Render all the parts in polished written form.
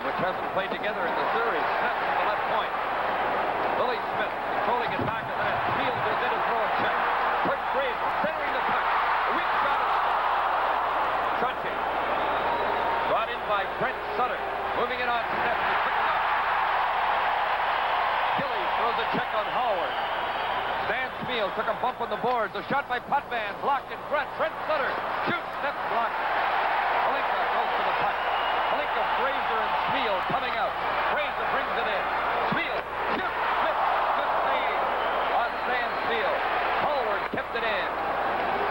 which hasn't played together in the series. Smith from the left point. Billy Smith controlling it back of the net. Field goes in and throw a check. Kurt Fraser centering the puck. A weak shot is Trunche. Brought in by Brent Sutter. Moving it on to net. He's picking up. Gilly throws a check on Howard. Stan Smith took a bump on the boards. A shot by Potvin. Blocked in front. Brent Sutter shoots. Net blocked. Palinka goes to the puck. Palinka, Fraser, and Smith coming out. Fraser brings it in. Smith shoots. Smith. Good save on Stan Smith. Howard kept it in.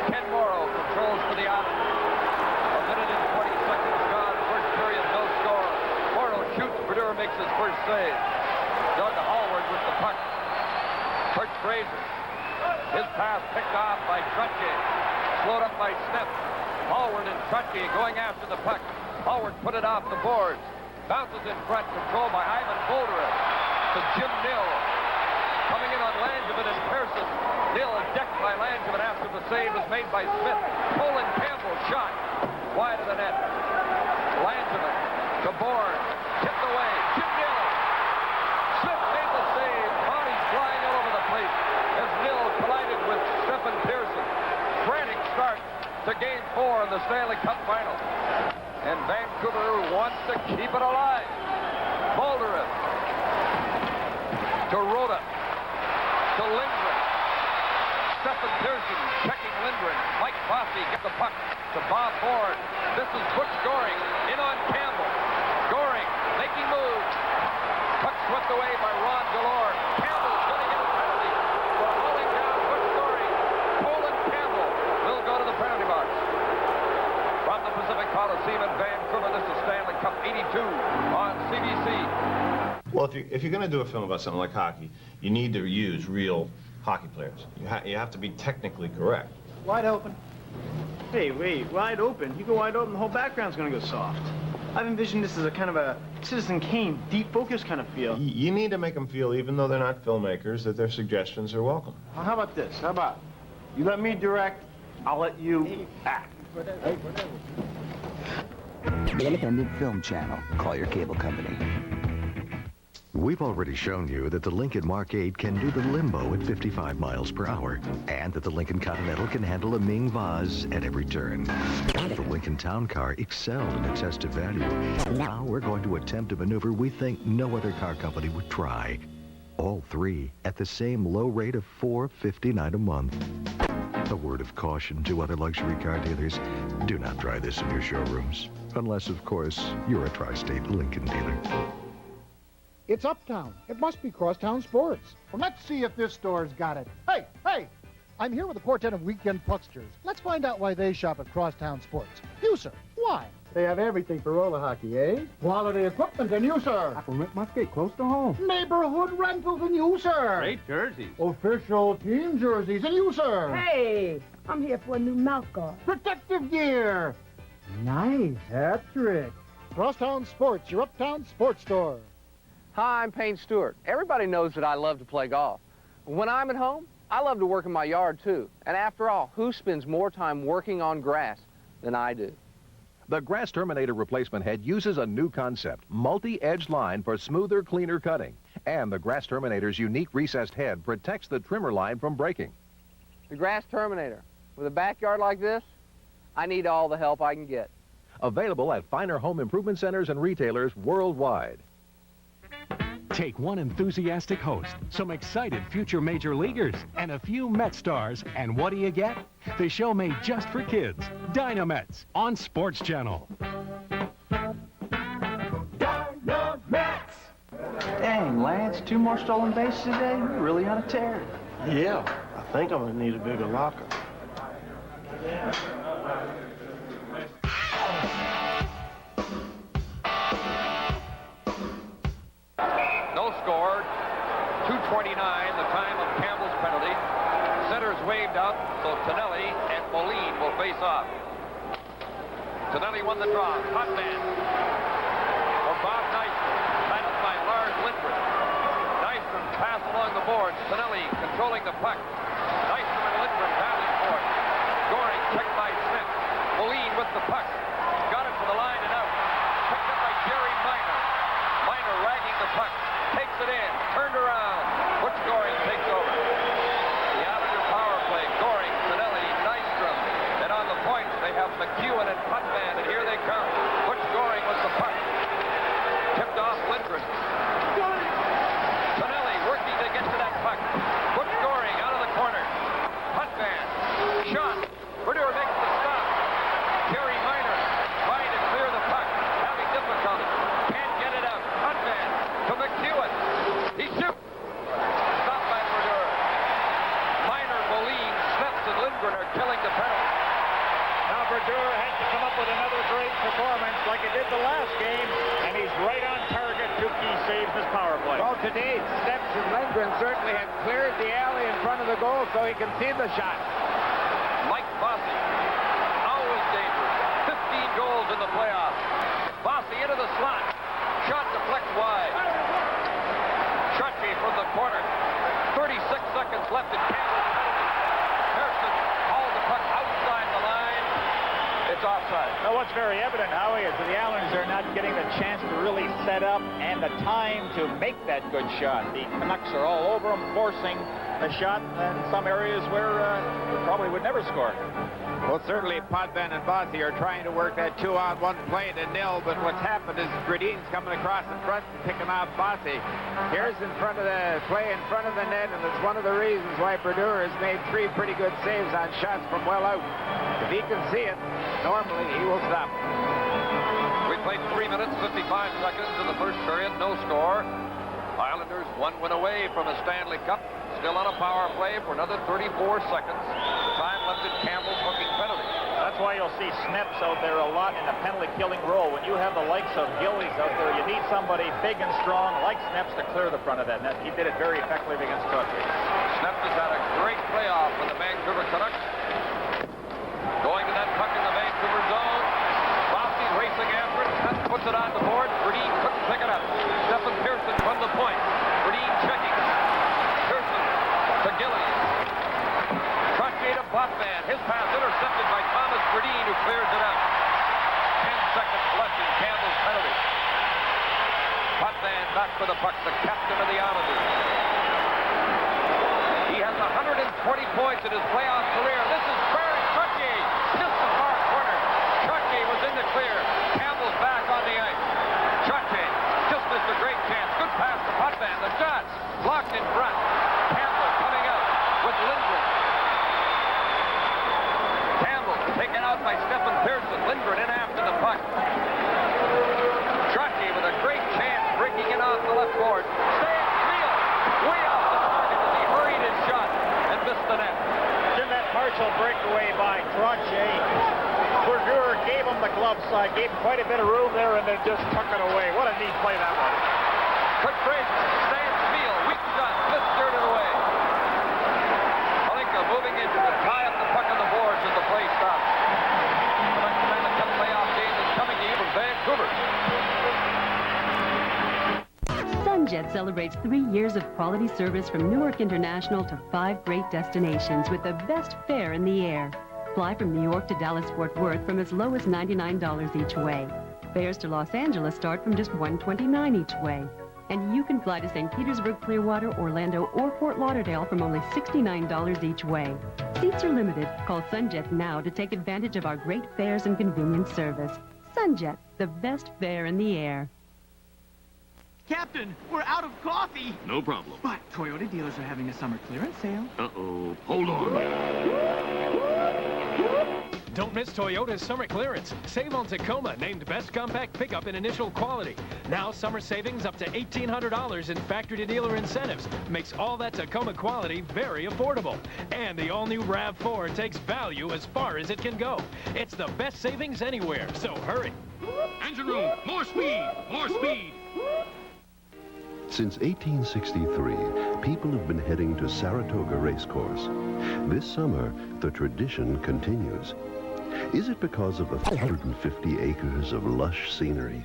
Ken Morrow controls for the Islanders. A minute and 40 seconds gone. First period, no score. Morrow shoots. Brodeur makes his first save. Doug Howard with the puck. Kurt Fraser. His pass picked off by Trunche. Slowed up by Smith. Howard and Trunche going after the puck. Howard put it off the boards. Bounces in front. Controlled by Ivan Bolderev. To Jim Nill. Coming in on Langevin and Pearson. Nill is decked by Langevin after the save is made by Smith. Colin Campbell shot wide of the net. Langevin to Bourne. Tipped away. Jim Nill. Smith made the save. Bodies flying all over the place as Nill collided with Stephen Pearson. Frantic start to Game 4 in the Stanley Cup Final. And Vancouver wants to keep it alive. Bolderev to Rhoda. To Lindgren. Stephen Pearson checking Lindgren. Mike Bossy get the puck to Bob Bourne. This is Butch Goring in on Campbell. Goring making moves. Puck swept away by Ron Delore. Campbell's going to get a penalty for hauling down Butch Goring. Colin Campbell will go to the penalty box. From the Pacific Coliseum in Vancouver, this is Stanley Cup 82 on CBC. Well, if you're going to do a film about something like hockey, you need to use real hockey players. You have to be technically correct. Wide open. Hey, wait, wide open? You go wide open, the whole background's going to go soft. I've envisioned this as a kind of a Citizen Kane, deep focus kind of feel. You need to make them feel, even though they're not filmmakers, that their suggestions are welcome. Well, how about this? How about you let me direct, I'll let you act. The Independent Film Channel. Call your cable company. We've already shown you that the Lincoln Mark 8 can do the limbo at 55 miles per hour, and that the Lincoln Continental can handle a Ming Vaz at every turn. The Lincoln Town Car excelled in its tested value. Now we're going to attempt a maneuver we think no other car company would try. All three at the same low rate of $459 a month. A word of caution to other luxury car dealers: do not try this in your showrooms. Unless, of course, you're a tri-state Lincoln dealer. It's Uptown. It must be Crosstown Sports. Well, let's see if this store's got it. Hey! I'm here with the quartet of weekend pucksters. Let's find out why they shop at Crosstown Sports. You, sir. Why? They have everything for roller hockey, eh? Quality equipment, and you, sir. Aquaman Musket, close to home. Neighborhood rentals, and you, sir. Great jerseys. Official team jerseys, and you, sir. Hey, I'm here for a new mouth guard. Protective gear. Nice hat trick. Crosstown Sports, your Uptown sports store. Hi, I'm Payne Stewart. Everybody knows that I love to play golf. When I'm at home, I love to work in my yard, too. And after all, who spends more time working on grass than I do? The Grass Terminator replacement head uses a new concept, multi-edge line for smoother, cleaner cutting. And the Grass Terminator's unique recessed head protects the trimmer line from breaking. The Grass Terminator. With a backyard like this, I need all the help I can get. Available at finer home improvement centers and retailers worldwide. Take one enthusiastic host, some excited future major leaguers, and a few Met stars, and what do you get? The show made just for kids, Dynamets, on SportsChannel. Dynamets! Dang, Lance, 2 more stolen bases today? You're really on a tear. Yeah, I think I'm gonna need a bigger locker. No score. 2:29, the time of Campbell's penalty. Center's waved out, so Tonelli and Moline will face off. Tonelli won the draw. Hot man for Bob Nystrom. Tied up by Lars Lindgren. Nystrom pass along the boards. Tonelli controlling the puck. Nystrom and Lindgren battling for it. Goring checked by Smith. Moline with the puck. Got it to the line and out. Picked up by Jerry Minor. the last game, and he's right on target. 2 key saves this power play. Well, today, Steps and Lindgren certainly have cleared the alley in front of the goal so he can see the shot. Mike Bossy, always dangerous. 15 goals in the playoffs. Bossy into the slot. Shot deflects wide. Chutney from the corner. 36 seconds left in Campbell's penalty. Pearson hauled the puck outside the line. It's offside. Well, what's very evident, Howie, is that the Islanders are not getting the chance to really set up and the time to make that good shot. The Canucks are all over them, forcing the shot in some areas where they probably would never score. Well, certainly Potvin and Bossy are trying to work that 2-on-1 play to nil, but what's happened is Gradin's coming across in front and picking off Bossy. Here's in front of the play in front of the net, and it's one of the reasons why Brodeur has made 3 pretty good saves on shots from well out. If he can see it, normally he will stop. We played 3 minutes, 55 seconds in the first period, no score. Islanders 1 win away from a Stanley Cup. Still on a power play for another 34 seconds. Time left in Campbell's hooking penalty. That's why you'll see Sneps out there a lot in a penalty-killing role. When you have the likes of Gillies out there, you need somebody big and strong like Sneps to clear the front of that net. He did it very effectively against Cutler. Sneps has had a great playoff for the Vancouver Canucks. Going to that puck in the Vancouver zone. Bossy racing after it. Sneps puts it on the board. Gradin couldn't pick it up. Stephen Pearson from the point. Gradin checking. Pearson to Gillies. Trottier to Potvin. His pass intercepted by Thomas Gradin, who clears it out. 10 seconds left in Campbell's penalty. Potvin back for the puck, the captain of the Islanders. He has 120 points in his playoff career. This is Barry Trottier. Just the far corner. Trottier was in the clear. Campbell's back on the ice. Trottier just missed a great chance. Good pass to Potvin. The shot blocked in front. Campbell coming out with Lindgren. Campbell taken out by Stephen Pearson. Lindgren in after the puck. Trottier with a great chance breaking it off the left board. Stands Wheel way off the target as he hurried his shot and missed the net. In that partial breakaway by Trottier, Brodeur gave him the glove side, gave him quite a bit of room there, and then just took it away. What a neat play that was. Quick break. Stands Wheel. Weak shot. Missteered it away. Malenko moving in to tie up the puck on the boards as the play stops. The next Stanley Cup playoff game is coming to you from Vancouver. SunJet celebrates 3 years of quality service from Newark International to 5 great destinations with the best fare in the air. Fly from New York to Dallas-Fort Worth from as low as $99 each way. Fares to Los Angeles start from just $129 each way. And you can fly to St. Petersburg, Clearwater, Orlando, or Fort Lauderdale from only $69 each way. Seats are limited. Call SunJet now to take advantage of our great fares and convenient service. SunJet, the best fare in the air. Captain, we're out of coffee. No problem. But Toyota dealers are having a summer clearance sale. Uh-oh. Hold on. Don't miss Toyota's summer clearance. Save on Tacoma, named Best Compact Pickup in Initial Quality. Now summer savings up to $1,800 in factory-to-dealer incentives. Makes all that Tacoma quality very affordable. And the all-new RAV4 takes value as far as it can go. It's the best savings anywhere, so hurry. Engine room. More speed. More speed. Since 1863, people have been heading to Saratoga Racecourse. This summer, the tradition continues. Is it because of the 150 acres of lush scenery?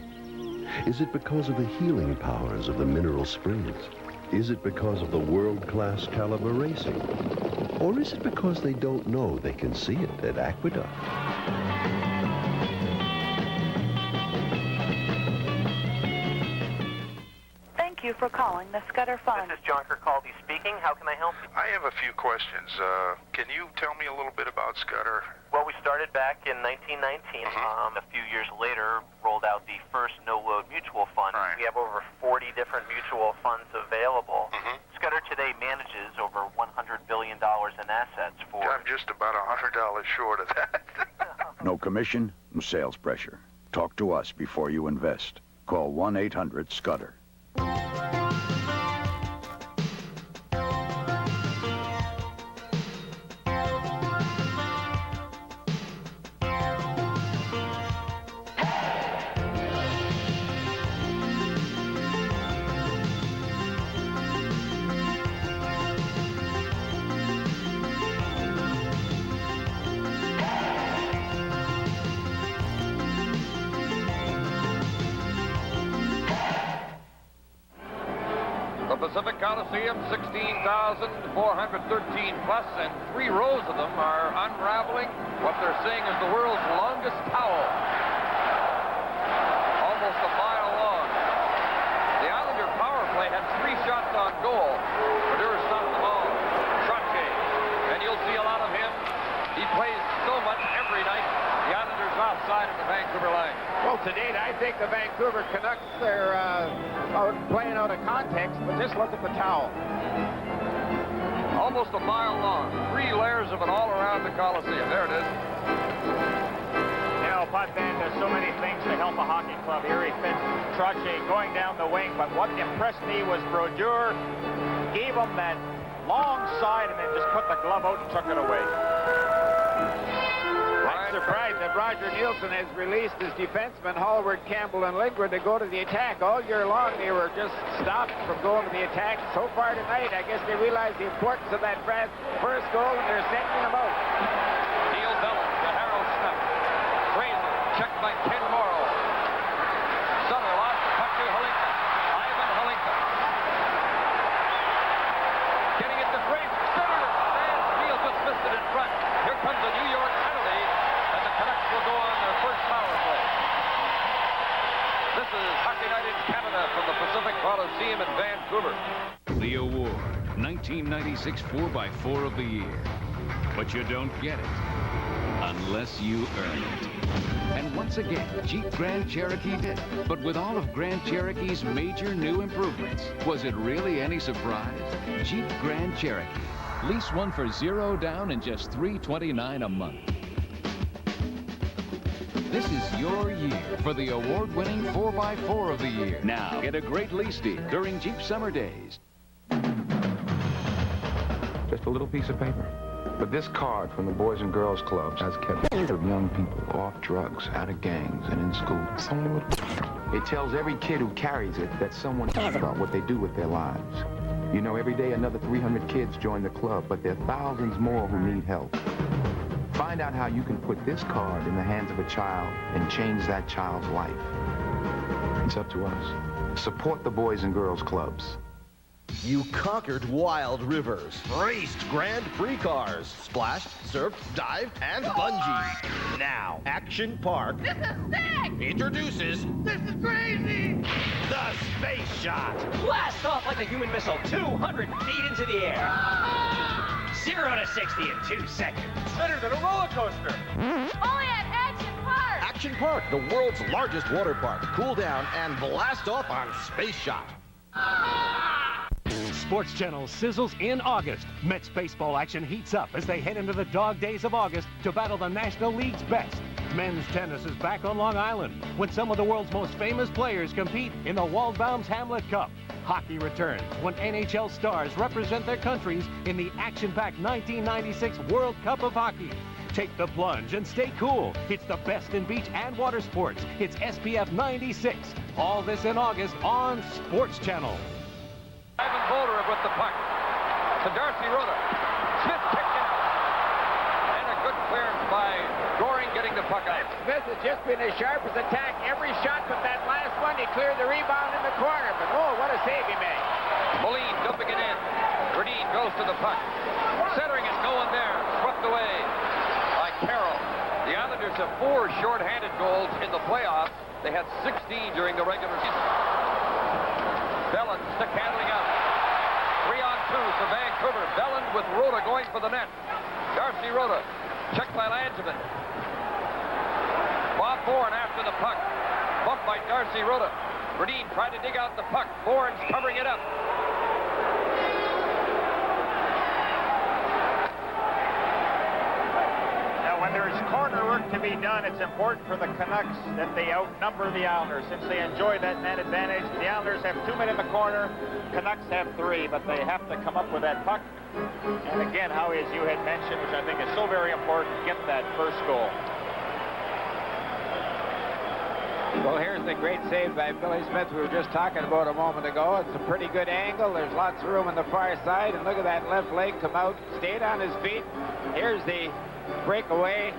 Is it because of the healing powers of the mineral springs? Is it because of the world-class caliber racing? Or is it because they don't know they can see it at Aqueduct? Thank you for calling the Scudder Fund. This is John Kirkcaldy speaking. How can I help you? I have a few questions. Can you tell me a little bit about Scudder? Well, we started back in 1919. A few years later, rolled out the first no-load mutual fund. Right. We have over 40 different mutual funds available. Scudder today manages over $100 billion in assets for... I'm just about $100 short of that. No commission, no sales pressure. Talk to us before you invest. Call 1-800-SCUDDER. Pacific Coliseum, 16,413 plus, and 3 rows of them are unraveling what they're saying is the world's longest towel. Almost a mile long. The Islander power play had 3 shots on goal. Brodeur stopped them all. Trottier, and you'll see a lot of him. He plays so much every night. The Islanders offside of the Vancouver line. Well, to date, I think the Vancouver Canucks are playing out of context, but just look at the towel. Almost a mile long. 3 layers of it all around the Coliseum. There it is. You know, Potvin does so many things to help a hockey club. Here he fits Trottier going down the wing, but what impressed me was Brodeur gave him that long side and then just put the glove out and took it away. I'm surprised that Roger Nielsen has released his defensemen, Hallward, Campbell, and Lindgren, to go to the attack. All year long, they were just stopped from going to the attack. So far tonight, I guess they realize the importance of that first goal, and they're sending them out. Neil Bellow, the Harrow snap. Fraser, checked by Ken Morrow. Sutter lost the puck to Halinka. Ivan Halinka. Getting it to Fraser. Sutter, man, Neil just missed it in front. Here comes a New York penalty, and the Canucks will go on their first power play. This is Hockey Night in Canada from the Pacific Coliseum in Vancouver. The award, 1996 4x4 of the Year. But you don't get it unless you earn it. And once again, Jeep Grand Cherokee did. But with all of Grand Cherokee's major new improvements, was it really any surprise? Jeep Grand Cherokee. Lease one for $0 down and just $329 a month. This is your year for the award-winning 4x4 of the Year. Now, get a great lease deal during Jeep Summer Days. Just a little piece of paper. But this card from the Boys and Girls Clubs has kept young people off drugs, out of gangs, and in school. It tells every kid who carries it that someone cares about what they do with their lives. You know, every day another 300 kids join the club, but there are thousands more who need help. Find out how you can put this card in the hands of a child and change that child's life. It's up to us. Support the Boys and Girls Clubs. You conquered wild rivers, raced Grand Prix cars, splashed, surfed, dived, and bungee. Now, Action Park This is sick! introduces This is crazy! the Space Shot. Blast off like a human missile 200 feet into the air. 0 to 60 in 2 seconds. Better than a roller coaster. Only at Action Park! Action Park, the world's largest water park. Cool down and blast off on Space Shot. SportsChannel sizzles in August. Mets baseball action heats up as they head into the dog days of August to battle the National League's best. Men's tennis is back on Long Island when some of the world's most famous players compete in the Waldbaum's Hamlet Cup. Hockey returns when NHL stars represent their countries in the action-packed 1996 World Cup of Hockey. Take the plunge and stay cool. It's the best in beach and water sports. It's SPF 96. All this in August on SportsChannel. Ivan Boulder with the puck to Darcy Rota. Smith kicked out. And a good clearance by Goring getting the puck out. Smith has just been as sharp as attack. Every shot but that last one, he cleared the rebound in the corner. But oh, what a save he made. Moline dumping it in. Berdine goes to the puck. Centering it, no one there. Swept away by Carroll. The Islanders have 4 short-handed goals in the playoffs. They had 16 during the regular season. Bellin stick handling out. 3-on-2 for Vancouver. Bellin with Rota going for the net. Darcy Rota. Checked by Langevin. Bob Bourne after the puck. Bumped by Darcy Rota. Berdine tried to dig out the puck. Bourne's covering it up. When there's corner work to be done, it's important for the Canucks that they outnumber the Islanders. Since they enjoy that man advantage, the Islanders have 2 men in the corner, Canucks have 3, but they have to come up with that puck. And again, Howie, as you had mentioned, which I think is so very important, get that first goal. Well, here's the great save by Billy Smith we were just talking about a moment ago. It's a pretty good angle. There's lots of room on the far side. And look at that left leg come out, stayed on his feet. Here's the breakaway.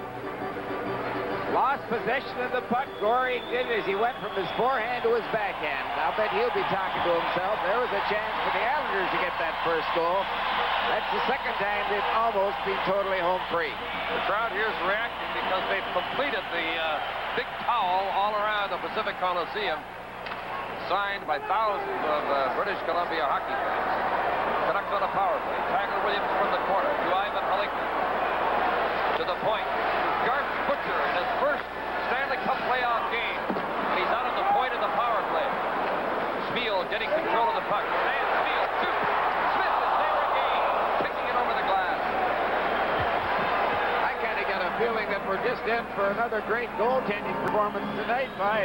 Lost possession of the puck. Goring did as he went from his forehand to his backhand. I'll bet he'll be talking to himself. There was a chance for the Islanders to get that first goal. That's the second time they've almost been totally home free. The crowd here is reacting because they've completed the big towel all around the Pacific Coliseum, signed by thousands of British Columbia hockey fans. Canucks on a power play. Tiger Williams from the corner to Ivan Halinka. To the point. Garth Butcher in his first Stanley Cup playoff game. And he's out on the point of the power play. Spiel getting control of the puck. Stan Spiel shoots. Smith is there again. Kicking it over the glass. I kind of got a feeling that we're just in for another great goaltending performance tonight by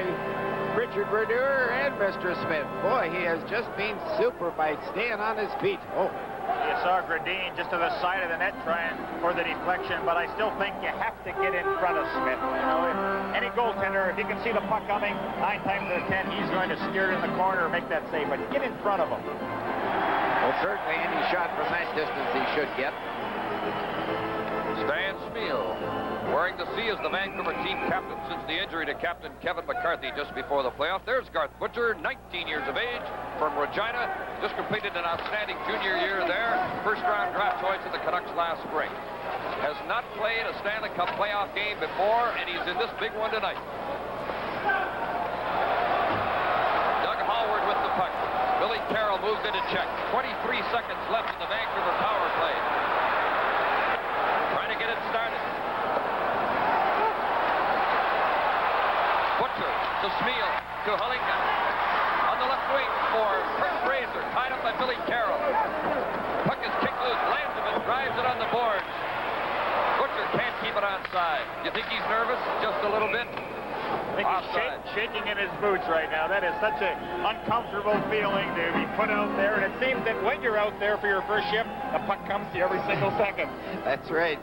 Richard Brodeur and Mr. Smith. Boy, he has just been super by staying on his feet. Oh. You saw Gradine just to the side of the net trying for the deflection, but I still think you have to get in front of Smith. You know, any goaltender, if he can see the puck coming, 9 times out of 10, he's going to steer it in the corner or make that save, but get in front of him. Well, certainly any shot from that distance he should get. Stan Spiel, wearing the C as the Vancouver team captain since the injury to Captain Kevin McCarthy just before the playoff. There's Garth Butcher, 19 years of age, from Regina. Just completed an outstanding junior year there. First-round draft choice of the Canucks last spring. Has not played a Stanley Cup playoff game before, and he's in this big one tonight. Doug Howard with the puck. Billy Carroll moves into check. 23 seconds left in the Vancouver power play. Trying to get it started. Butcher to Spiel to Halinka. On the left wing for Kurt Fraser, tied up by Billy Carroll. Puck is kicked loose, lands him and drives it on the boards. Butcher can't keep it onside. You think he's nervous? Just a little bit? I think he's shaking in his boots right now. That is such an uncomfortable feeling to be put out there, and it seems that when you're out there for your first shift, the puck comes to you every single second. That's right.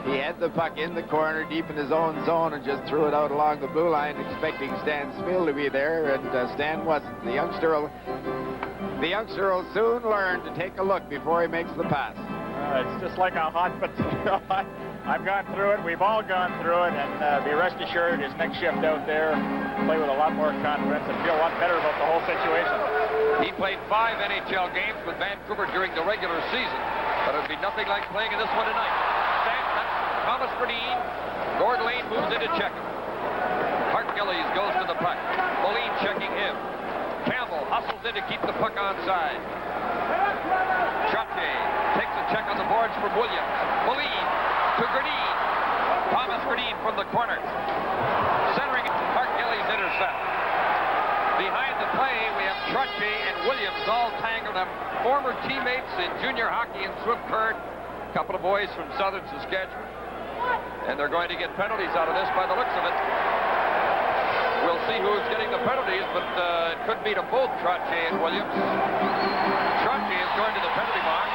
He had the puck in the corner, deep in his own zone, and just threw it out along the blue line, expecting Stan Spiel to be there, and Stan wasn't. The youngster will soon learn to take a look before he makes the pass. It's just like a hot potato. I've gone through it. We've all gone through it, and be rest assured, his next shift out there, play with a lot more confidence and feel a lot better about the whole situation. He played 5 NHL games with Vancouver during the regular season, but it'd be nothing like playing in this one tonight. Thomas Berdine. Gord Lane moves into check him. Hart Gillies goes to the puck. Moline checking him. Campbell hustles in to keep the puck onside. Trottier takes a check on the boards from Williams. Moline to Gradine. Thomas Gradine from the corner. Centering it. Hart Gillies intercept. Behind the play, we have Trottier and Williams all tangled up. Former teammates in junior hockey in Swift Current. A couple of boys from southern Saskatchewan. And they're going to get penalties out of this by the looks of it. We'll see who's getting the penalties, but it could be to both Trottier and Williams. Trottier is going to the penalty box.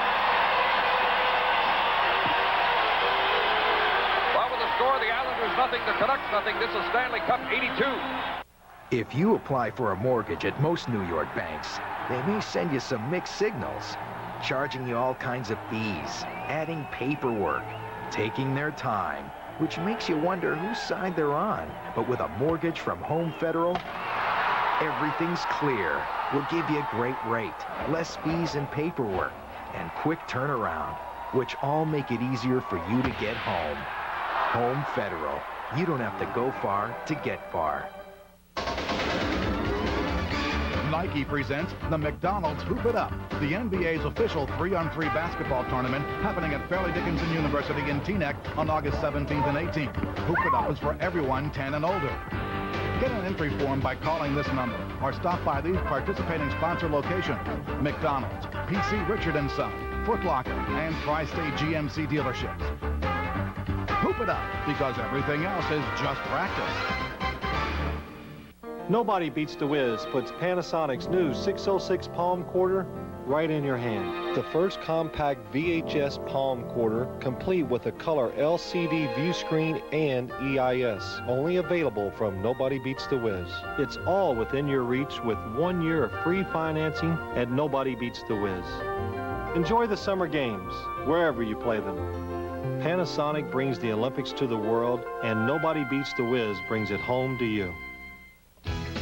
Well, with the score, the Islanders nothing, the Canucks nothing. This is Stanley Cup 82. If you apply for a mortgage at most New York banks, they may send you some mixed signals, charging you all kinds of fees, adding paperwork, taking their time, which makes you wonder whose side they're on. But with a mortgage from Home Federal, everything's clear. We'll give you a great rate, less fees and paperwork, and quick turnaround, which all make it easier for you to get home. Home Federal. You don't have to go far to get far. Nike presents the McDonald's Hoop It Up, the NBA's official 3-on-3 basketball tournament happening at Fairleigh Dickinson University in Teaneck on August 17th and 18th. Hoop It Up is for everyone 10 and older. Get an entry form by calling this number or stop by these participating sponsor locations: McDonald's, PC Richard & Son, Foot Locker, and Tri-State GMC dealerships. Hoop It Up, because everything else is just practice. Nobody Beats the Whiz puts Panasonic's new 606 palm quarter right in your hand. The first compact VHS palm quarter, complete with a color LCD view screen and EIS. Only available from Nobody Beats the Whiz. It's all within your reach with 1 year of free financing at Nobody Beats the Whiz. Enjoy the summer games, wherever you play them. Panasonic brings the Olympics to the world, and Nobody Beats the Wiz brings it home to you.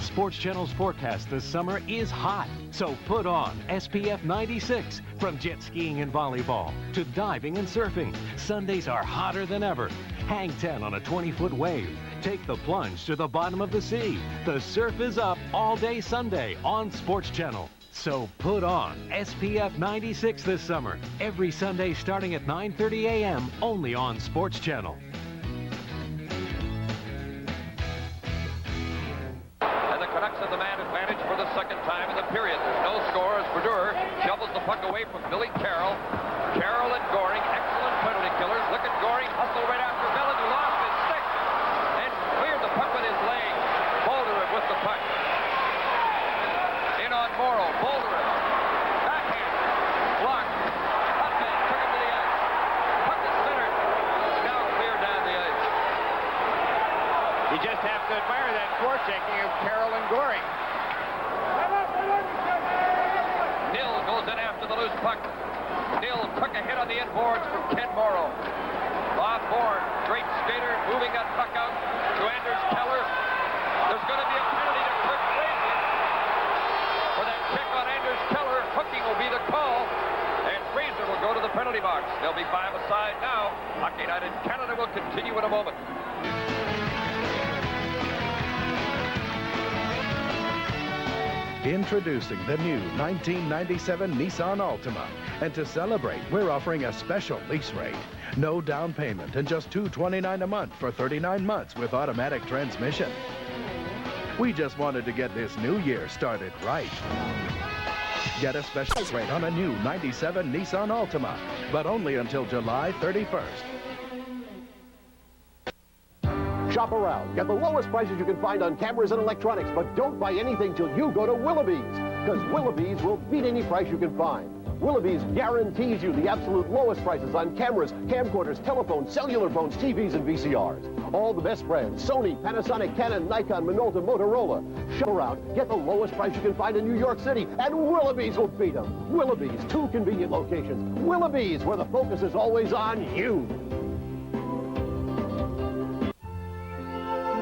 Sports Channel's forecast this summer is hot, so put on SPF 96. From jet skiing and volleyball to diving and surfing, Sundays are hotter than ever. Hang 10 on a 20-foot wave. Take the plunge to the bottom of the sea. The surf is up all day Sunday on Sports Channel. So put on SPF 96 this summer, every Sunday starting at 9:30 a.m. only on Sports Channel. And the Canucks have the man advantage for the second time in the period. There's no score as Brodeur shovels the puck away from Billy Carroll. Carroll and Goring, excellent penalty killers. Look at Goring hustle right after Bellin, who lost his stick and cleared the puck with his leg. Bolderev with the puck. In on Morrow. Bolderev. Backhand. Blocked. Hutman took him to the ice. Puck is centered. Now clear down the ice. You just have to admire that forechecking of Carroll and Goring. Nill goes in after the loose puck. Nill took a hit on the inboards from Ken Morrow. Bob Bourne, great skater, moving that puck out to Anders Keller. There's going to be a penalty to Kirk Fraser for that check on Anders Keller. Hooking will be the call, and Fraser will go to the penalty box. They'll be 5 aside now. Hockey Night in Canada will continue in a moment. Introducing the new 1997 Nissan Altima. And to celebrate, we're offering a special lease rate. No down payment and just $229 a month for 39 months with automatic transmission. We just wanted to get this new year started right. Get a special rate on a new 97 Nissan Altima, but only until July 31st. Shop around. Get the lowest prices you can find on cameras and electronics, but don't buy anything till you go to Willoughby's, because Willoughby's will beat any price you can find. Willoughby's guarantees you the absolute lowest prices on cameras, camcorders, telephones, cellular phones, TVs, and VCRs. All the best brands: Sony, Panasonic, Canon, Nikon, Minolta, Motorola. Shop around. Get the lowest price you can find in New York City, and Willoughby's will beat them. Willoughby's, 2 convenient locations. Willoughby's, where the focus is always on you.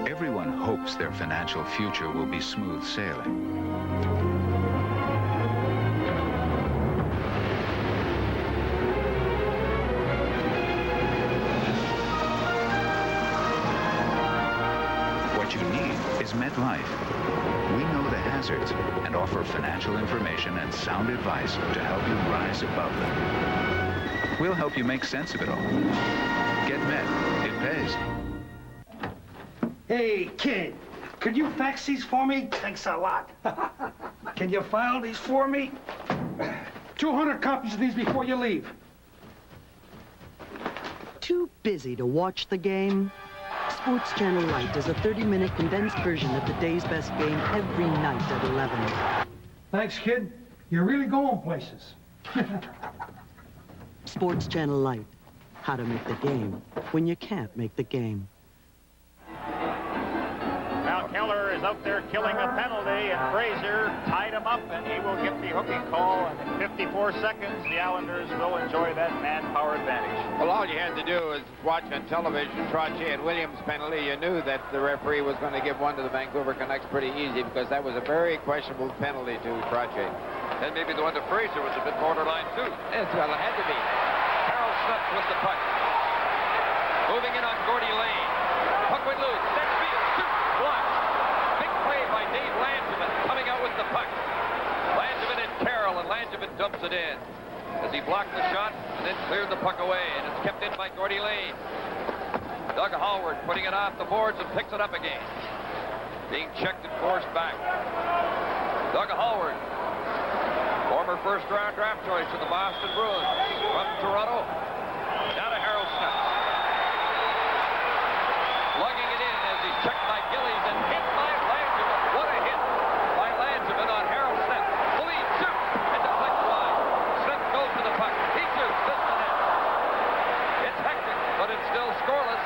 Everyone hopes their financial future will be smooth sailing. What you need is MetLife. We know the hazards and offer financial information and sound advice to help you rise above them. We'll help you make sense of it all. Get Met. It pays. Hey, kid, could you fax these for me? Thanks a lot. Can you file these for me? 200 copies of these before you leave. Too busy to watch the game? Sports Channel Light is a 30-minute condensed version of the day's best game every night at 11. Thanks, kid. You're really going places. Sports Channel Light. How to make the game when you can't make the game. Now Keller is out there killing a penalty, and Fraser tied him up, and he will get the hooking call. And in 54 seconds, the Islanders will enjoy that manpower advantage. Well, all you had to do was watch on television Trottier and Williams' penalty. You knew that the referee was going to give one to the Vancouver Canucks pretty easy, because that was a very questionable penalty to Trottier. And maybe the one to Fraser was a bit borderline, too. Well, it had to be. Carroll steps with the puck. Moving in on Gordy Lane. Puck went loose. Center field. Shoot. Blocked. Big play by Dave Langevin coming out with the puck. Langevin and Carroll, and Langevin dumps it in as he blocked the shot and then cleared the puck away, and it's kept in by Gordy Lane. Doug Howard putting it off the boards and picks it up again. Being checked and forced back. Doug Howard, former first-round draft choice to the Boston Bruins. From Toronto, down to Harold Smith. Lugging it in as he's checked by Gillies and hit by Langevin. What a hit by Langevin on Harold Smith. The lead shoots and deflects wide. Smith goes to the puck. He shoots. This the net. It's hectic, but it's still scoreless.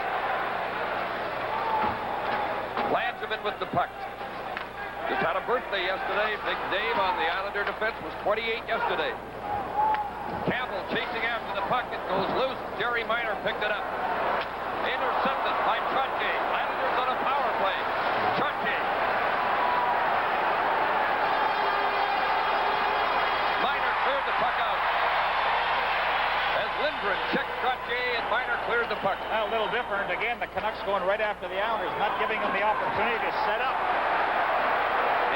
Langevin with the puck. Just had a birthday yesterday. Big Dave on the Islander defense was 28 yesterday. Campbell chasing after the puck. It goes loose. Jerry Minor picked it up. Intercepted by Trottier. Islanders on a power play. Trottier. Minor cleared the puck out. As Lindgren checked Trottier, and Minor cleared the puck. A little different. Again, the Canucks going right after the Islanders, not giving them the opportunity to set up.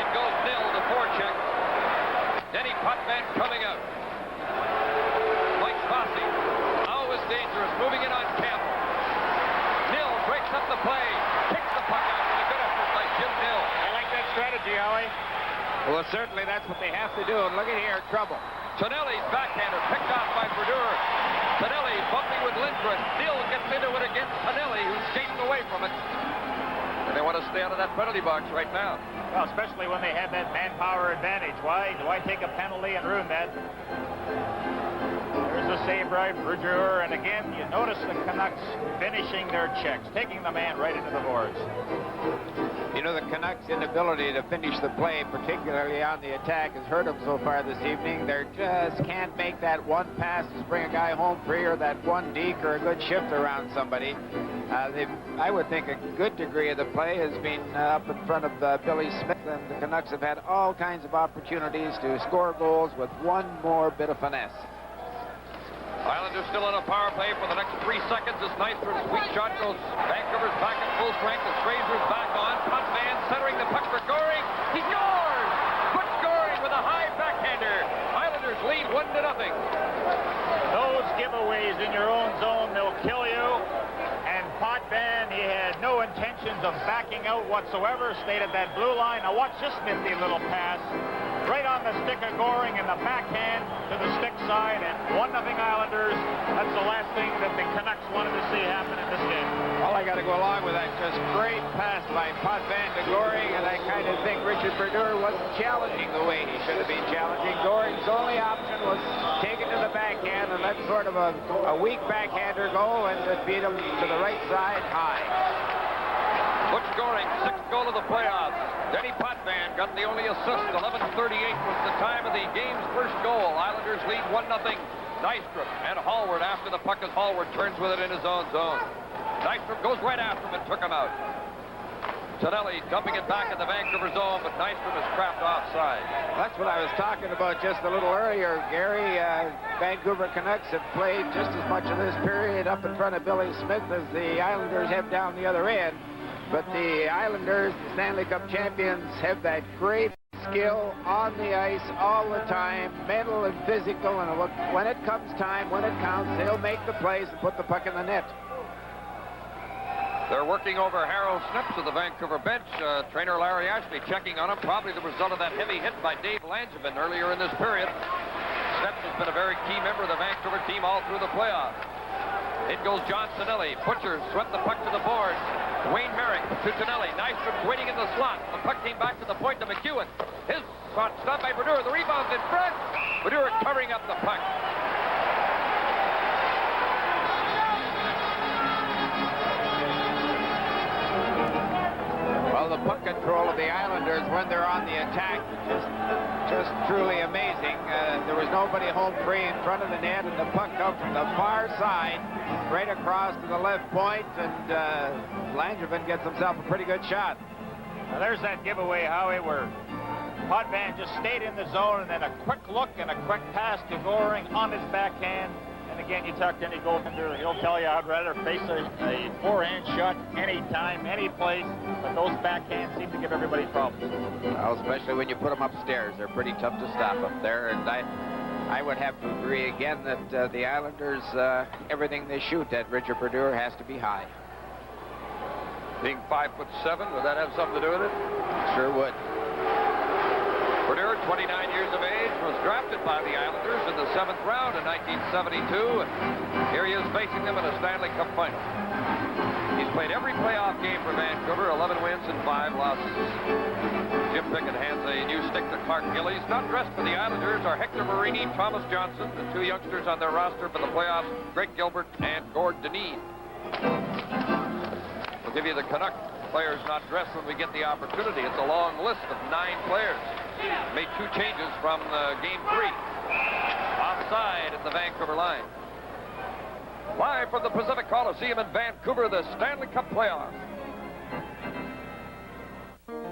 It goes nil to forecheck. Denny Potvin coming out. Mike Fossey. Oh, is dangerous. Moving in on Campbell. Nil breaks up the play. Kicks the puck out. And a good effort by Jim Nil. I like that strategy, Howie. Well, certainly that's what they have to do. And look at here, trouble. Tonelli's backhander picked off by Brodeur. Tonelli bumping with Lindgren. Nil gets into it against Tonelli, who's skating away from it. And they want to stay out of that penalty box right now. Well, especially when they have that manpower advantage. Why do I take a penalty and ruin that? There's a save by Brodeur, and again, you notice the Canucks finishing their checks, taking the man right into the boards. You know, the Canucks' inability to finish the play, particularly on the attack, has hurt them so far this evening. They just can't make that one pass to bring a guy home free, or that one deke, or a good shift around somebody. I would think a good degree of the play has been up in front of Billy Smith, and the Canucks have had all kinds of opportunities to score goals with one more bit of finesse. Islanders still on a power play for the next 3 seconds as Nystrom's weak shot goes. Vancouver's back at full strength as Fraser's back on. Potvin centering the puck for Goring. He scores! Butch Goring with a high backhander. Islanders lead 1-0. Those giveaways in your own zone, they'll kill you. And Potvin, he had no intentions of backing out whatsoever. Stayed at that blue line. Now watch this nifty little pass. Right on the stick of Goring and the backhand to the stick side, and 1-0 Islanders. That's the last thing that the Canucks wanted to see happen in this game. All I got to go along with that, just great pass by Potvin to Goring, and I kind of think Richard Brodeur wasn't challenging the way he should have been challenging. Goring's only option was take it to the backhand and let sort of a weak backhander go, and it beat him to the right side high. Butch Goring, 6th goal of the playoffs. Denny Potvin got the only assist. 11:38 was the time of the game's first goal. Islanders lead 1-0. Nystrom and Hallward after the puck as Hallward turns with it in his own zone. Nystrom goes right after him and took him out. Tonelli dumping it back in the Vancouver zone, but Nystrom is trapped offside. That's what I was talking about just a little earlier, Gary. Vancouver Canucks have played just as much of this period up in front of Billy Smith as the Islanders have down the other end. But the Islanders, the Stanley Cup champions, have that great skill on the ice all the time, mental and physical, and when it comes time, when it counts, they'll make the plays and put the puck in the net. They're working over Harold Snips of the Vancouver bench. Trainer Larry Ashley checking on him, probably the result of that heavy hit by Dave Langevin earlier in this period. Snips has been a very key member of the Vancouver team all through the playoffs. In goes John Tonelli. Butcher swept the puck to the boards. Wayne Merrick to Tonelli. Nystrom's waiting in the slot. The puck came back to the point to McEwen. His shot stopped by Brodeur. The rebound's in front. Brodeur covering up the puck. Well, the puck control of the Islanders when they're on the attack is just truly amazing. There was nobody home free in front of the net, and the puck comes from the far side right across to the left point, and Langevin gets himself a pretty good shot. Now there's that giveaway, Howie, where Potvin just stayed in the zone, and then a quick look and a quick pass to Goring on his backhand. And again, you talk to any goaltender, he'll tell you I'd rather face a forehand shot anytime, any place, but those backhands seem to give everybody problems. Well, especially when you put them upstairs. They're pretty tough to stop up there, and I would have to agree again that the Islanders, everything they shoot at Richard Brodeur has to be high. Being 5'7", would that have something to do with it? Sure would. Brodeur, 29 years of age, was drafted by the Islanders in the 7th round in 1972. Here he is facing them in a Stanley Cup final. He's played every playoff game for Vancouver, 11 wins and 5 losses. Jim Pickett hands a new stick to Clark Gillies. Not dressed for the Islanders are Hector Marini, Thomas Johnson, the 2 youngsters on their roster for the playoffs, Greg Gilbert and Gord Deneen. We'll give you the Canuck players not dressed when we get the opportunity. It's a long list of 9 players. Made 2 changes from game 3. Offside at the Vancouver line. Live from the Pacific Coliseum in Vancouver, the Stanley Cup playoffs.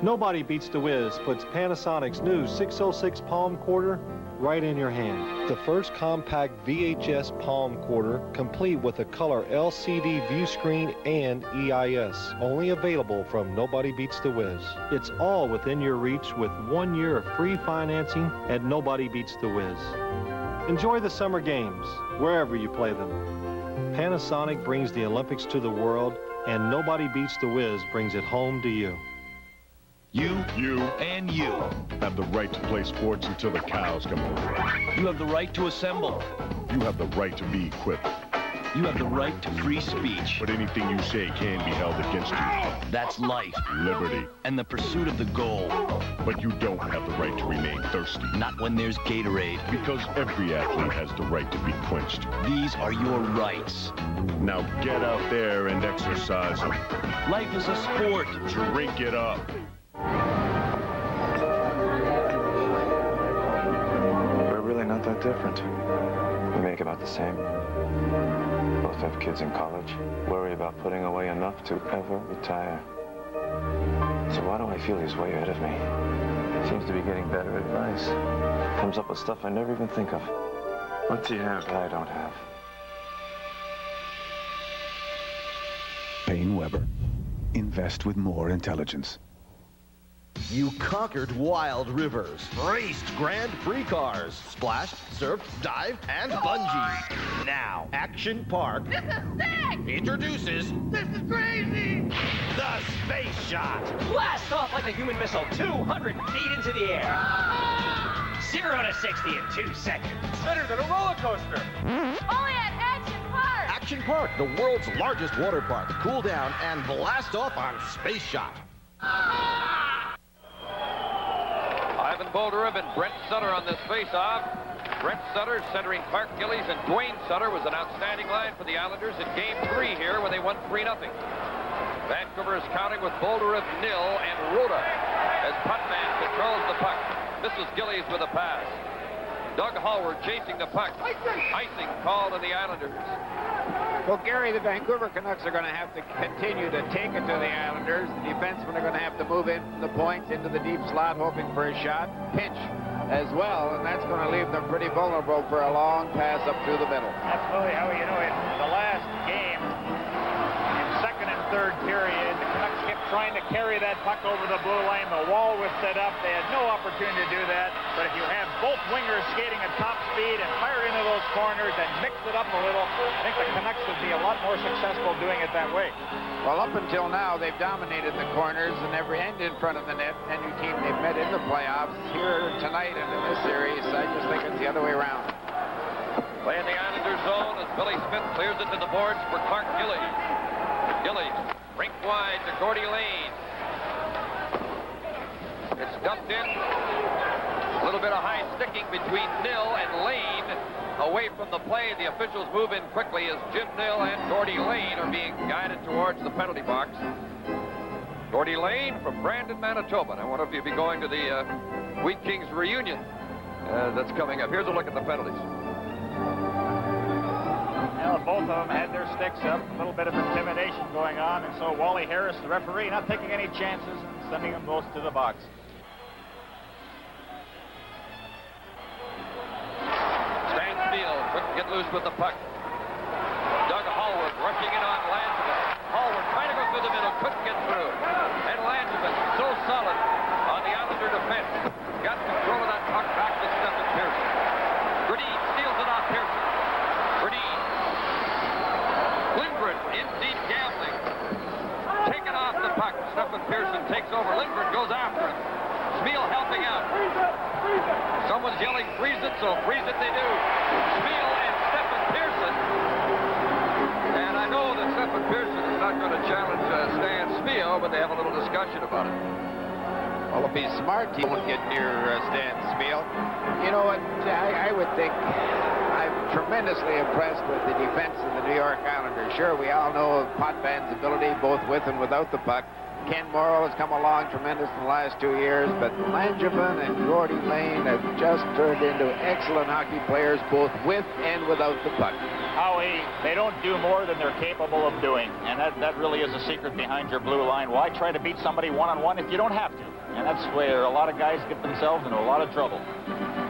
Nobody Beats the Whiz puts Panasonic's new 606 palm quarter right in your hand. The first compact VHS palm quarter, complete with a color LCD view screen and EIS. Only available from Nobody Beats the Whiz. It's all within your reach with 1 year of free financing at Nobody Beats the Whiz. Enjoy the summer games, wherever you play them. Panasonic brings the Olympics to the world, and Nobody Beats the Whiz brings it home to you. You, and you have the right to play sports until the cows come home. You have the right to assemble. You have the right to be equipped. You have the right to free speech. But anything you say can be held against you. That's life, liberty, and the pursuit of the goal. But you don't have the right to remain thirsty. Not when there's Gatorade. Because every athlete has the right to be quenched. These are your rights. Now get out there and exercise them. Life is a sport. Drink it up. We're really not that different. We make about the same. Both have kids in college, worry about putting away enough to ever retire. So why do I feel he's way ahead of me? Seems to be getting better advice. Comes up with stuff I never even think of. What's he have that I don't have? Payne Weber. Invest with more intelligence. You conquered wild rivers, raced Grand Prix cars, splashed, surfed, dived, and bungee. Now, Action Park This is sick! introduces This is crazy! the Space Shot. Blast off like a human missile 200 feet into the air. 0 to 60 in 2 seconds. Better than a roller coaster. Only at Action Park! Action Park, the world's largest water park. Cool down and blast off on Space Shot. Ivan Boldurev and Brent Sutter on this face-off. Brent Sutter centering Clark Gillies, and Dwayne Sutter was an outstanding line for the Islanders in Game 3 here when they won 3-0. Vancouver is counting with Boldurev nil and Rhoda as Putman controls the puck. This is Gillies with a pass. Doug Hallward chasing the puck. Icing called on the Islanders. Well, Gary, the Vancouver Canucks are going to have to continue to take it to the Islanders. The defensemen are going to have to move in from the points into the deep slot, hoping for a shot. Pinch as well, and that's going to leave them pretty vulnerable for a long pass up through the middle. Absolutely, Howie. You know, in the last game, in second and third period, the Canucks kept trying to carry that puck over the blue line. The wall was set up. They had no opportunity to do that. But if you have both wingers skating at top speed and fire into those corners and mix it up a little, I think the Canucks would be a lot more successful doing it that way. Well, up until now, they've dominated the corners and every end in front of the net. Any team they've met in the playoffs here tonight and in this series, I just think it's the other way around. Playing the Islanders zone as Billy Smith clears it to the boards for Clark Gillies. Gillies, rink wide to Gordy Lane. It's dumped in. A little bit of high sticking between Nill and Lane. Away from the play, the officials move in quickly as Jim Nill and Gordy Lane are being guided towards the penalty box. Gordy Lane from Brandon, Manitoba. I wonder if you'll be going to the Wheat Kings reunion that's coming up. Here's a look at the penalties. Well, both of them had their sticks up, a little bit of intimidation going on, and so Wally Harris, the referee, not taking any chances and sending them both to the box. Couldn't get loose with the puck. Doug Hallward rushing in on Langevin. Hallward trying to go through the middle, couldn't get through. And Langevin, so solid on the Islander defense. Got control of that puck back to Stephen Pearson. Gradine steals it off Pearson. Gradine. Lindgren in deep gambling. Taken off the puck. Stephen Pearson takes over. Lindgren goes after it. Schmiel helping out. Someone's yelling, freeze it, so freeze it they do. Schmiel and Stephen Pearson. And I know that Stephen Pearson is not going to challenge Stan Schmiel, but they have a little discussion about it. Well, if he's smart, he won't get near Stan Schmiel. You know what, I would think I'm tremendously impressed with the defense of the New York Islanders. Sure, we all know of Potvin's ability, both with and without the puck. Ken Morrow has come along tremendous in the last 2 years, but Langevin and Gordy Lane have just turned into excellent hockey players, both with and without the puck. Howie, they don't do more than they're capable of doing, and that really is a secret behind your blue line. Why try to beat somebody one-on-one if you don't have to? And that's where a lot of guys get themselves into a lot of trouble.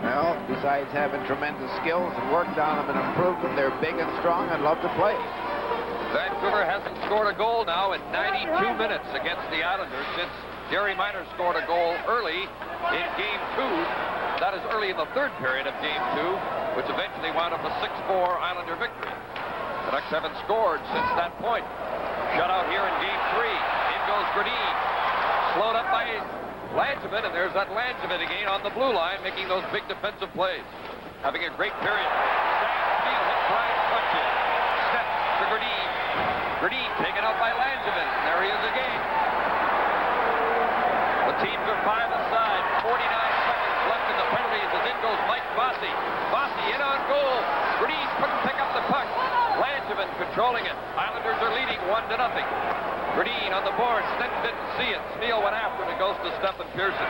Well, besides having tremendous skills and worked on them and improved them, they're big and strong and love to play. Vancouver hasn't scored a goal now in 92 minutes against the Islanders since Gary Miner scored a goal early in Game 2. That is early in the third period of Game 2, which eventually wound up a 6-4 Islander victory. The Ducks haven't scored since that point. Shutout here in Game 3. In goes Gradine. Slowed up by Langevin, and there's that Langevin again on the blue line, making those big defensive plays. Having a great period. Stanley hit Brian Fletcher. Step to Gradine. Gradine taken out by Langevin. There he is again. The teams are 5 aside. 49 seconds left in the penalties as in goes Mike Bossy. Bossy in on goal. Gradine couldn't pick up the puck. Langevin controlling it. Islanders are leading 1-0. Gradine on the board. Stenton didn't see it. Sneal went after him. It goes to Stephen Pearson.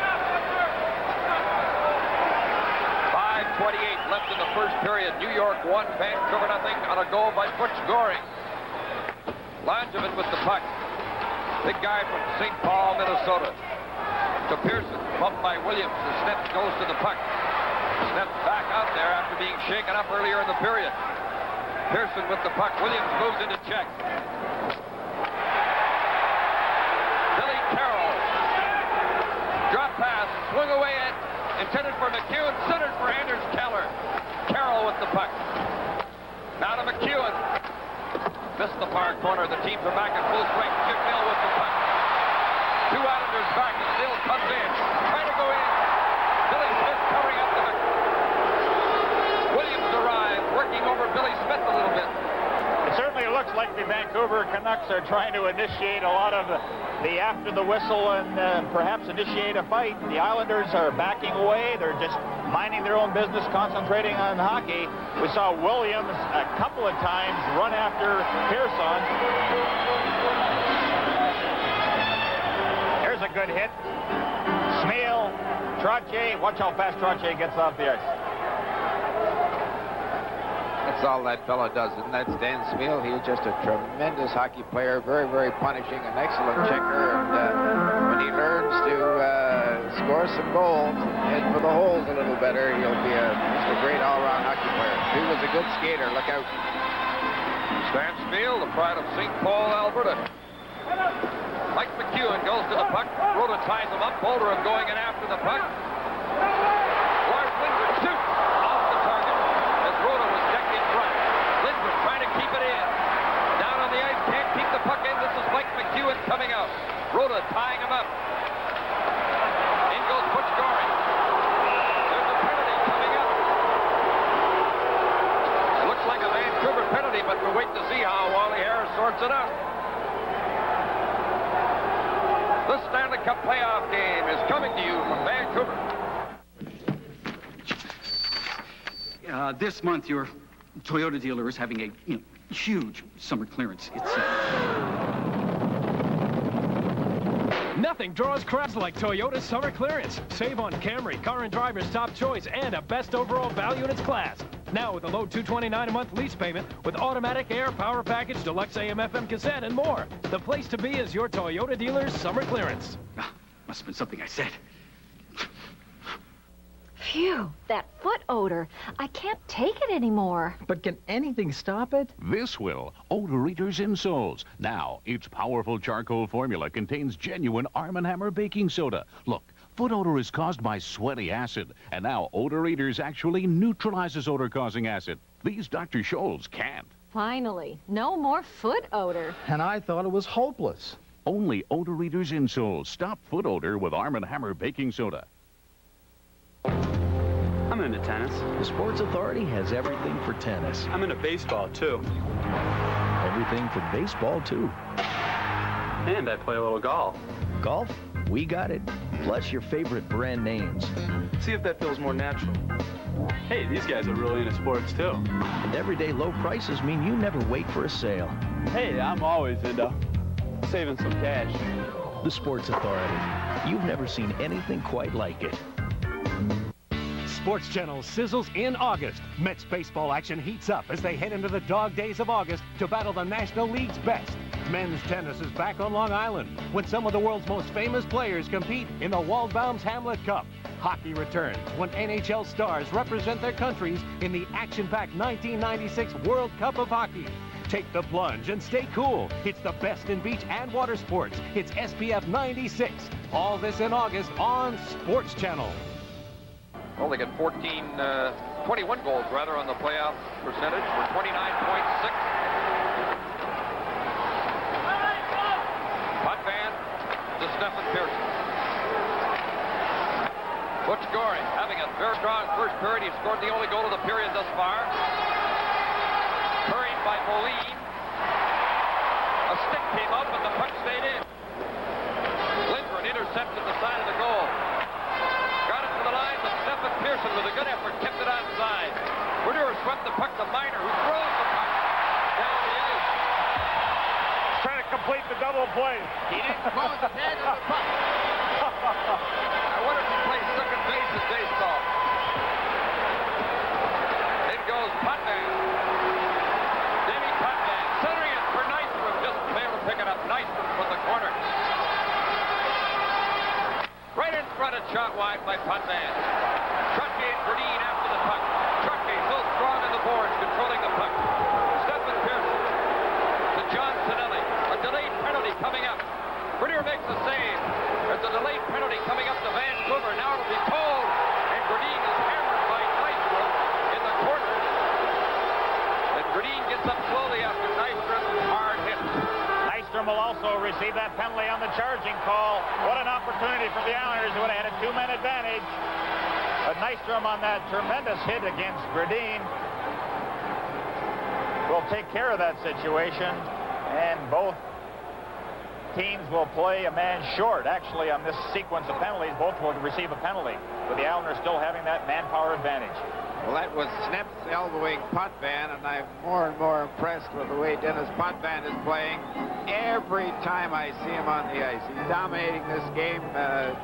5:28 left in the first period. New York 1, Vancouver 0 on a goal by Butch Goring. Langevin with the puck. Big guy from St. Paul, Minnesota. To Pearson, bumped by Williams. The Snep goes to the puck. Snep back out there after being shaken up earlier in the period. Pearson with the puck. Williams moves into check. Billy Carroll. Drop pass, swung away it. Intended for McEwen, centered for Anders Keller. Carroll with the puck. Now to McEwen. Missed the far corner. The teams are back in full swing. Chip Mill with the puck. 2 Islanders back and still comes in. Trying to go in. Billy Smith covering up the victory. Williams arrived, working over Billy Smith a little bit. It certainly looks like the Vancouver Canucks are trying to initiate a lot of the after the whistle and perhaps initiate a fight. The Islanders are backing away. They're just minding their own business, concentrating on hockey. We saw Williams a couple of times run after Pearson. Here's a good hit. Smeal, Trottier. Watch how fast Trottier gets off the ice. That's all that fellow does, isn't that Stan Smeal? He is just a tremendous hockey player, very, very punishing, an excellent checker, and when he learns to score some goals and for the holes a little better, he'll be just a great all-around hockey player. He was a good skater. Look out. Stan Smeal, the pride of St. Paul, Alberta. Mike McEwen goes to the puck. Rhoda ties him up. Boulder going in after the puck. Lars Lindgren shoots off the target as Rhoda was decked in front. Lindgren trying to keep it in. Down on the ice, can't keep the puck in. This is Mike McEwen coming out. Rhoda tying him up. In goes Butch Goring. There's a penalty coming up. It looks like a Vancouver penalty, but we'll wait to see how Wally Harris sorts it out. The Stanley Cup playoff game is coming to you from Vancouver. This month, your Toyota dealer is having a huge summer clearance. It's Nothing draws crowds like Toyota's summer clearance. Save on Camry, car and driver's top choice, and a best overall value in its class. Now with a low $229 a month lease payment with automatic air, power package, deluxe AM/FM cassette, and more. The place to be is your Toyota dealer's summer clearance. must have been something I said. Phew, that foot odor. I can't take it anymore. But can anything stop it? This will. Odor Eaters Insoles. Now, its powerful charcoal formula contains genuine Arm & Hammer baking soda. Look, foot odor is caused by sweaty acid, and now Odor Eaters actually neutralizes odor-causing acid. These Dr. Scholl's can't. Finally, no more foot odor. And I thought it was hopeless. Only Odor Eaters Insoles. Stop foot odor with Arm & Hammer baking soda. I'm into tennis. The Sports Authority has everything for tennis. I'm into baseball, too. Everything for baseball, too. And I play a little golf. Golf? We got it. Plus your favorite brand names. See if that feels more natural. Hey, these guys are really into sports, too. And everyday low prices mean you never wait for a sale. Hey, I'm always into saving some cash. the Sports Authority. You've never seen anything quite like it. Sports Channel sizzles in August. Mets baseball action heats up as they head into the dog days of August to battle the National League's best. Men's tennis is back on Long Island when some of the world's most famous players compete in the Waldbaum's Hamlet Cup. Hockey returns when NHL stars represent their countries in the action-packed 1996 World Cup of Hockey. Take the plunge and stay cool. It's the best in beach and water sports. It's SPF 96. All this in August on Sports Channel. Well, they get 21 goals rather on the playoff percentage. We're 29.6. Potvin to Stephen Pearson. Butch Goring having a very strong first period. He scored the only goal of the period thus far. Hurried by Moline. A stick came up and the puck stayed in. Lindgren intercepted the side of the goal. Got it to the line, but Stephen Pearson with a good effort kept it outside. Whittier swept the puck to Miner, who throws the puck down the ice. Trying to complete the double play. He didn't close his head on the puck. I wonder if he plays second base in baseball. In goes Potvin. Davey Potvin centering it for Nystrom. Just failed to pick it up. Nystrom from the corner. Right in front and shot wide by Potvin. Trottier and Green after the puck. Trottier so strong in the boards, controlling the puck. Stephen Pearson to John Sinelli. A delayed penalty coming up. Whittier makes the save. There's a delayed penalty coming up to Vancouver. Now it'll be called. And Green is hammered by Nystrom in the corner. And Green gets up slowly after Nystrom's hard hit. Nystrom will also receive that penalty on the charging call. What an opportunity for the Islanders who would have had a two-man advantage. But Nystrom on that tremendous hit against Gradine will take care of that situation. And both teams will play a man short. Actually, on this sequence of penalties, both will receive a penalty, with the Islanders still having that manpower advantage. Well, that was Sneps elbowing Potvin, and I'm more and more impressed with the way Dennis Potvin is playing. Every time I see him on the ice, he's dominating this game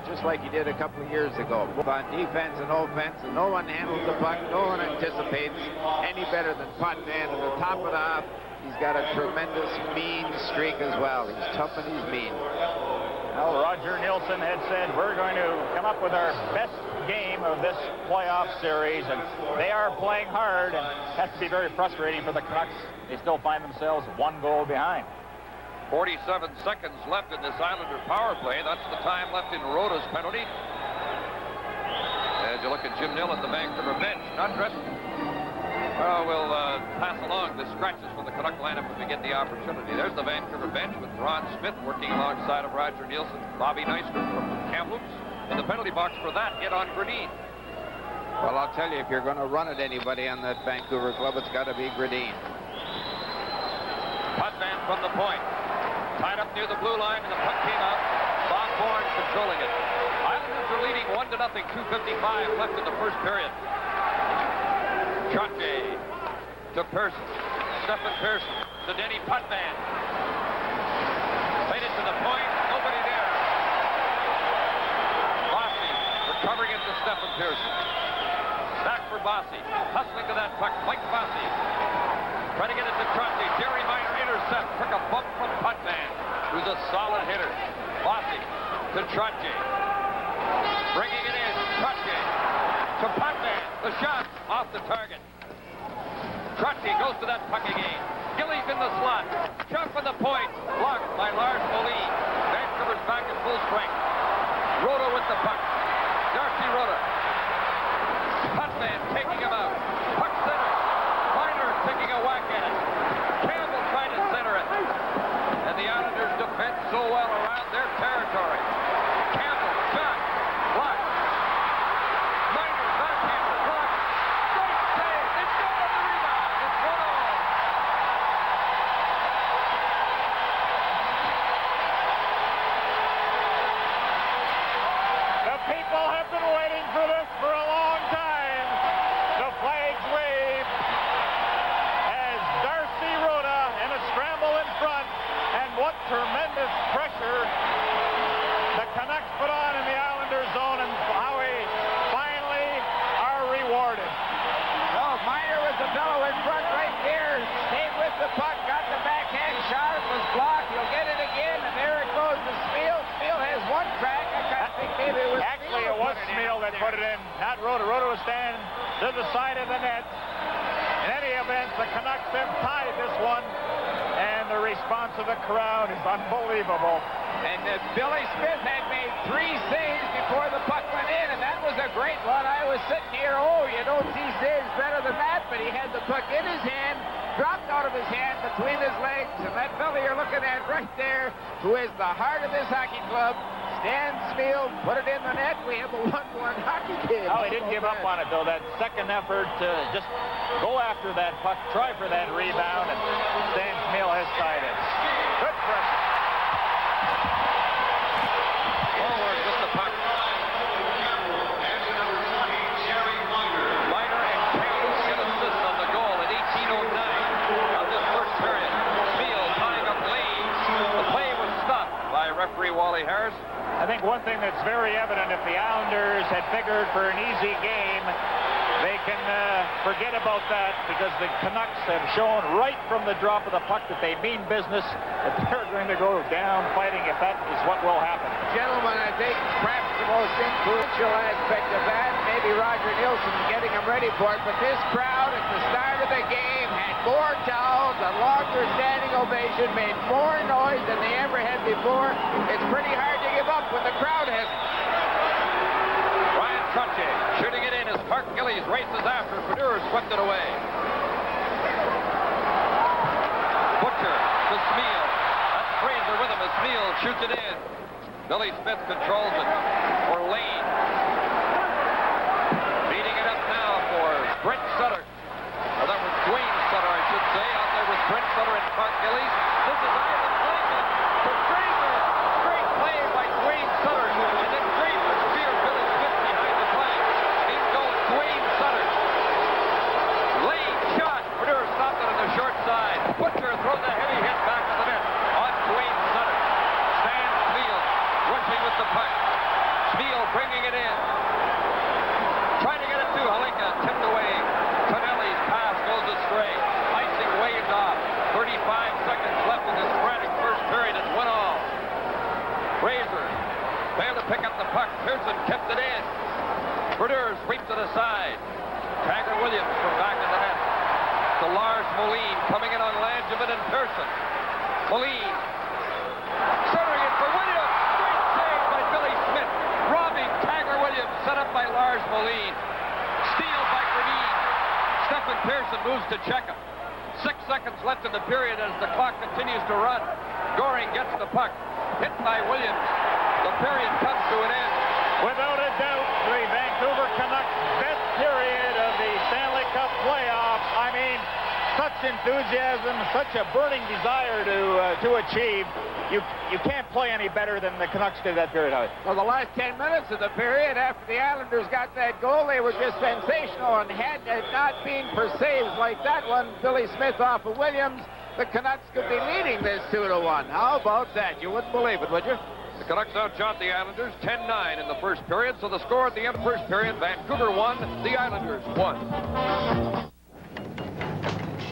just like he did a couple of years ago. Both on defense and offense, and no one handles the puck, no one anticipates any better than Potvin. At the top of the half, he's got a tremendous mean streak as well. He's tough and he's mean. Well, Roger Nielsen had said, we're going to come up with our best game of this playoff series, and they are playing hard, and it has to be very frustrating for the Canucks. They still find themselves one goal behind. 47 seconds left in this Islander power play. That's the time left in Rota's penalty. As you look at Jim Nill at the Vancouver bench, not dressed. Well, we'll pass along the scratches from the Canuck lineup if we get the opportunity. There's the Vancouver bench with Ron Smith working alongside of Roger Nielsen, Bobby Nystrom from Kamloops in the penalty box for that hit on Gradine. Well, I'll tell you, if you're going to run at anybody on that Vancouver club, it's got to be Gradine. Potvin from the point. Tied up near the blue line, and the puck came out. Bob Bourne controlling it. Islanders are leading 1-0, 2:55 left in the first period. Trottier to Pearson. Stephen Pearson to Denny Potvin. Played it to the point. Nobody there. Bossy recovering it to Stephen Pearson. Back for Bossy. Hustling to that puck. Mike Bossy. Trying to get it to Trottier. Jerry Miner intercept. Took a bump from Potvin, who's a solid hitter. Bossy to Trottier. Bringing it in. Trottier to Potvin. The shot off the target. Trottier goes to that puck again. Gillies in the slot. Jump on the point. Blocked by Lars Moline. Vancouver's back at full strength. Rota with the puck. Darcy Rota. Potvin taking him out. Puck center. Miner taking a whack at it. Campbell trying to center it. And the Islanders defend so well around their territory. Campbell shot. Blocked. Miner backhander. Blocked. Great save. It's got the rebound. It's 1-0. The people have been waiting for to stand to the side of the net. In any event, the Canucks have tied this one, and the response of the crowd is unbelievable. And Billy Smith had made 3 saves before the puck went in, and that was a great one. I was sitting here, you don't see saves better than that, but he had the puck in his hand, dropped out of his hand between his legs, and that fella you're looking at right there, who is the heart of this hockey club, Stan Smeal, put it in the net. We have a 1-1 hockey game. Oh, he didn't give up on it, though. That second effort to just go after that puck, try for that rebound, and Stan Smeal has tied it. Good pressure. Forward with the puck. Leiter and Campbell get assist on the goal at 18:09 of this first period. Smeal tying up Lane. The play was stopped by referee Wally Harris. I think one thing that's very evident, if the Islanders had figured for an easy game, they can forget about that, because the Canucks have shown right from the drop of the puck that they mean business, that they're going to go down fighting if that is what will happen. Gentlemen, I think perhaps the most influential aspect of that, maybe Roger Nielsen getting them ready for it, but this crowd at the start of the game had more towels, a longer standing ovation, made more noise than they ever had before. It's pretty hard to give up when the crowd has it. Ryan Trottier shooting it in as Clark Gillies races after. Fedor swept it away. Butcher to Smeal. That's Fraser with him as Smeal shoots it in. Billy Smith controls it for Lane. Beating it up now for Brent Sutter. Well, that was Dwayne Sutter, I should say. Out there was Brent Sutter and Clark Gillies. This is Ivan Blanket for Fraser. Great play by Dwayne Sutter. And then Fraser speared Billy Smith behind the play. In goes Dwayne Sutter. Lane shot. Fedor stopped it on the short side. Butcher throws a heavy hit back to the net on Dwayne Sutter. Stan Smeal rushing with the puck. Smeal bringing it in. Trying to get it to Halinka. Tipped away. Tonelli's pass goes astray. Icing waved off. 35 seconds left in this frantic first period. It's 1-1. Fraser failed to pick up the puck. Pearson kept it in. Fedor sweeps it aside. Tagger Williams from back in the net. To Lars Moline coming in on Langevin and Pearson. Moline centering it for Williams. Great save by Billy Smith. Robbing Tagger Williams, set up by Lars Moline. Steal by Gradine. Stephen Pearson moves to check him. 6 seconds left in the period as the clock continues to run. Goring gets the puck. Hit by Williams. The period comes to an end. Without a doubt, the Vancouver Canucks' best period of the Stanley Cup playoffs. I mean, such enthusiasm, such a burning desire to achieve. You can't play any better than the Canucks did that period. Well, the last 10 minutes of the period, after the Islanders got that goal, they were just sensational, and had it not been for saves like that one, Billy Smith off of Williams, the Canucks could be leading this 2-1. How about that? You wouldn't believe it, would you? The Canucks outshot the Islanders 10-9 in the first period, so the score at the end of the first period, Vancouver 1, the Islanders 1.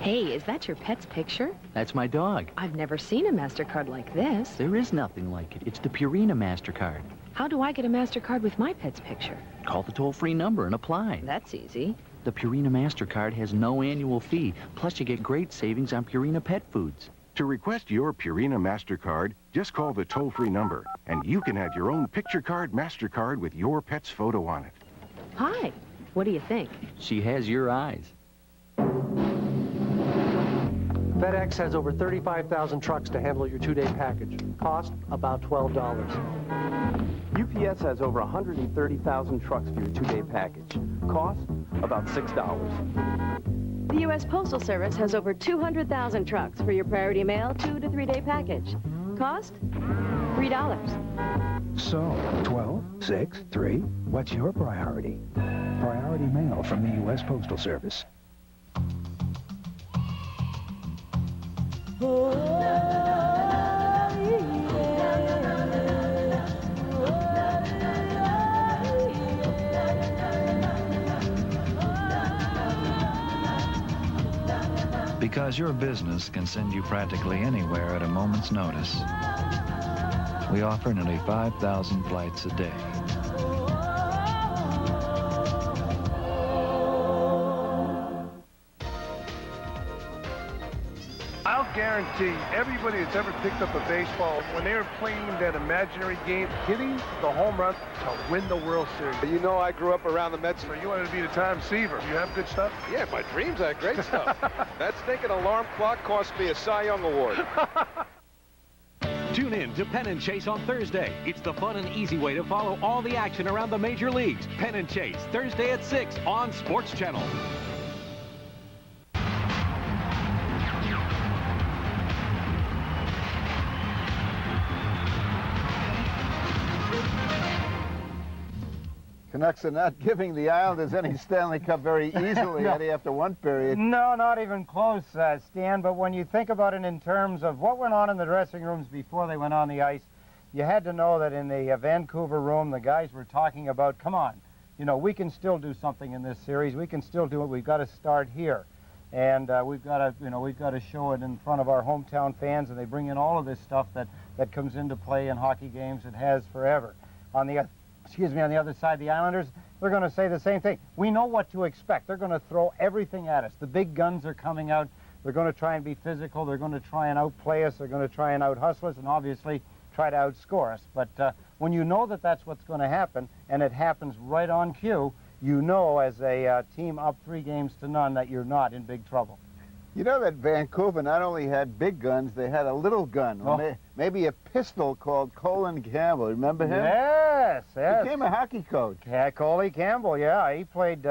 Hey, is that your pet's picture? That's my dog. I've never seen a MasterCard like this. There is nothing like it. It's the Purina MasterCard. How do I get a MasterCard with my pet's picture? Call the toll-free number and apply. That's easy. The Purina MasterCard has no annual fee, plus you get great savings on Purina pet foods. To request your Purina MasterCard, just call the toll-free number, and you can have your own picture card MasterCard with your pet's photo on it. Hi. What do you think? She has your eyes. FedEx has over 35,000 trucks to handle your 2-day package. Cost about $12. UPS has over 130,000 trucks for your 2-day package. Cost about $6. The U.S. Postal Service has over 200,000 trucks for your Priority Mail 2- to 3-day package. Cost $3. So, 12, 6, 3, what's your priority? Priority mail from the U.S. Postal Service. Because your business can send you practically anywhere at a moment's notice, we offer nearly 5,000 flights a day. I'll guarantee everybody that's ever picked up a baseball, when they were playing that imaginary game, hitting the home run to win the World Series. You know, I grew up around the Mets. So you wanted to be the time receiver. You have good stuff? Yeah, my dreams are great stuff. That stinking alarm clock cost me a Cy Young Award. Tune in to Penn and Chase on Thursday. It's the fun and easy way to follow all the action around the major leagues. Penn and Chase, Thursday at 6 on SportsChannel. Canucks are not giving the Islanders any Stanley Cup very easily, No. Eddie, after one period. No, not even close, Stan. But when you think about it in terms of what went on in the dressing rooms before they went on the ice, you had to know that in the Vancouver room, the guys were talking about, come on, you know, we can still do something in this series. We can still do it. We've got to start here. And we've got to show it in front of our hometown fans, and they bring in all of this stuff that comes into play in hockey games. It has forever. On the other side, the Islanders, they're going to say the same thing. We know what to expect. They're going to throw everything at us. The big guns are coming out. They're going to try and be physical. They're going to try and outplay us. They're going to try and out-hustle us, and obviously try to outscore us. But when you know that that's what's going to happen, and it happens right on cue, you know as a team up 3-0 that you're not in big trouble. You know that Vancouver not only had big guns, they had a little gun, or maybe a pistol called Colin Campbell. Remember him? Yes. He became a hockey coach. Yeah, Coley Campbell, yeah. He's played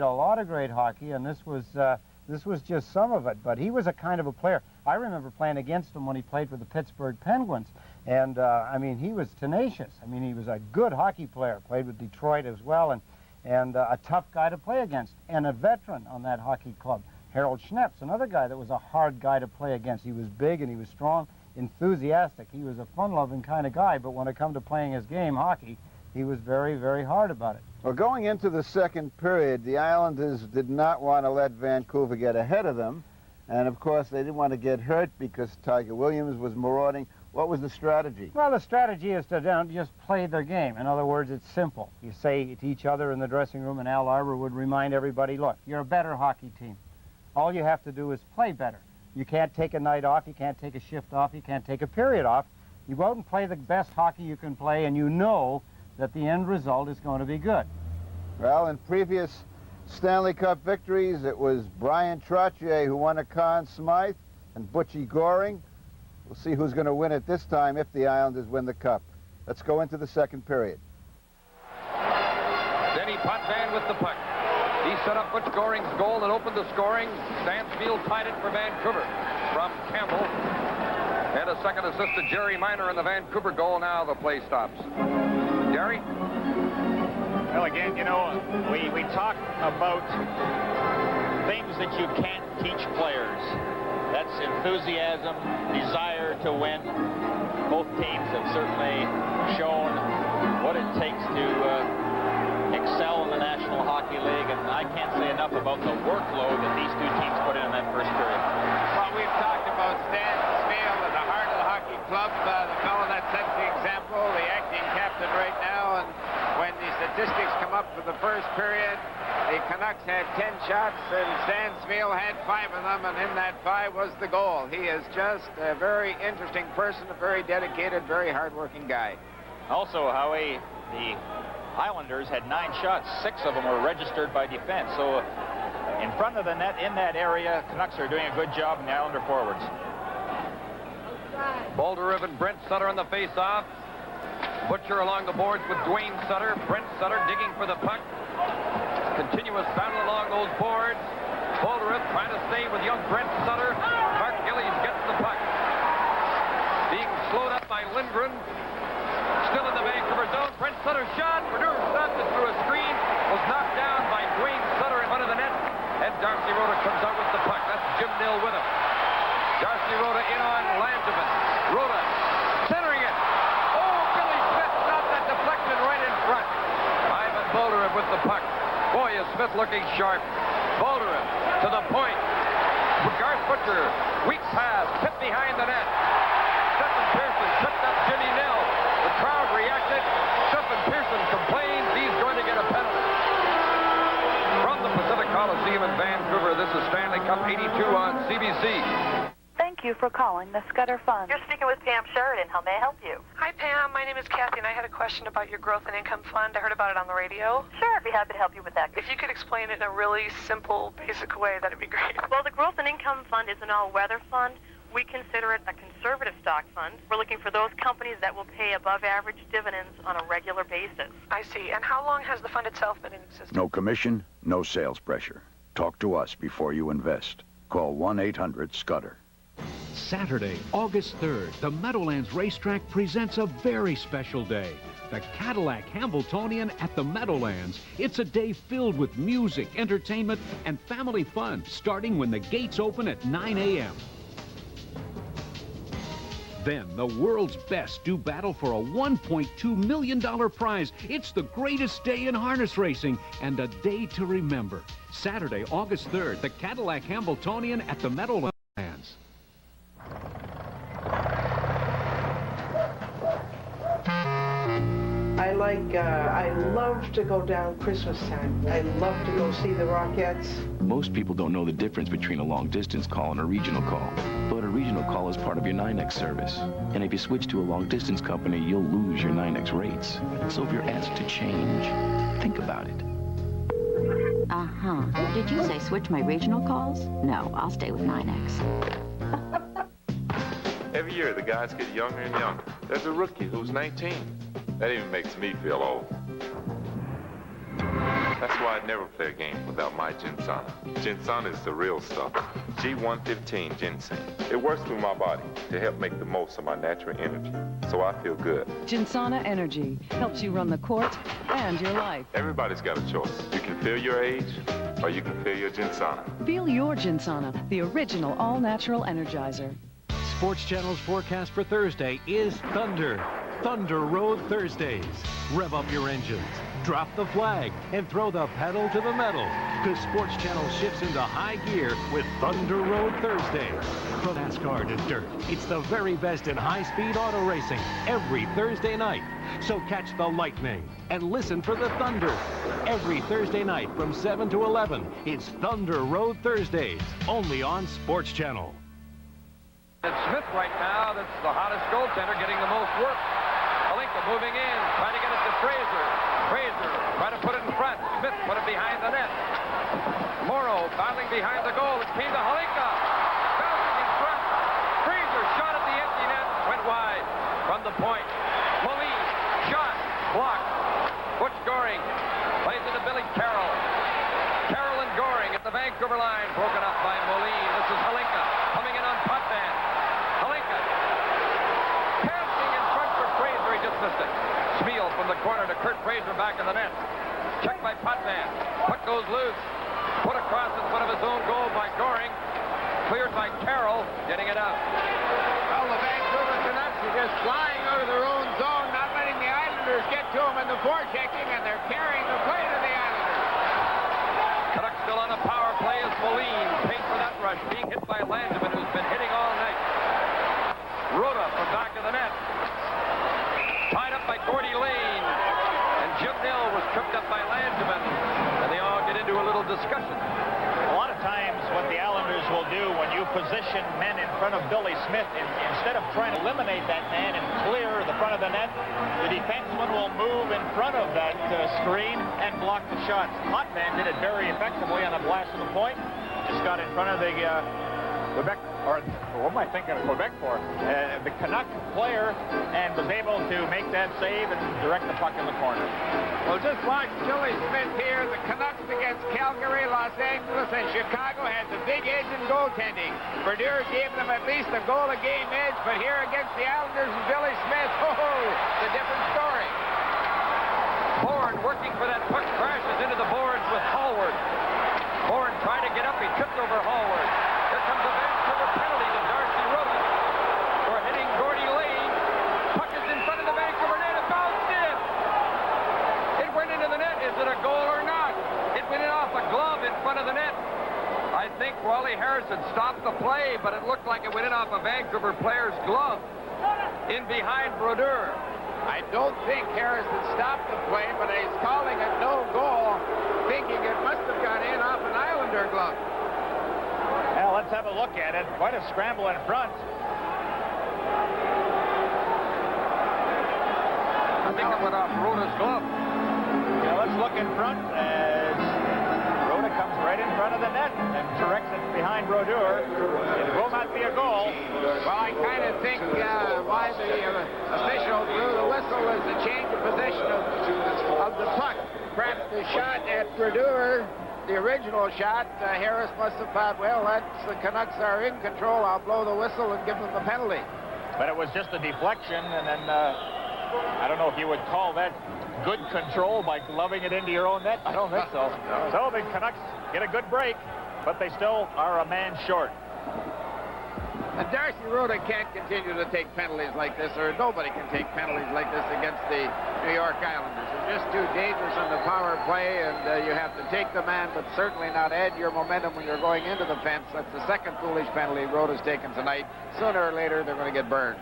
a lot of great hockey, and this was just some of it. But he was a kind of a player. I remember playing against him when he played for the Pittsburgh Penguins. And, I mean, he was tenacious. I mean, he was a good hockey player, played with Detroit as well, and a tough guy to play against, and a veteran on that hockey club. Harold Schnepp's another guy that was a hard guy to play against. He was big and he was strong, enthusiastic. He was a fun-loving kind of guy, but when it come to playing his game, hockey, he was very, very hard about it. Well, going into the second period, the Islanders did not want to let Vancouver get ahead of them. And, of course, they didn't want to get hurt because Tiger Williams was marauding. What was the strategy? Well, the strategy is to just play their game. In other words, it's simple. You say to each other in the dressing room, and Al Arbor would remind everybody, look, you're a better hockey team. All you have to do is play better. You can't take a night off. You can't take a shift off. You can't take a period off. You go out and play the best hockey you can play, and you know that the end result is going to be good. Well, in previous Stanley Cup victories, it was Brian Trottier who won a Conn Smythe and Butchie Goring. We'll see who's going to win it this time if the Islanders win the Cup. Let's go into the second period. Denny Potvin with the puck. He set up Butch Goring's goal and opened the scoring. Stansfield tied it for Vancouver from Campbell. And a second assist to Jerry Minor in the Vancouver goal. Now the play stops. Jerry? Well, again, you know, we talk about things that you can't teach players. That's enthusiasm, desire to win. Both teams have certainly shown what it takes to excel in the National Hockey League, and I can't say enough about the workload that these two teams put in that first period. Well, we've talked about Stan Smale at the heart of the hockey club, the fellow that sets the example, the acting captain right now, and when the statistics come up for the first period, the Canucks had 10 shots, and Stan Smale had 5 of them, and in that 5 was the goal. He is just a very interesting person, a very dedicated, very hard-working guy. Also, Howie, the Islanders had 9 shots. 6 of them were registered by defense. So in front of the net, in that area, Canucks are doing a good job in the Islander forwards. Bolderev and Brent Sutter on the face-off. Butcher along the boards with Dwayne Sutter. Brent Sutter digging for the puck. Continuous battle along those boards. Bolderev trying to stay with young Brent Sutter. Mark Gillies gets the puck. Being slowed up by Lindgren. Still in the Vancouver zone. Brent Sutter shot. Berdure stopped it through a screen. Was knocked down by Dwayne Sutter in front of the net. And Darcy Rhoda comes out with the puck. That's Jim Nill with him. Darcy Rhoda in on Langevin. Rhoda centering it. Oh, Billy Smith stopped that deflection right in front. Ivan Bolderev with the puck. Boy, is Smith looking sharp. Bolderev to the point. Garth Butcher. Weak pass. Tipped behind the net. Stephen Pearson tripped up Jimmy Nill. The crowd reacted. Stephen Pearson complains he's going to get a penalty. From the Pacific Coliseum in Vancouver, this is Stanley Cup 82 on CBC. Thank you for calling the Scudder Fund. You're speaking with Pam Sheridan. How may I help you? Hi, Pam. My name is Kathy, and I had a question about your growth and income fund. I heard about it on the radio. Sure, I'd be happy to help you with that. If you could explain it in a really simple, basic way, that'd be great. Well, the growth and income fund is an all-weather fund. We consider it a conservative stock fund. We're looking for those companies that will pay above-average dividends on a regular basis. I see. And how long has the fund itself been in existence? No commission, no sales pressure. Talk to us before you invest. Call 1-800-SCUDDER. Saturday, August 3rd, the Meadowlands Racetrack presents a very special day. The Cadillac Hambletonian at the Meadowlands. It's a day filled with music, entertainment, and family fun, starting when the gates open at 9 a.m. Then, the world's best do battle for a $1.2 million prize. It's the greatest day in harness racing and a day to remember. Saturday, August 3rd, the Cadillac Hambletonian at the Meadowlands. I love to go down Christmas time. I love to go see the Rockettes. Most people don't know the difference between a long-distance call and a regional call. But a regional call is part of your NYNEX service. And if you switch to a long-distance company, you'll lose your NYNEX rates. So if you're asked to change, think about it. Uh-huh. Did you say switch my regional calls? No, I'll stay with NYNEX. Every year, the guys get younger and younger. There's a rookie who's 19. That even makes me feel old. That's why I'd never play a game without my Ginsana. Ginsana is the real stuff. G115 ginseng. It works through my body to help make the most of my natural energy, so I feel good. Ginsana Energy helps you run the court and your life. Everybody's got a choice. You can feel your age, or you can feel your Ginsana. Feel your Ginsana, the original all-natural energizer. Sports Channel's forecast for Thursday is thunder. Thunder Road Thursdays. Rev up your engines, drop the flag, and throw the pedal to the metal, because Sports Channel shifts into high gear with Thunder Road Thursdays. From NASCAR to dirt, it's the very best in high-speed auto racing every Thursday night. So catch the lightning and listen for the thunder. Every Thursday night from 7 to 11, it's Thunder Road Thursdays, only on Sports Channel. It's Smith right now that's the hottest goaltender, getting the most work. Halinka moving in, trying to get it to Fraser. Fraser trying to put it in front. Smith put it behind the net. Morrow battling behind the goal. It came to Halinka. Bouncing in front. Fraser shot at the empty net. Went wide from the point. Moline shot. Blocked. Butch Goring plays it to Billy Carroll. Carroll and Goring at the Vancouver line. Broken up by Moline. This is Halinka coming in on Potvin. Halinka passing in front for Fraser. He just missed it. Smeal from the corner to Kurt Fraser back in the net. Checked by Potvin. Puck goes loose. Put across in front of his own goal by Goring. Cleared by Carroll. Getting it out. Well, the Vancouver Canucks are just flying out of their own zone, not letting the Islanders get to them in the forechecking, and they're carrying the play to the Islanders. Canucks still on a power play as Moline paid for that rush, being hit by Landman, who's been hitting all night. Rhoda from back of the net. Tied up by Gordy Lane. And Jim Nill was tripped up by Landman. And they all get into a little discussion. A lot of times what the Islanders will do when you position men in front of Billy Smith, instead of trying to eliminate that man and clear the front of the net, the defenseman will move in front of that screen and block the shots. Potvin did it very effectively on a blast to the point. Just got in front of the Quebec, or what am I thinking of Quebec for? The Canuck player, and was able to make that save and direct the puck in the corner. Well, just watch Billy Smith here. The Canucks against Calgary, Los Angeles, and Chicago had the big edge in goaltending. Brodeur gave them at least a goal a game edge, but here against the Islanders and Billy Smith, it's a different story. Bourne working for that puck, crashes into the boards with Hallward. Bourne trying to get up, he tripped over Hallward. Here comes a Vancouver penalty to Darcy Rhoda for hitting Gordy Lane. Puck is in front of the Vancouver net, it bounced in. It went into the net. Is it a goal or not? It went in off a glove in front of the net. I think Wally Harrison stopped the play, but it looked like it went in off a Vancouver player's glove in behind Brodeur. I don't think Harrison stopped the play, but he's calling it no goal, thinking it must have gone in off an Islander glove. Well, let's have a look at it. Quite a scramble in front. I think it went off Rhoda's glove. Yeah, let's look in front as Rhoda comes right in front of the net and directs it behind Brodeur. It will not be a goal. Well, I kind of think why the official blew the whistle was the change of position of the puck. Perhaps the shot at Brodeur, the original shot, Harris must have thought, well, the Canucks are in control. I'll blow the whistle and give them the penalty. But it was just a deflection, and then I don't know if you would call that good control by gloving it into your own net. I don't think so. No. So the Canucks get a good break, but they still are a man short. And Darcy Rhoda can't continue to take penalties like this, or nobody can take penalties like this against the New York Islanders. They're just too dangerous on the power play, and you have to take the man, but certainly not add your momentum when you're going into the fence. That's the second foolish penalty Rhoda's taken tonight. Sooner or later, they're going to get burned.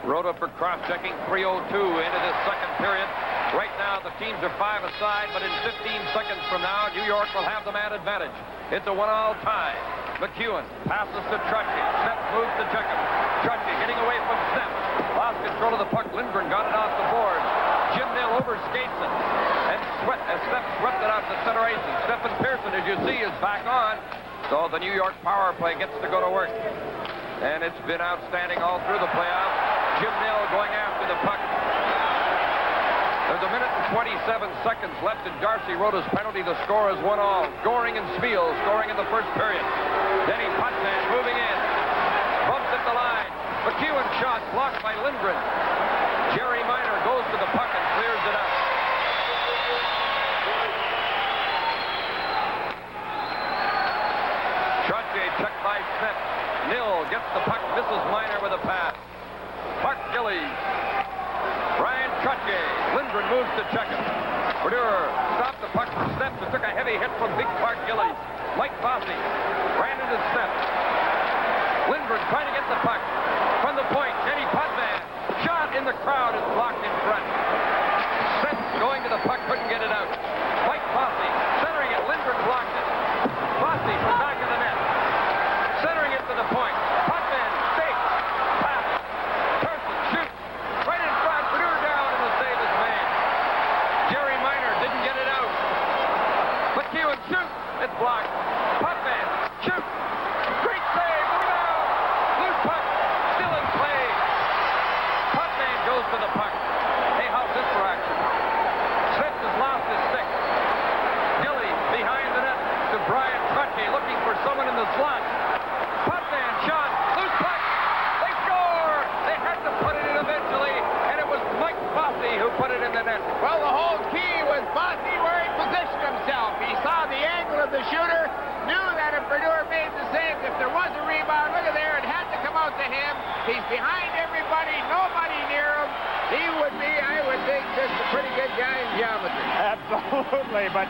Rhoda for cross-checking, 3:02 into this second period. Right now, the teams are 5 aside, but in 15 seconds from now, New York will have the man advantage. It's a 1-all tie. McEwen passes to Trottier. Snep moves to check him. Trottier getting away from Snep. Lost control of the puck. Lindgren got it off the board. Jim Nill overskates it. And Snep swept it out to center ice. And Stephen Pearson, as you see, is back on. So the New York power play gets to go to work. And it's been outstanding all through the playoffs. Jim Nill going after the puck. There's a minute and 27 seconds left in Darcy Rhoda's penalty. The score is 1-all. Goring and Spiel scoring in the first period. Denny Potvin moving in. Bumps at the line. McEwen shot blocked by Lindgren. Jerry Minor goes to the puck and clears it out. Trottier checked by Snep. Nill gets the puck, misses Minor with a pass. Mark Gillies. Brian Trottier. Lindgren moves to check him. Brodeur stopped the puck for Snep, who took a heavy hit from big Mark Gillies. Mike Fossey ran into Snep. Lindgren trying to get the puck. From the point, Denny Potvin. Shot in the crowd is blocked in front. Snep going to the puck, couldn't get it out. Mike Fossey centering it. Lindgren blocked it. Fossey from back of the net. Centering it to the point. Potvin stakes. Pass. Pearson shoots. Right in front. Brodeur down and the save is made. Jerry Minor didn't get it out. McEwen shoots. It's blocked. Potvin shoots. Great save. Rebound. Loose puck. Still in play. Potvin goes to the puck. Hey, how's this for action? Smith has lost his stick. Gillies behind the net to Brian Trottier looking for someone in the slot. Potvin shot. Loose puck. They score. They had to put it in eventually, and it was Mike Fossey who put it in the net. Well, the whole key was Fossey where he positioned himself. He saw the angle of the shooter, knew that if Brodeur made the save, if there was a rebound, look at there, it had to come out to him. He's behind everybody, nobody near him. He would be, I would think, just a pretty good guy in geometry. Absolutely, but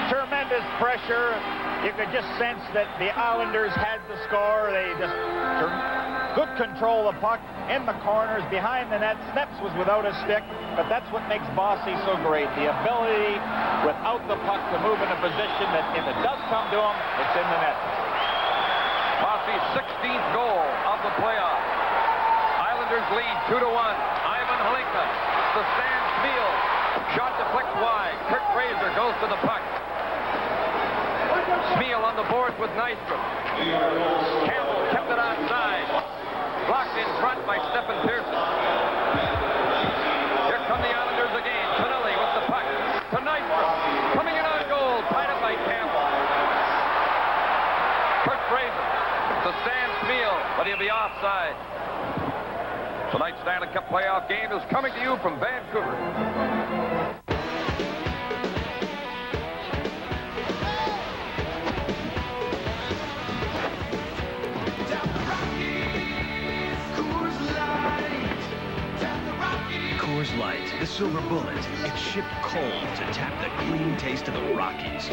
tremendous pressure. You could just sense that the Islanders had the score. They just good control of the puck in the corners, behind the net. Sneps was without a stick, but that's what makes Bossy so great. The ability, without the puck, to move in a position that if it does come to him, it's in the net. Bossy's 16th goal of the playoffs. Islanders lead 2-1. Ivan Halinka to Stan Spiel. Shot deflects wide. Kurt Fraser goes to the puck. Spiel on the boards with Nystrom. Campbell kept it outside. Blocked in front by Stephen Pearson. Here come the Islanders again. Tonelli with the puck. To Nystrom. Coming in on goal. Tied up by Campbell. Kurt Fraser to Stan Spiel, but he'll be offside. Tonight's Stanley Cup playoff game is coming to you from Vancouver. Coors Light, the silver bullet. It's shipped cold to tap the clean taste of the Rockies.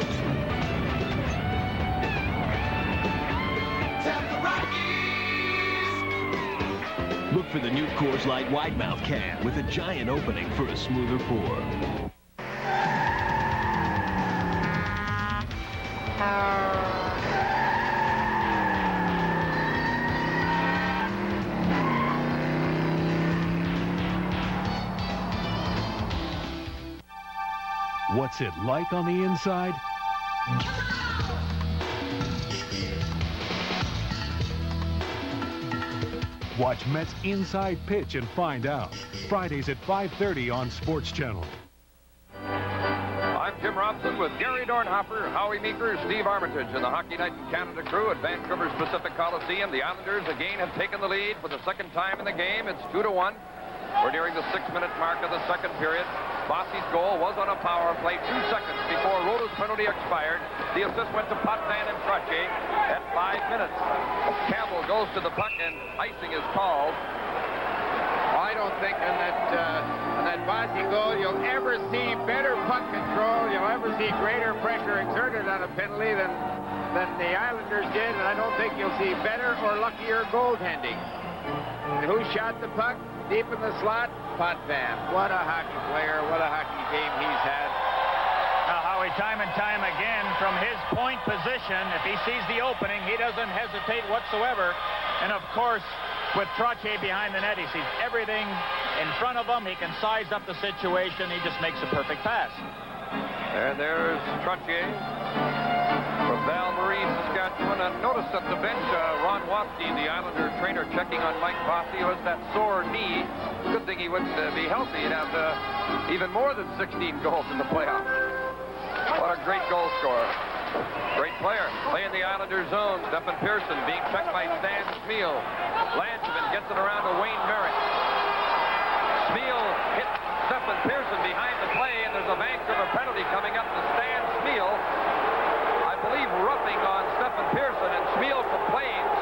Look for the new Coors Light wide mouth can with a giant opening for a smoother pour. What's it like on the inside? Watch Mets Inside Pitch and find out. Fridays at 5:30 on SportsChannel. I'm Jim Robson with Gary Dornhofer, Howie Meeker, Steve Armitage, and the Hockey Night in Canada crew at Vancouver's Pacific Coliseum. The Islanders again have taken the lead for the second time in the game. It's 2-1. We're nearing the 6-minute mark of the second period. Bossy's goal was on a power play 2 seconds before Rota's penalty expired. The assist went to Potvin and Trottier at 5 minutes. Campbell goes to the puck and icing is called. I don't think on that Bossy goal you'll ever see better puck control. You'll ever see greater pressure exerted on a penalty than the Islanders did, and I don't think you'll see better or luckier goaltending. And who shot the puck deep in the slot? Potvin. What a hockey player. What a hockey game he's had. Now, Howie, time and time again, from his point position, if he sees the opening, he doesn't hesitate whatsoever. And, of course, with Trottier behind the net, he sees everything in front of him. He can size up the situation. He just makes a perfect pass. And there's Trottier from Val-Marie, Saskatchewan. And notice at the bench, Ron Watsky, the Islander trainer, checking on Mike Bossy, who has that sore knee. Good thing he would be healthy. He'd have even more than 16 goals in the playoffs. What a great goal scorer. Great player. Playing the Islanders zone. Stephen Pearson being checked by Stan Smeel. Langevin gets it around to Wayne Merrick. Smeel hits Stephen Pearson behind the play, and there's a Vancouver penalty coming up to Stan Smeel. I believe roughing on Stephen Pearson, and Smeel complains.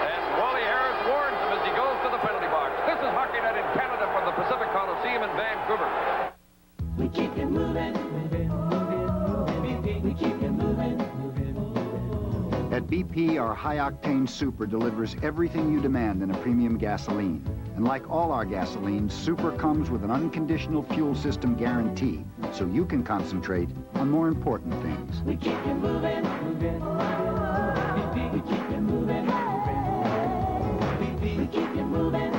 And Wally Harris warns him as he goes to the penalty box. This is Hockey Night in Canada from the Pacific Coliseum in Vancouver. We keep you moving. We keep you moving. At BP, our high-octane super delivers everything you demand in a premium gasoline. And like all our gasolines, Super comes with an unconditional fuel system guarantee, so you can concentrate on more important things. We keep you moving. We keep you moving. We keep you moving.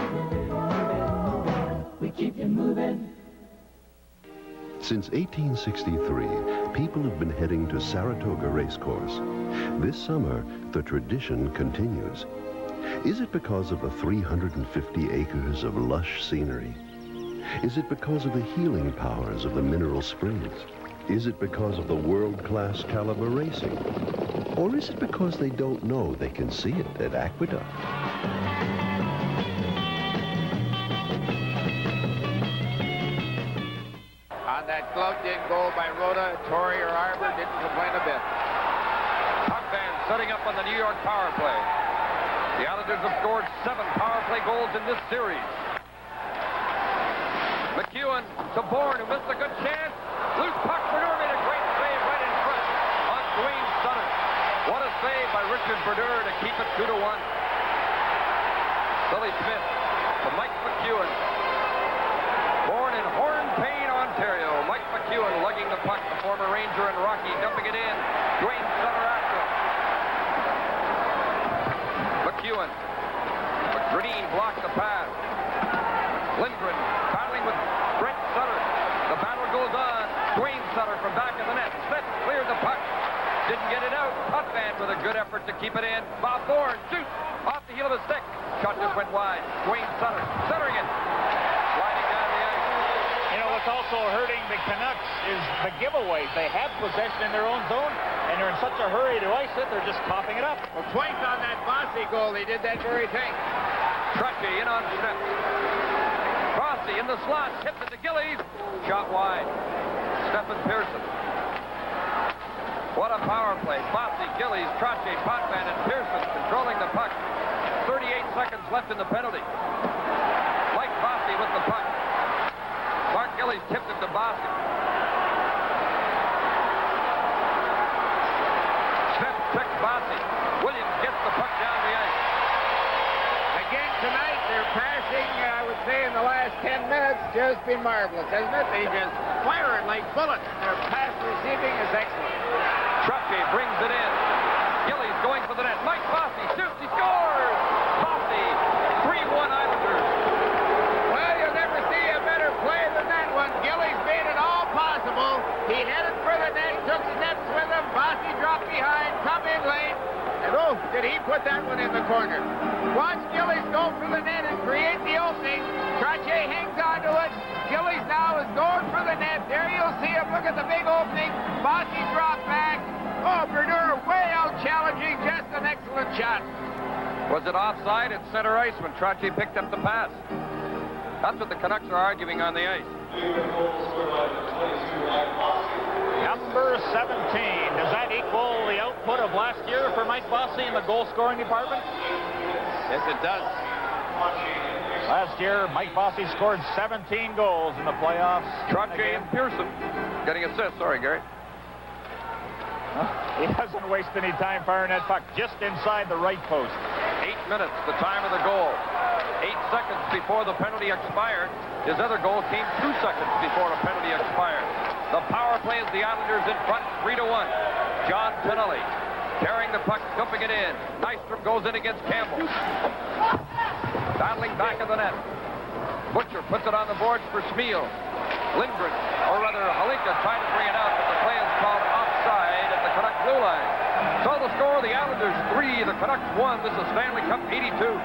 We keep you moving. Since 1863, people have been heading to Saratoga Racecourse. This summer, the tradition continues. Is it because of the 350 acres of lush scenery? Is it because of the healing powers of the mineral springs? Is it because of the world-class caliber racing? Or is it because they don't know they can see it at Aqueduct? That gloved-in goal by Rota, Torrey, or Arbor didn't complain a bit. Potvin setting up on the New York power play. The Islanders have scored 7 power play goals in this series. McEwen to Bourne, who missed a good chance. Loose puck. Brodeur made a great save right in front on Dwayne Sutter. What a save by Richard Brodeur to keep it 2-1. Billy Smith to Mike McEwen. Born in Horn Payne, Ontario. Mike McEwen lugging the puck. The former Ranger and Rocky dumping it in. Dwayne Sutter after him. McEwen. McGradine blocked the pass. Lindgren battling with Brent Sutter. The battle goes on. Dwayne Sutter from back of the net. Smith cleared the puck. Didn't get it out. Potvin with a good effort to keep it in. Bob Thorne shoots off the heel of his stick. Shot just went wide. Dwayne Sutter centering it. Sliding down the ice. You know, what's also hurting the Canucks is the giveaways. They have possession in their own zone, and they're in such a hurry to ice it, they're just coughing it up. Well, twice on that Bossy goal, they did that very thing. Trottier in on Smith. Bossy in the slot, tipped it to Gillies. Shot wide. Stephen Pearson. What a power play. Bossy, Gillies, Trottier, Potvin, and Pearson controlling the puck. 38 seconds left in the penalty. Mike Bossy with the puck. Mark Gillies tipped it to Bossy. Smith checks Bossy. Williams gets the puck down the ice. Again tonight, their passing, I would say, in the last 10 minutes, just been marvelous, hasn't it? They just fire it like bullets. Their pass receiving is excellent. Trottier brings it in. Gillies going for the net. Mike Bossy shoots. He scores! Bossy, 3-1 Islanders. Well, you'll never see a better play than that one. Gillies made it all possible come in late. And oh, did he put that one in the corner. Watch Gillies go for the net and create the opening. Trottier hangs onto it. Gillies now is going for the net. There you'll see him. Look at the big opening. Bossy drop back. Oh, Bernard way out challenging. Just an excellent shot. Was it offside at center ice when Trottier picked up the pass? That's what the Canucks are arguing on the ice. Number 17. Does that equal the output of last year for Mike Bossy in the goal-scoring department? Yes, it does. Last year, Mike Bossy scored 17 goals in the playoffs. Trottier and Pearson getting assists. Sorry, Gary. He doesn't waste any time firing that puck just inside the right post. 8 minutes, the time of the goal. 8 seconds before the penalty expired. His other goal came 2 seconds before a penalty expired. The power play is the Islanders in front, 3-1. John Tonelli carrying the puck, dumping it in. Nystrom goes in against Campbell. Battling back of the net. Butcher puts it on the boards for Smeal. Lindgren, or rather Halinka, trying to bring it out, but the play is called offside at the Canucks blue line. So the score, the Islanders 3, the Canucks 1. This is Stanley Cup 82.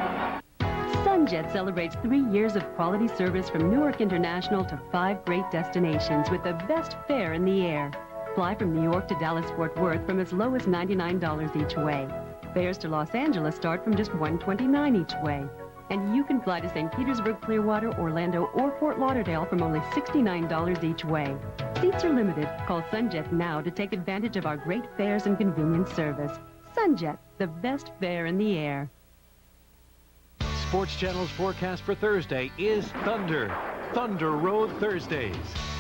Sunjet celebrates 3 years of quality service from Newark International to 5 great destinations with the best fare in the air. Fly from New York to Dallas-Fort Worth from as low as $99 each way. Fares to Los Angeles start from just $129 each way. And you can fly to St. Petersburg, Clearwater, Orlando, or Fort Lauderdale from only $69 each way. Seats are limited. Call Sunjet now to take advantage of our great fares and convenient service. Sunjet, the best fare in the air. Sports Channel's forecast for Thursday is thunder. Thunder Road Thursdays.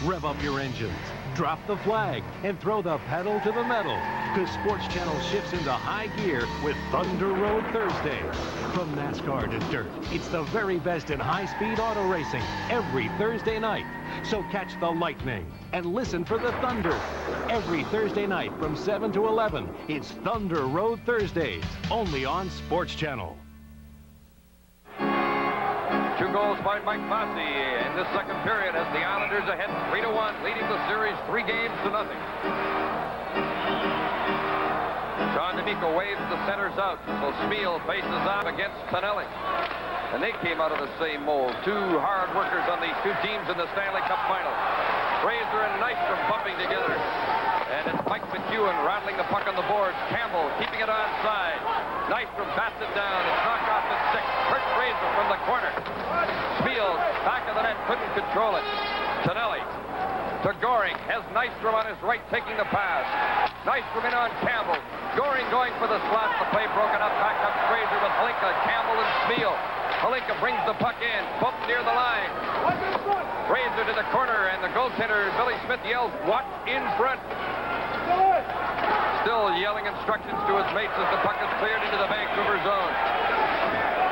Rev up your engines, drop the flag, and throw the pedal to the metal. Because Sports Channel shifts into high gear with Thunder Road Thursdays. From NASCAR to dirt, it's the very best in high-speed auto racing every Thursday night. So catch the lightning and listen for the thunder. Every Thursday night from 7 to 11, it's Thunder Road Thursdays, only on Sports Channel. 2 goals by Mike Bossy in this second period as the Islanders ahead 3-1, leading the series 3 games to nothing. John D'Amico waves the centers out, so Smeal faces off against Tonelli. And they came out of the same mold. 2 hard workers on these 2 teams in the Stanley Cup final. Fraser and Nystrom bumping together. And it's Mike McEwen rattling the puck on the boards. Campbell keeping it onside. Nystrom bats it down. It's knocked off at 6. Kurt Fraser from the corner. Smeal back of the net, couldn't control it. Tonelli to Goring. Has Nystrom on his right taking the pass. Nystrom in on Campbell. Goring going for the slot. The play broken up. Back up Fraser with Halinka, Campbell, and Smeal. Halinka brings the puck in. Bump near the line. Fraser to the corner, and the goaltender, Billy Smith, yells, "What in front?" Still yelling instructions to his mates as the puck is cleared into the Vancouver zone.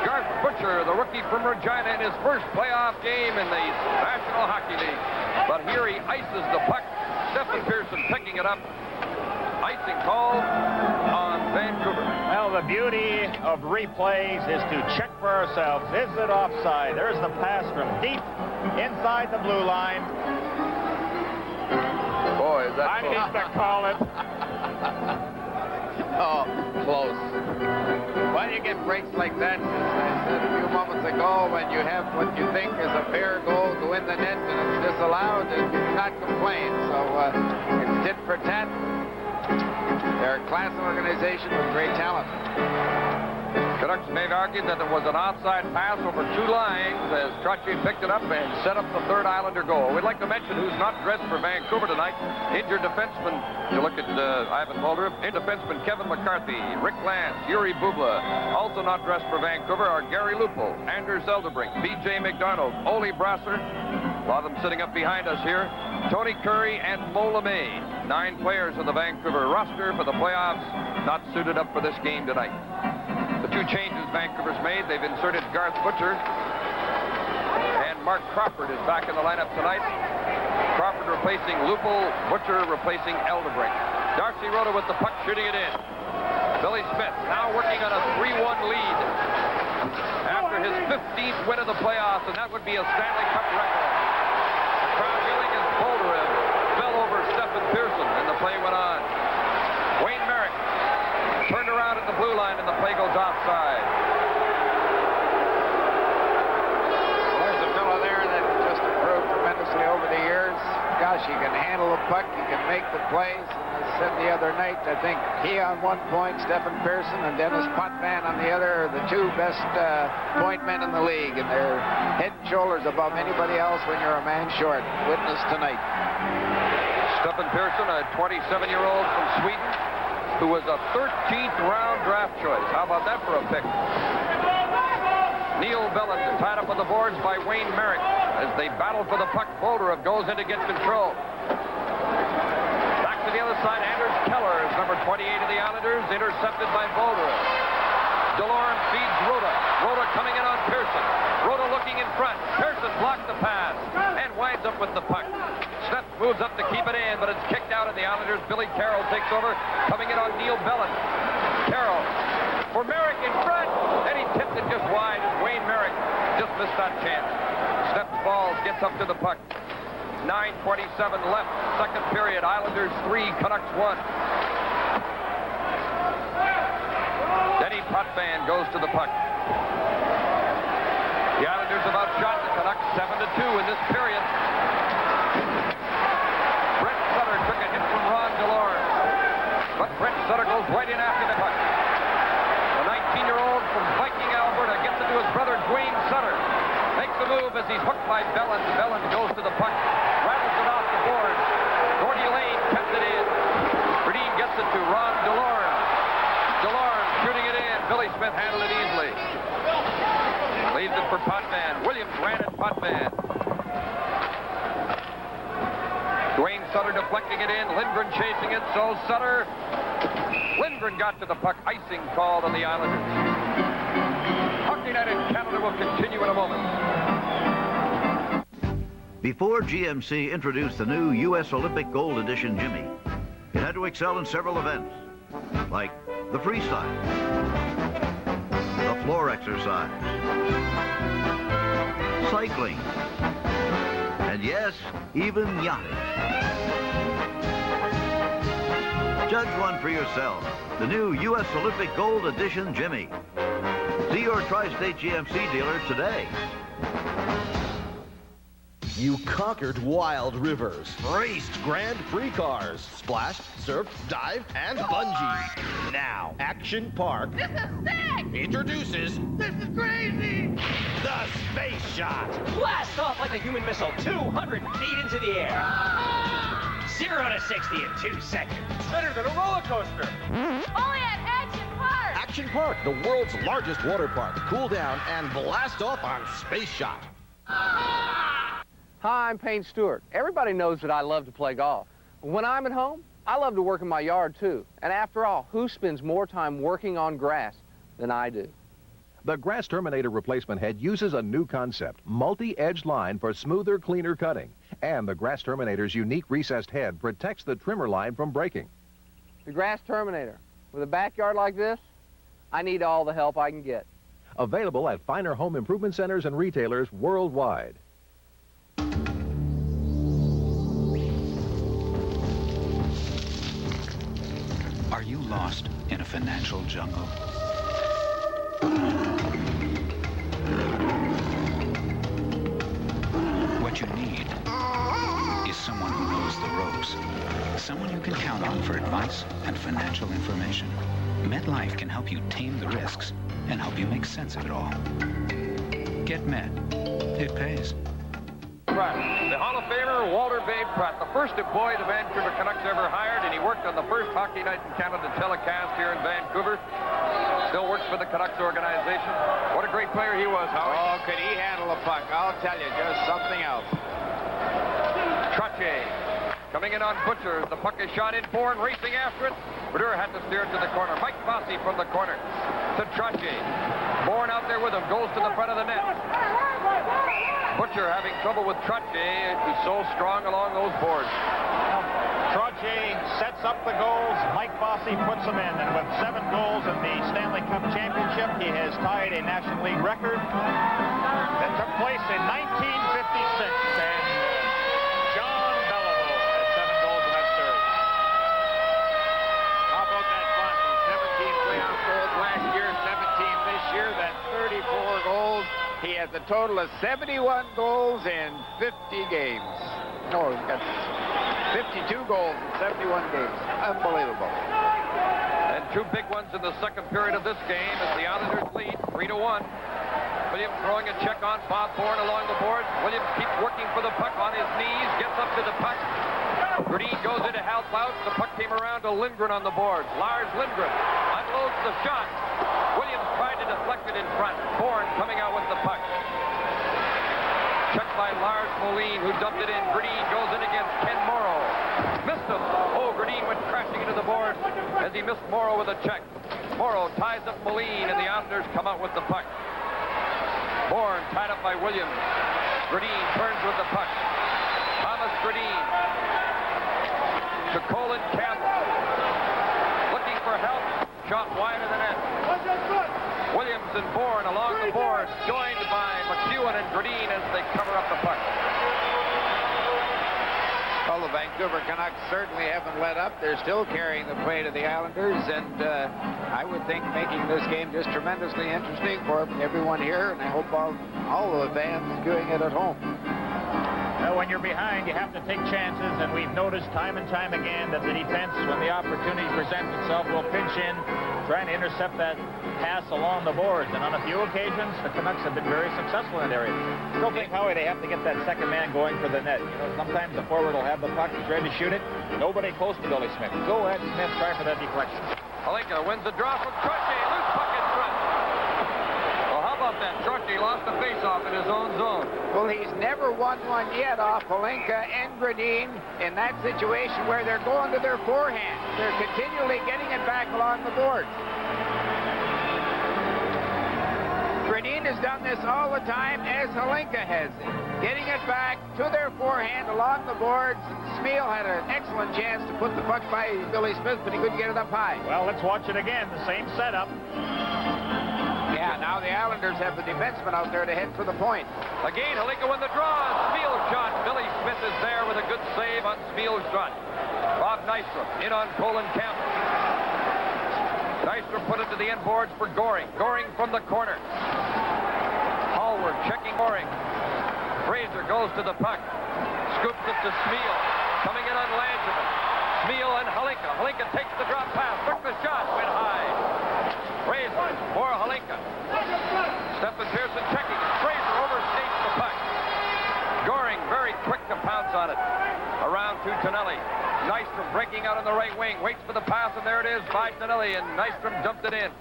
Garth Butcher, the rookie from Regina, in his first playoff game in the National Hockey League. But here he ices the puck. Stephen Pearson picking it up. Icing call on Vancouver. Well, the beauty of replays is to check for ourselves. Is it offside? There's the pass from deep inside the blue line. Boy, is that I need to call it. Oh, close. Why do you get breaks like that? As I said a few moments ago, when you have what you think is a fair goal go in the net and it's disallowed, and you do not complain. So it's tit for tat. They're a class organization with great talent. Canucks may have argued that there was an offside pass over 2 lines as Trottier picked it up and set up the 3rd Islander goal. We'd like to mention who's not dressed for Vancouver tonight. Injured defenseman, you look at Ivan Mulder, injured defenseman Kevin McCarthy, Rick Lance, Yuri Bubla. Also not dressed for Vancouver are Gary Lupul, Anders Elderbrink, B.J. McDonald, Ole Brasser, a lot of them sitting up behind us here, Tony Curry, and Mo LeMay. 9 players on the Vancouver roster for the playoffs, not suited up for this game tonight. The 2 changes Vancouver's made, they've inserted Garth Butcher, and Mark Crawford is back in the lineup tonight. Crawford replacing Lupul, Butcher replacing Elderbrink. Darcy Rota with the puck, shooting it in. Billy Smith now working on a 3-1 lead after his 15th win of the playoffs, and that would be a Stanley Cup record. The crowd yelling as Bolderev fell over Stephen Pearson, and the play went on. Wayne Merrick play goes offside. There's a fellow there that just improved tremendously over the years. Gosh, he can handle the puck, he can make the plays. And I said the other night, I think he on one point, Stephen Pearson and Dennis Potvin on the other are the two best point men in the league, and they're head and shoulders above anybody else when you're a man short. Witness tonight. Stephen Pearson, a 27-year-old from Sweden, who was a 13th round draft choice. How about that for a pick? Neil Belland tied up on the boards by Wayne Merrick as they battle for the puck. Bolderov goes in to get control. Back to the other side, Anders Keller is number 28 of the Islanders, intercepted by Bolderov. DeLorme feeds Rota. Rota coming in on Pearson. Rota looking in front. Pearson blocked the pass and winds up with the puck. Smith moves up to keep it in, but it's kicked out of the Islanders. Billy Carroll takes over, coming in on Neil Belland. Carroll for Merrick in front, and he tipped it just wide. Wayne Merrick just missed that chance. Steps, falls, gets up to the puck. 9:27 left, second period. Islanders 3, Canucks 1. Denny Potvin goes to the puck. The Islanders have outshot the Canucks 7-2 in this period. Brent Sutter took a hit from Ron DeLorme, but Brent Sutter goes right in after the puck. The 19-year-old from Viking, Alberta, gets it to his brother Dwayne Sutter. Makes the move as he's hooked by Belland. Belland goes to the puck, rattles it off the board. Gordy Lane kept it in. Berdine gets it to Ron DeLorme. DeLorme shooting it in. Billy Smith handled it easily. Leaves it for Potvin. Williams ran at Potvin. Dwayne Sutter deflecting it in. Lindgren chasing it. So Sutter. Lindgren got to the puck. Icing called on the Islanders. Hockey Night in Canada will continue in a moment. Before GMC introduced the new U.S. Olympic Gold Edition Jimmy, it had to excel in several events, like the freestyle, the floor exercise, cycling, and yes, even yachting. Judge one for yourself, the new U.S. Olympic Gold Edition Jimmy. See your Tri-State GMC dealer today. You conquered wild rivers, raced Grand Prix cars, splashed, surfed, dived, and bungee. Now, Action Park This is sick! introduces This is crazy! the Space Shot. Blast off like a human missile 200 feet into the air. 0 to 60 in 2 seconds. Better than a roller coaster. Only at Action Park! Action Park, the world's largest water park. Cool down and blast off on Space Shot. Hi, I'm Payne Stewart. Everybody knows that I love to play golf. When I'm at home, I love to work in my yard too. And after all, who spends more time working on grass than I do? The Grass Terminator replacement head uses a new concept, multi-edged line for smoother, cleaner cutting. And the Grass Terminator's unique recessed head protects the trimmer line from breaking. The Grass Terminator. With a backyard like this, I need all the help I can get. Available at finer home improvement centers and retailers worldwide. Are you lost in a financial jungle? What you need is someone who knows the ropes. Someone you can count on for advice and financial information. MetLife can help you tame the risks and help you make sense of it all. Get Met. It pays. Pratt, the Hall of Famer Walter Babe Pratt, the first employee the Vancouver Canucks ever hired, and he worked on the first Hockey Night in Canada telecast here in Vancouver. Still works for the Canucks organization. What a great player he was, Howard. Oh, could he handle a puck? I'll tell you, just something else. Trottier coming in on Butcher. The puck is shot in, Bourne racing after it. Brodeur had to steer it to the corner. Mike Bossy from the corner to Trottier. Bourne out there with him, goes to the front of the net. Butcher having trouble with Trottier, who's so strong along those boards. Trottier sets up the goals. Mike Bossy puts them in. And with 7 goals in the Stanley Cup Championship, he has tied a National League record that took place in 1956. And John Beliveau has 7 goals in that series. How about that Bossy? 17 playoff goals last year, He has a total of 71 goals in 50 games. No, he's got 52 goals in 71 games. Unbelievable. And two big ones in the second period of this game as the Islanders lead 3-1. Williams throwing a check on Bob Bourne along the boards. Williams keeps working for the puck on his knees, gets up to the puck. Green goes into Hal Bout. The puck came around to Lindgren on the board. Lars Lindgren unloads the shot. Williams tried to deflect it in front. Bourne coming out with the puck. Checked by Lars Moline, who dumped it in. Green goes in against Ken Morrow. Missed him. Oh, Green went crashing into the board as he missed Morrow with a check. Morrow ties up Moline, and the Islanders come out with the puck. Bourne tied up by Williams. Gradin turns with the puck. Thomas Gradin to Colin Campbell. Looking for help. Shot wide of the net. Williams and Bourne along the board, joined by McEwen and Gradin as they cover up the puck. Well, the Vancouver Canucks certainly haven't let up. They're still carrying the play to the Islanders, and I would think making this game just tremendously interesting for everyone here, and I hope all of the fans doing it at home. Well, when you're behind, you have to take chances, and we've noticed time and time again that the defense, when the opportunity presents itself, will pinch in, trying to intercept that pass along the boards. And on a few occasions, the Canucks have been very successful in that area. Still think, Howie, they have to get that second man going for the net. You know, sometimes the forward will have the puck, he's ready to shoot it. Nobody close to Billy Smith. Go ahead, Smith, try for that deflection. Halinka wins the draw from Trottier. Loose puck in front. Well, how about that? Trottier lost the face-off in his own zone. Well, he's never won one yet off Halinka and Gradin in that situation where they're going to their forehand. They're continually getting it back along the board. Gradin has done this all the time, as Halinka has, getting it back to their forehand along the boards. Smeel had an excellent chance to put the puck by Billy Smith, but he couldn't get it up high. Well, let's watch it again, the same setup. Yeah, now the Islanders have the defenseman out there to head for the point. Again, Halinka won the draw. Smeal's shot. Billy Smith is there with a good save on Smeal's shot. Bob Nystrom in on Colin Campbell. Nystrom put it to the end boards for Goring. Goring from the corner. Hallward checking Goring. Fraser goes to the puck. Scoops it to Smeel. Coming in on Langevin. Smeel and Halinka. Halinka takes the drop pass. Took the shot. Went high. Fraser for Halinka. Stephen Pearson checking. Fraser overstates the puck. Goring very quick to pounce on it. Around to Tonelli. Nystrom breaking out on the right wing. Waits for the pass, and there it is by Tonelli, and Nystrom dumped it in.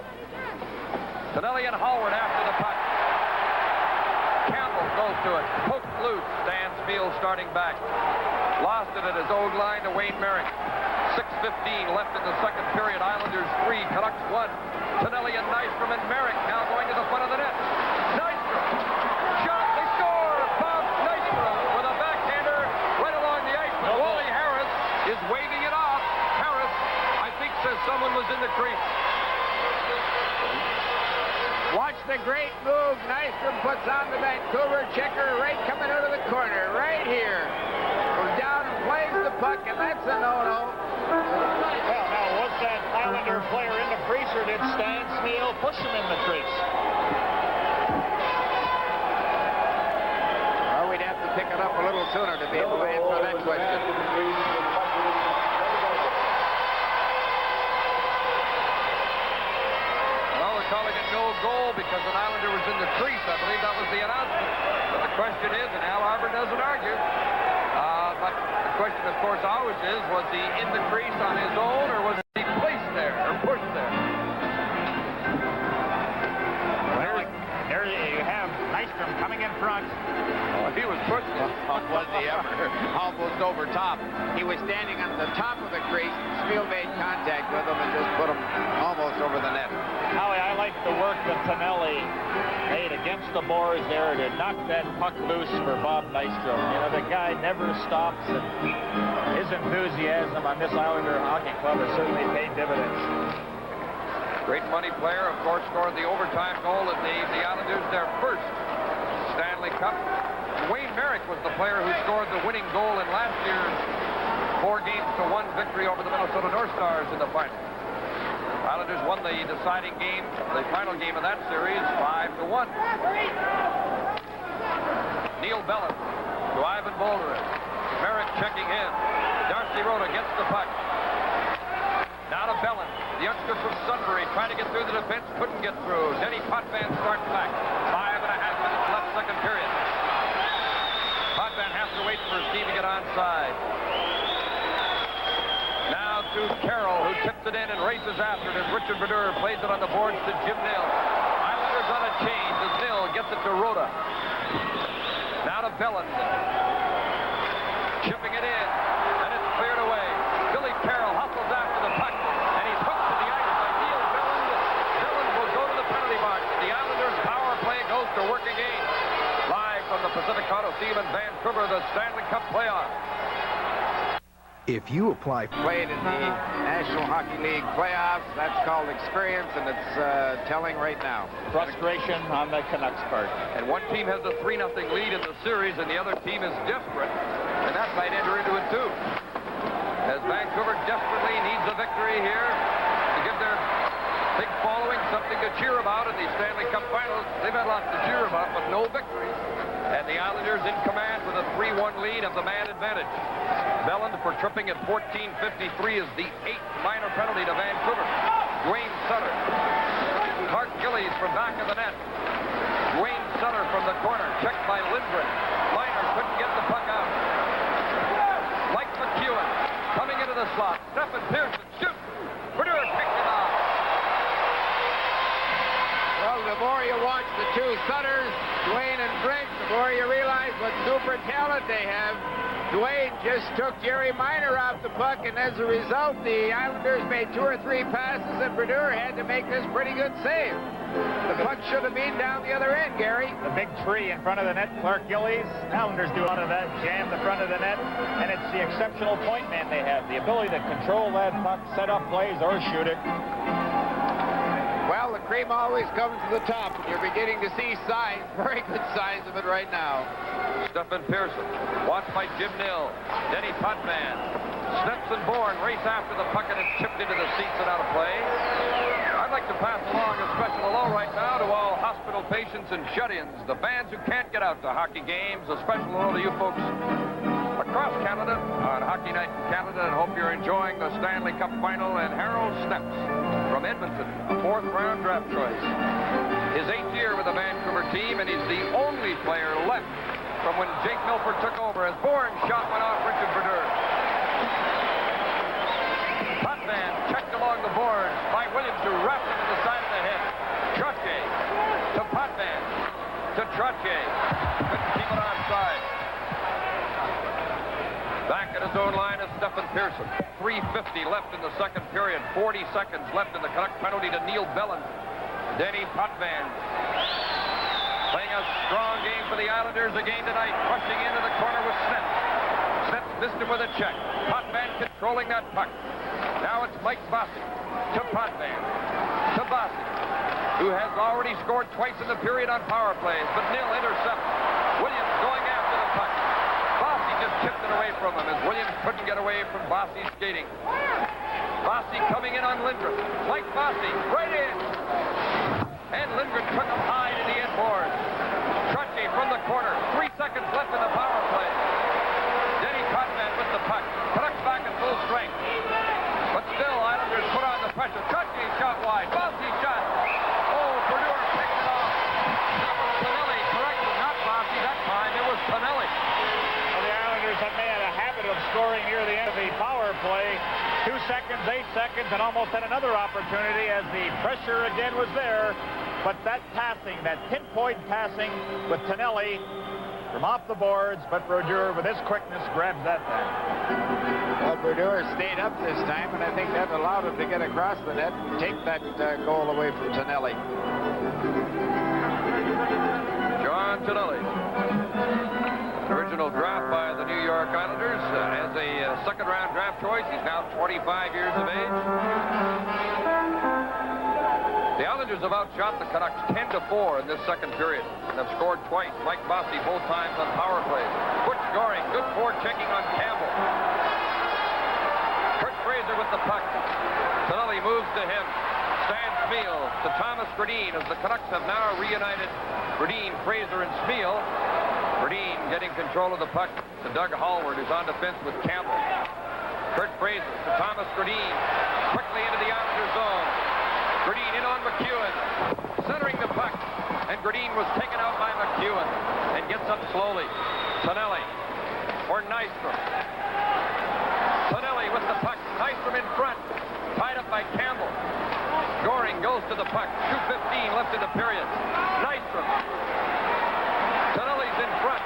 Tonelli and Hallward after the puck. Campbell goes to it. Poked loose. Stan Spiel starting back. Lost it at his own line to Wayne Merrick. 6:15 left in the second period. Islanders 3, Canucks 1. Tonelli and Nystrom and Merrick now going to the front of the net. Nystrom. Shot. They score. Bob Nystrom with a backhander right along the ice. But Wally Harris is waving it off. Harris, I think, says someone was in the crease. Watch the great move Nystrom puts on the Vancouver checker right coming out of the corner, right here. Goes down and plays the puck, and that's a no-no. Well, now, was that Islander player in the crease, or did Stan Smeel push him in the crease? Well, we'd have to pick it up a little sooner to be able to answer that question. Well, they're calling it no goal because an Islander was in the crease. I believe that was the announcement. But the question is, and Al Arbor doesn't argue, but the question, of course, always is, was he in the crease on his own, or was he placed there, or pushed there? Well, there you have Nystrom coming in front. Oh, he was pushed. Was he ever? Almost over top. He was standing on the top of the crease. Smeel made contact with him and just put him almost over the net. Howie, I like the work that Tonelli made against the boards there to knock that puck loose for Bob Nystrom. You know, the guy never stops, and his enthusiasm on this Islander hockey club has certainly paid dividends. Great money player, of course, scored the overtime goal that gave the Islanders their first Stanley Cup. Wayne Merrick was the player who scored the winning goal in last year's 4-1 victory over the Minnesota North Stars in the final. Islanders won the deciding game, the final game of that series, 5-1. Neil Bellin to Ivan Bolderin. Merritt checking in. Darcy Rhoda gets the puck. Now to Bellin. The youngster from Sunbury trying to get through the defense. Couldn't get through. Denny Potvin starts back. 5.5 minutes left, second period. Potvin has to wait for his team to get onside. Now to Carroll, who tips it in and races after it as Richard Brodeur plays it on the boards to Jim Nill. Islanders on a change as Nill gets it to Rhoda. Now to Bellin. Chipping it in, and it's cleared away. Billy Carroll hustles after the puck, and he's hooked to the ice by Neil Bellin. Bellin will go to the penalty box. The Islanders' power play goes to work again. Live from the Pacific Coliseum in Vancouver, the Stanley Cup playoffs. If you apply... Played in the National Hockey League playoffs. That's called experience, and it's telling right now. Frustration on the Canucks' part. And one team has a 3-0 lead in the series, and the other team is desperate, and that might enter into it too. As Vancouver desperately needs a victory here to give their big following something to cheer about in the Stanley Cup Finals. They've had lots to cheer about, but no victories. And the Islanders in command with a 3-1 lead of the man advantage. Bellin for tripping at 14:53 is the 8th minor penalty to Vancouver. Dwayne Sutter. Clark Gillies from back of the net. Dwayne Sutter from the corner. Checked by Lindgren. Liner couldn't get the puck out. Mike McEwen coming into the slot. Stephen Pearson shoots. Brodeur picked it off. Well, the more you watch the two Sutters, Dwayne and Brent, the more you realize what super talent they have. Dwayne just took Jerry Miner off the puck, and as a result, the Islanders made 2 or 3 passes, and Brodeur had to make this pretty good save. The puck should have been down the other end, Gary. The big tree in front of the net, Clark Gillies. Islanders do a lot of that, jam the front of the net, and it's the exceptional point man they have, the ability to control that puck, set up plays, or shoot it. Well, the cream always comes to the top. You're beginning to see signs, very good signs of it right now. Stephen Pearson, watched by Jim Nill. Denny Potvin. Sneps and Bourne race after the puck, and it's chipped into the seats and out of play. I'd like to pass along a special hello right now to all hospital patients and shut-ins, the fans who can't get out to hockey games. A special hello to you folks across Canada on Hockey Night in Canada, and hope you're enjoying the Stanley Cup Final. And Harold Sneps from Edmonton, a 4th-round draft choice. His 8th year with the Vancouver team, and he's the only player left from when Jake Milford took over as Bourne's shot went off Richard Brodeur. Potvin checked along the boards by Williams, who wrapped him in the side of the head. Trottier to Potvin to Trottier. Couldn't keep it onside. Back at his own line is Stephen Pearson. 3:50 left in the second period. 40 seconds left in the Canuck penalty to Neil Bellin. Denny Potvin playing a strong game for the Islanders again tonight. Rushing into the corner with Sneps. Sneps missed him with a check. Potvin controlling that puck. Now it's Mike Bossy to Potvin to Bossy, who has already scored twice in the period on power plays, but Nill intercepts. Williams going after the puck. Bossy just chipped it away from him as Williams couldn't get away from Bossy's skating. Bossy coming in on Lindgren. Mike Bossy right in. And Lindgren took him high to the end board. Trottier from the corner. 3 seconds left in the power play. Denny Potvin with the puck. Canucks back at full strength. But still, Islanders put on the pressure. Trottier shot wide. Bossy shot. Oh, Brodeur picked it off. That was Pinelli. Correction, not Bossy that time. It was Pinelli. Well, the Islanders have made a habit of scoring near the end of the power play. 2 seconds, 8 seconds, and almost had another opportunity as the pressure again was there. But that passing, that pinpoint passing with Pinelli from off the boards, but Brodeur with his quickness grabs that time. Well, Brodeur stayed up this time, and I think that allowed him to get across the net and take that goal away from Tonelli. John Tonelli. Original draft by the New York Islanders as a second-round draft choice. He's now 25 years of age. The Islanders have outshot the Canucks 10-4 in this second period and have scored twice. Mike Bossy both times on power plays. Butch Goring, good forechecking on Campbell. Kurt Fraser with the puck. Tonelli moves to him. Stan Smeal to Thomas Gradin as the Canucks have now reunited Gradin, Fraser, and Smeal. Green getting control of the puck to Doug Hallward, who's on defense with Campbell. Kurt Fraser to Thomas Gradine. Quickly into the Islanders zone. Gradine in on McEwen. Centering the puck. And Gradine was taken out by McEwen. And gets up slowly. Tonelli for Nystrom. Tonelli with the puck. Nystrom in front. Tied up by Campbell. Goring goes to the puck. 2:15 left in the period. Nystrom. Tonelli's in front.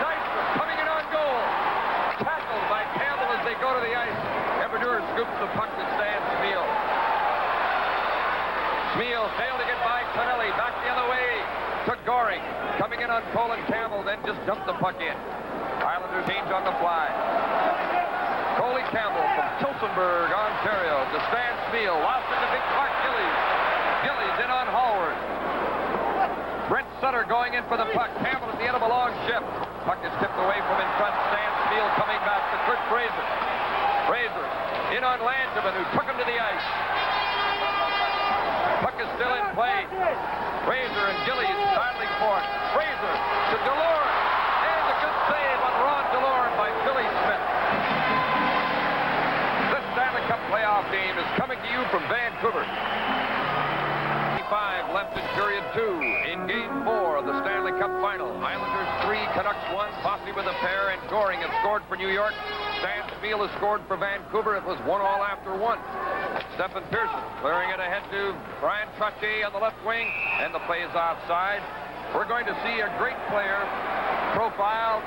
Nystrom coming in on goal. Tackled by Campbell as they go to the ice. Eberdur scoops the puck to Stan Smeel. Smeel failed to get by Tonelli. Back the other way to Goring. Coming in on Colin Campbell, then just dumped the puck in. Islanders change on the fly. Coley Campbell from Tillsonburg, Ontario, to Stan Smeel. Lost into Big Clark Gillies. Gillies in on Hallward. Brent Sutter going in for the puck. Campbell at the end of a long shift. Puck is tipped away from in front. Stan Smeel coming back to Kurt Fraser. Fraser in on Langevin, who took him to the ice. Puck is still in play. Fraser and Gillies battling for it. Fraser to DeLorme. And a good save on Ron DeLorme by Billy Smith. This Stanley Cup playoff game is coming to you from Vancouver. 5 left in period 2 in game 4 of the Stanley Cup final. Islanders 3, Canucks 1. Bossy with a pair, and Goring has scored for New York. Stan Smeel has scored for Vancouver. It was 1-1 after 1. Stephen Pearson clearing it ahead to Brian Trottier on the left wing, and the play is offside. We're going to see a great player profile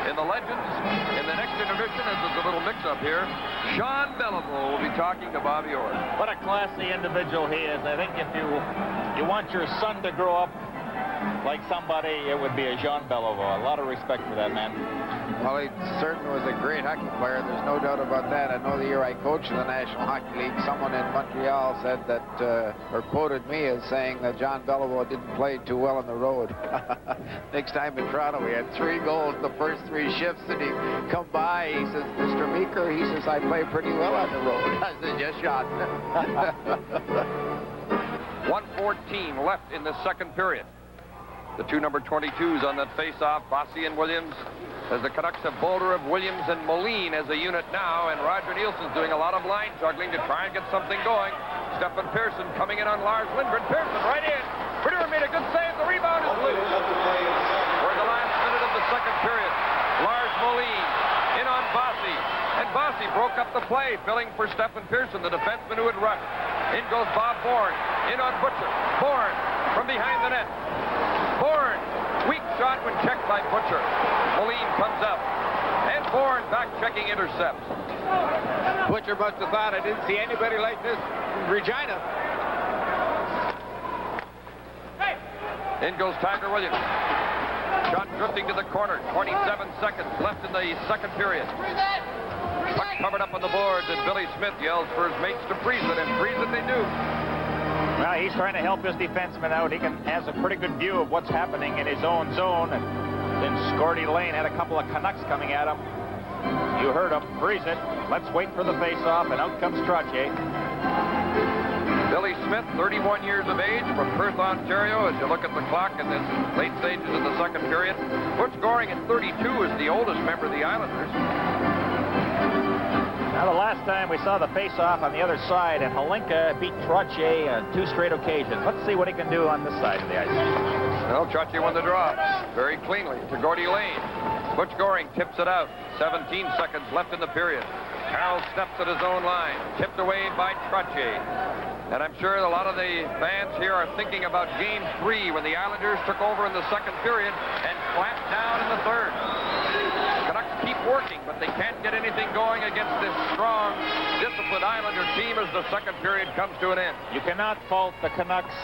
in the Legends in the next intermission, as there's a little mix-up here. Jean Beliveau will be talking to Bobby Orr. What a classy individual he is. I think if you want your son to grow up like somebody, it would be a Jean Beliveau. A lot of respect for that man. Well, he certainly was a great hockey player. There's no doubt about that. I know the year I coached in the National Hockey League, someone in Montreal said that, or quoted me as saying that Jean Beliveau didn't play too well on the road. Next time in Toronto, he had 3 goals in the first 3 shifts, and he come by, he says, Mr. Meeker, he says, I play pretty well on the road. I said, yes, shot. 1:14 left in the second period. The 2 number 22s on that face-off, Bossy and Williams, as the Canucks have Boulder of Williams and Moline as a unit now, and Roger Nielsen's doing a lot of line juggling to try and get something going. Stephen Pearson coming in on Lars Lindgren. Pearson right in. Bredeur made a good save. The rebound is loose. For the last minute of the second period, Lars Moline in on Bossy, and Bossy broke up the play, filling for Stephen Pearson, the defenseman who had rushed. In goes Bob Bourne, in on Butcher. Bourne from behind the net. Bourne, weak shot when checked by Butcher. Moline comes up, and Bourne back-checking intercepts. Butcher must have thought, I didn't see anybody like this in Regina. In goes Tiger Williams. Shot drifting to the corner. 27 seconds left in the second period. Puck covered up on the boards, and Billy Smith yells for his mates to freeze it, and freeze it they do. Well, he's trying to help his defenseman out. He has a pretty good view of what's happening in his own zone. And then Scorty Lane had a couple of Canucks coming at him. You heard him. Freeze it. Let's wait for the face-off, and out comes Trottier. Billy Smith, 31 years of age, from Perth, Ontario. As you look at the clock in this late stages of the second period, Butch Goring at 32 is the oldest member of the Islanders. Now, the last time we saw the face-off on the other side, and Holinka beat Trottier on 2 straight occasions. Let's see what he can do on this side of the ice. Well, Trottier won the draw very cleanly to Gordy Lane. Butch Goring tips it out. 17 seconds left in the period. Carroll steps at his own line, tipped away by Trottier. And I'm sure a lot of the fans here are thinking about Game 3 when the Islanders took over in the second period and clamped down in the third. Canucks keep working, but they can't get anything going against this strong, disciplined Islander team as the second period comes to an end. You cannot fault the Canucks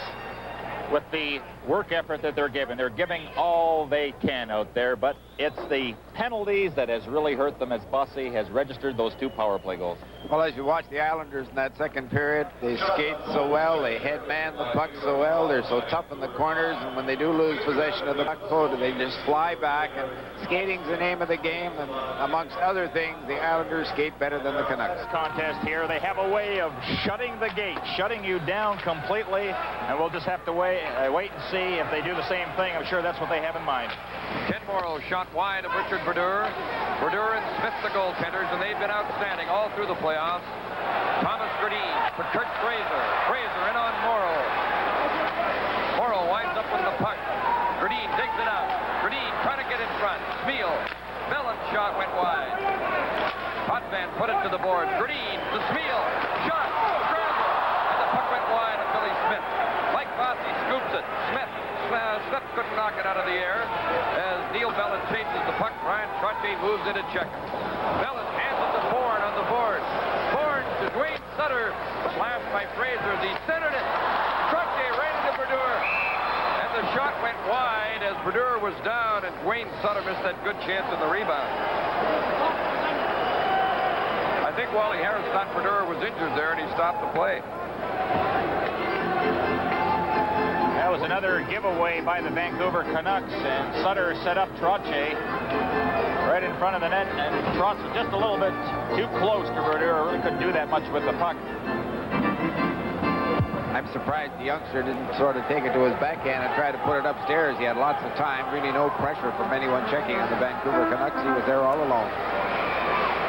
with the work effort that they're giving. They're giving all they can out there, but it's the penalties that has really hurt them as Bossy has registered those 2 power play goals. Well, as you watch the Islanders in that second period, they skate so well, they headman the puck so well, they're so tough in the corners, and when they do lose possession of the puck, they just fly back, and skating's the name of the game, and amongst other things, the Islanders skate better than the Canucks. Contest here, they have a way of shutting the gate, shutting you down completely, and we'll just have to wait and see if they do the same thing. I'm sure that's what they have in mind. Ken Morrow shot wide of Richard Brodeur. Brodeur and Smith the goaltenders, and they've been outstanding all through the playoffs. Thomas Gradine for Kurt Fraser. Fraser in on Morrow. Morrow winds up with the puck. Gradine digs it out. Gradine trying to get in front. Smeal. Bellin's shot went wide. Potvin put it to the board. Gradine to Smeal. Shot. Scramble. And the puck went wide of Billy Smith. Mike Bossy scoops it. Smith couldn't knock it out of the air as Neil Bellin chases the puck. Brian Trottier moves in to check it. Bellin hands it to Bourne on the board. Bourne to Dwayne Sutter. Flashed by Fraser. He centered it. Trottier right into Brodeur. And the shot went wide as Brodeur was down, and Dwayne Sutter missed that good chance in the rebound. I think Wally Harris thought Brodeur was injured there, and he stopped the play. That was another giveaway by the Vancouver Canucks, and Sutter set up Trottier right in front of the net, and Trotz was just a little bit too close to Brodeur. Really couldn't do that much with the puck. I'm surprised the youngster didn't sort of take it to his backhand and try to put it upstairs. He had lots of time, really no pressure from anyone checking on the Vancouver Canucks. He was there all alone.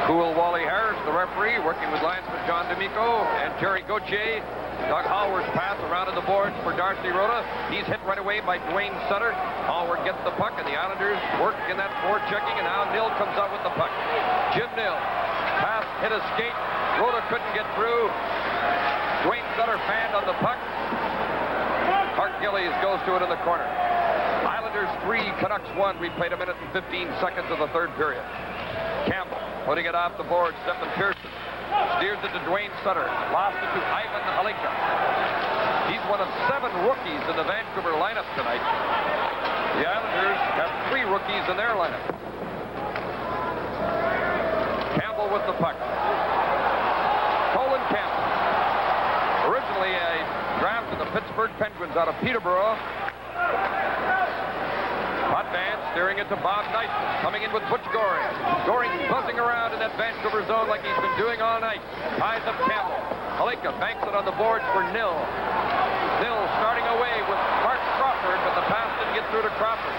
Cool Wally Harris, the referee, working with linesman John D'Amico and Jerry Gauthier. Doug Hallward's pass around to the boards for Darcy Rhoda. He's hit right away by Dwayne Sutter. Hallward gets the puck, and the Islanders work in that forechecking, and now Nill comes out with the puck. Jim Nill. Pass hit a skate. Rhoda couldn't get through. Dwayne Sutter fanned on the puck. Mark Gillies goes to it in the corner. Islanders 3, Canucks 1. We played a minute and 15 seconds of the third period. Campbell putting it off the board. Stephen Pearson steers it to Dwayne Sutter. Lost it to Ivan Halinka. He's one of 7 rookies in the Vancouver lineup tonight. The Islanders have 3 rookies in their lineup. Campbell with the puck. Colin Campbell. Originally a draft of the Pittsburgh Penguins out of Peterborough. Potvin steering it to Bob Knighton, coming in with Butch Goring. Goring buzzing around in that Vancouver zone like he's been doing all night. Ties up Campbell. Halinka banks it on the boards for Nill. Nill starting away with Mark Crawford, but the pass didn't get through to Crawford.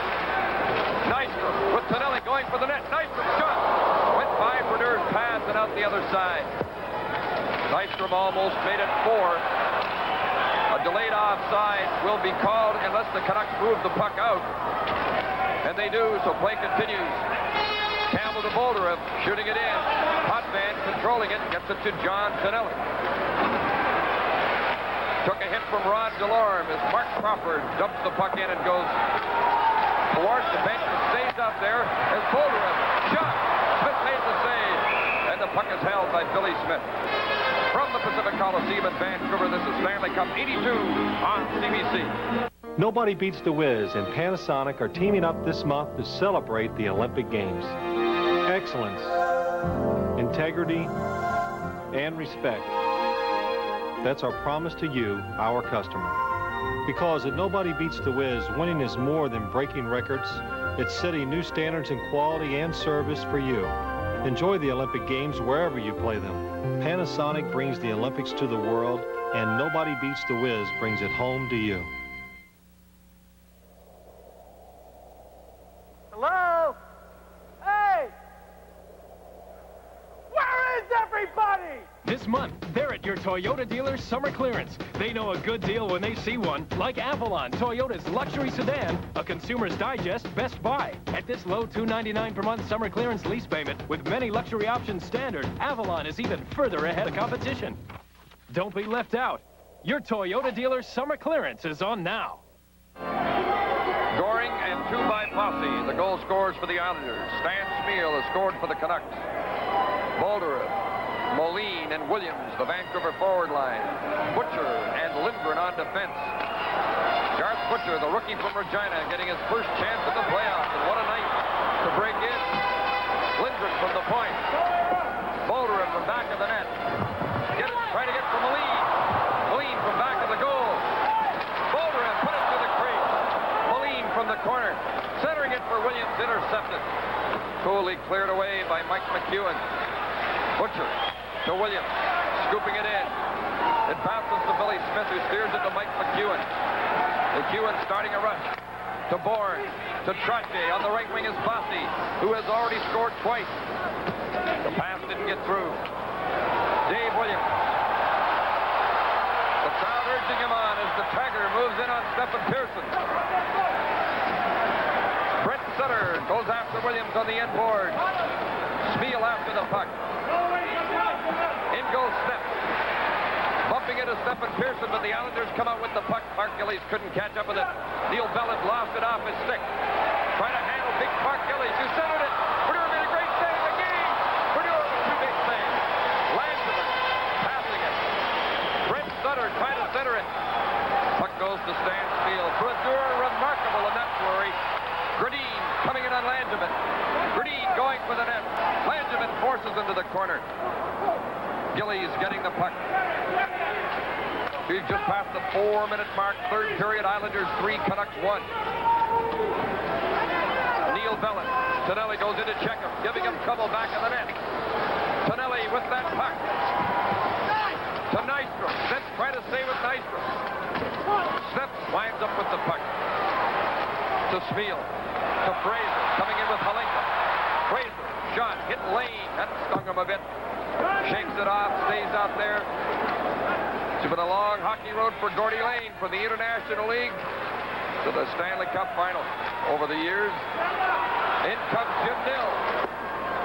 Nystrom with Tonelli going for the net. Nystrom shot. Went by Brodeur's pass and out the other side. Nystrom almost made it 4. A delayed offside will be called unless the Canucks move the puck out. And they do, so play continues. Campbell to Bolderev, shooting it in. Potvin controlling it, gets it to John Tonelli. Took a hit from Rod Delorme as Mark Crawford dumps the puck in and goes towards the bench and stays out there as Bolderev shot. Smith made the save, and the puck is held by Billy Smith. From the Pacific Coliseum in Vancouver, this is Stanley Cup 82 on CBC. Nobody beats the Wiz, and Panasonic are teaming up this month to celebrate the Olympic Games. Excellence, integrity, and respect. That's our promise to you, our customer. Because at Nobody Beats the Wiz, winning is more than breaking records. It's setting new standards in quality and service for you. Enjoy the Olympic Games wherever you play them. Panasonic brings the Olympics to the world, and Nobody Beats the Wiz brings it home to you. Hello? Hey! Where is everybody? This month, they're at your Toyota dealer's summer clearance. They know a good deal when they see one, like Avalon, Toyota's luxury sedan, a Consumer's Digest Best Buy. At this low $299 per month summer clearance lease payment, with many luxury options standard, Avalon is even further ahead of competition. Don't be left out. Your Toyota dealer's summer clearance is on now. Goring and 2 by Posse, the goal scorers for the Islanders. Stan Smeal has scored for the Canucks. Bolderev, Moline, and Williams, the Vancouver forward line. Butcher and Lindgren on defense. Garth Butcher, the rookie from Regina, getting his first chance at the playoffs. And what a night to break in. Lindgren from the point. Boulder from back of the net. Trying to get from Moline. Moline from back of the goal. Boulder put it to the crease. Moline from the corner. Centering it for Williams, intercepted. Coolly cleared away by Mike McEwen. Butcher to Williams, scooping it in. It bounces to Billy Smith, who steers it to Mike McEwen. McEwen starting a rush to Bourne, to Trottier. On the right wing is Bossy, who has already scored twice. The pass didn't get through. Dave Williams. The crowd urging him on as the Tiger moves in on Stephen Pearson. Brent Sutter goes after Williams on the end board. Smeal after the puck. In goes Steph. Bumping into Stephen Pearson, but the Islanders come out with the puck. Mark Gillies couldn't catch up with it. Neil Bellet lost it off his stick. Trying to handle big Mark Gillies, who centered it. Purdue made a great save again. Purdue with two big saves. Langevin passing it. Brent Sutter trying to center it. Puck goes to Stan Smeal. Brodeur remarkable in that flurry. Gradine coming in on Langevin. Gradine going for the net. Langevin forces into the corner. Gillies getting the puck. He's just past the 4-minute mark. Third period, Islanders 3, Canucks 1. Neil Bellet. Tonelli goes in to check him, giving him trouble back in the net. Tonelli with that puck. To Nystrom. Smith trying to save with Nystrom. Smith winds up with the puck. To Smeal. To Fraser. Coming in with Halenka. Fraser. Shot. Hit Lane. That stung him a bit. Shakes it off. Stays out there. It's been a long hockey road for Gordy Lane from the International League to the Stanley Cup final. Over the years, in comes Jim Nill.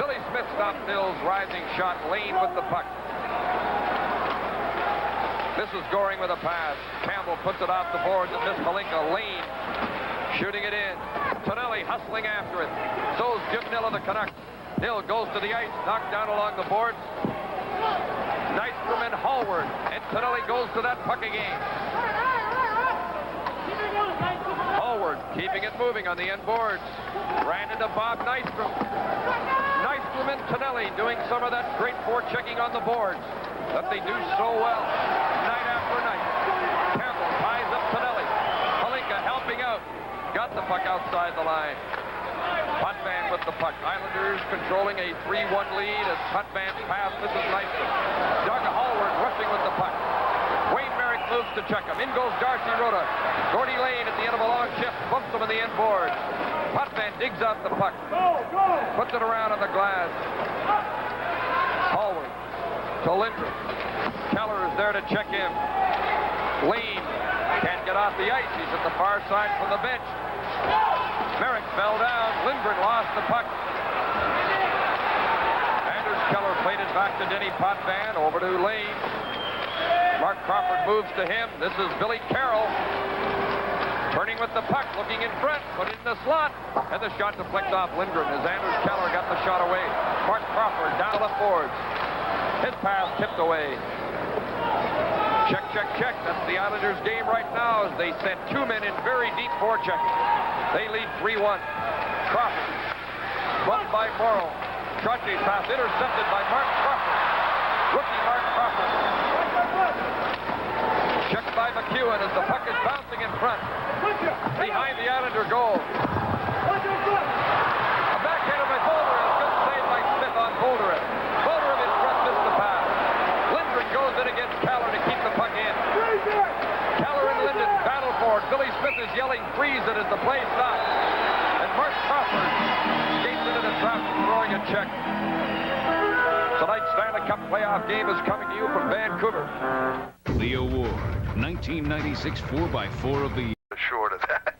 Billy Smith stopped Nill's rising shot. Lane with the puck. This is Goring with a pass. Campbell puts it off the boards and missed Halenka. Lane shooting it in. Tonelli hustling after it. So's Jim Nill of the Canucks. Nill goes to the ice, knocked down along the boards. Nystrom and Hallward, and Tonelli goes to that puck again. Hallward keeping it moving on the end boards. Ran into Bob Nystrom. Nystrom and Tonelli doing some of that great forechecking on the boards that they do so well night after night. Campbell ties up Tonelli. Halenka helping out. Got the puck outside the line. Potvin with the puck. Islanders controlling a 3-1 lead as Potvin pass. This is Nystrom. Doug Hallward rushing with the puck. Wayne Merrick moves to check him. In goes Darcy Rhoda. Gordy Lane at the end of a long shift bumps him in the end board. Potvin digs out the puck. Puts it around on the glass. Hallward to Lindgren. Keller is there to check him. Lane can't get off the ice. He's at the far side from the bench. Merrick fell down. Lindgren lost the puck. Anders Keller played it back to Denny Potvin. Over to Lane. Mark Crawford moves to him. This is Billy Carroll. Turning with the puck, looking in front, put it in the slot. And the shot deflects off Lindgren as Anders Keller got the shot away. Mark Crawford down the boards. His pass tipped away. Check, check, check. That's the Islanders' game right now as they sent two men in very deep forechecking. They lead 3-1. Crawford, bumped by Morrow. Trottier's pass intercepted by Mark Crawford. Rookie Mark Crawford. Checked by McEwen as the puck is bouncing in front. Behind the Islander goal. A backhander by Bolderin. Good save by Smith on Bolderin. Bolderin in front missed the pass. Lindgren goes in against Keller to keep the puck in. Keller and Linden battle for it. Billy Smith is yelling, freeze it as the play stops. And Mark Crawford skates into the trap, throwing a check. Tonight's Stanley Cup playoff game is coming to you from Vancouver. The award, 1996 4x4 of the year. Short of that.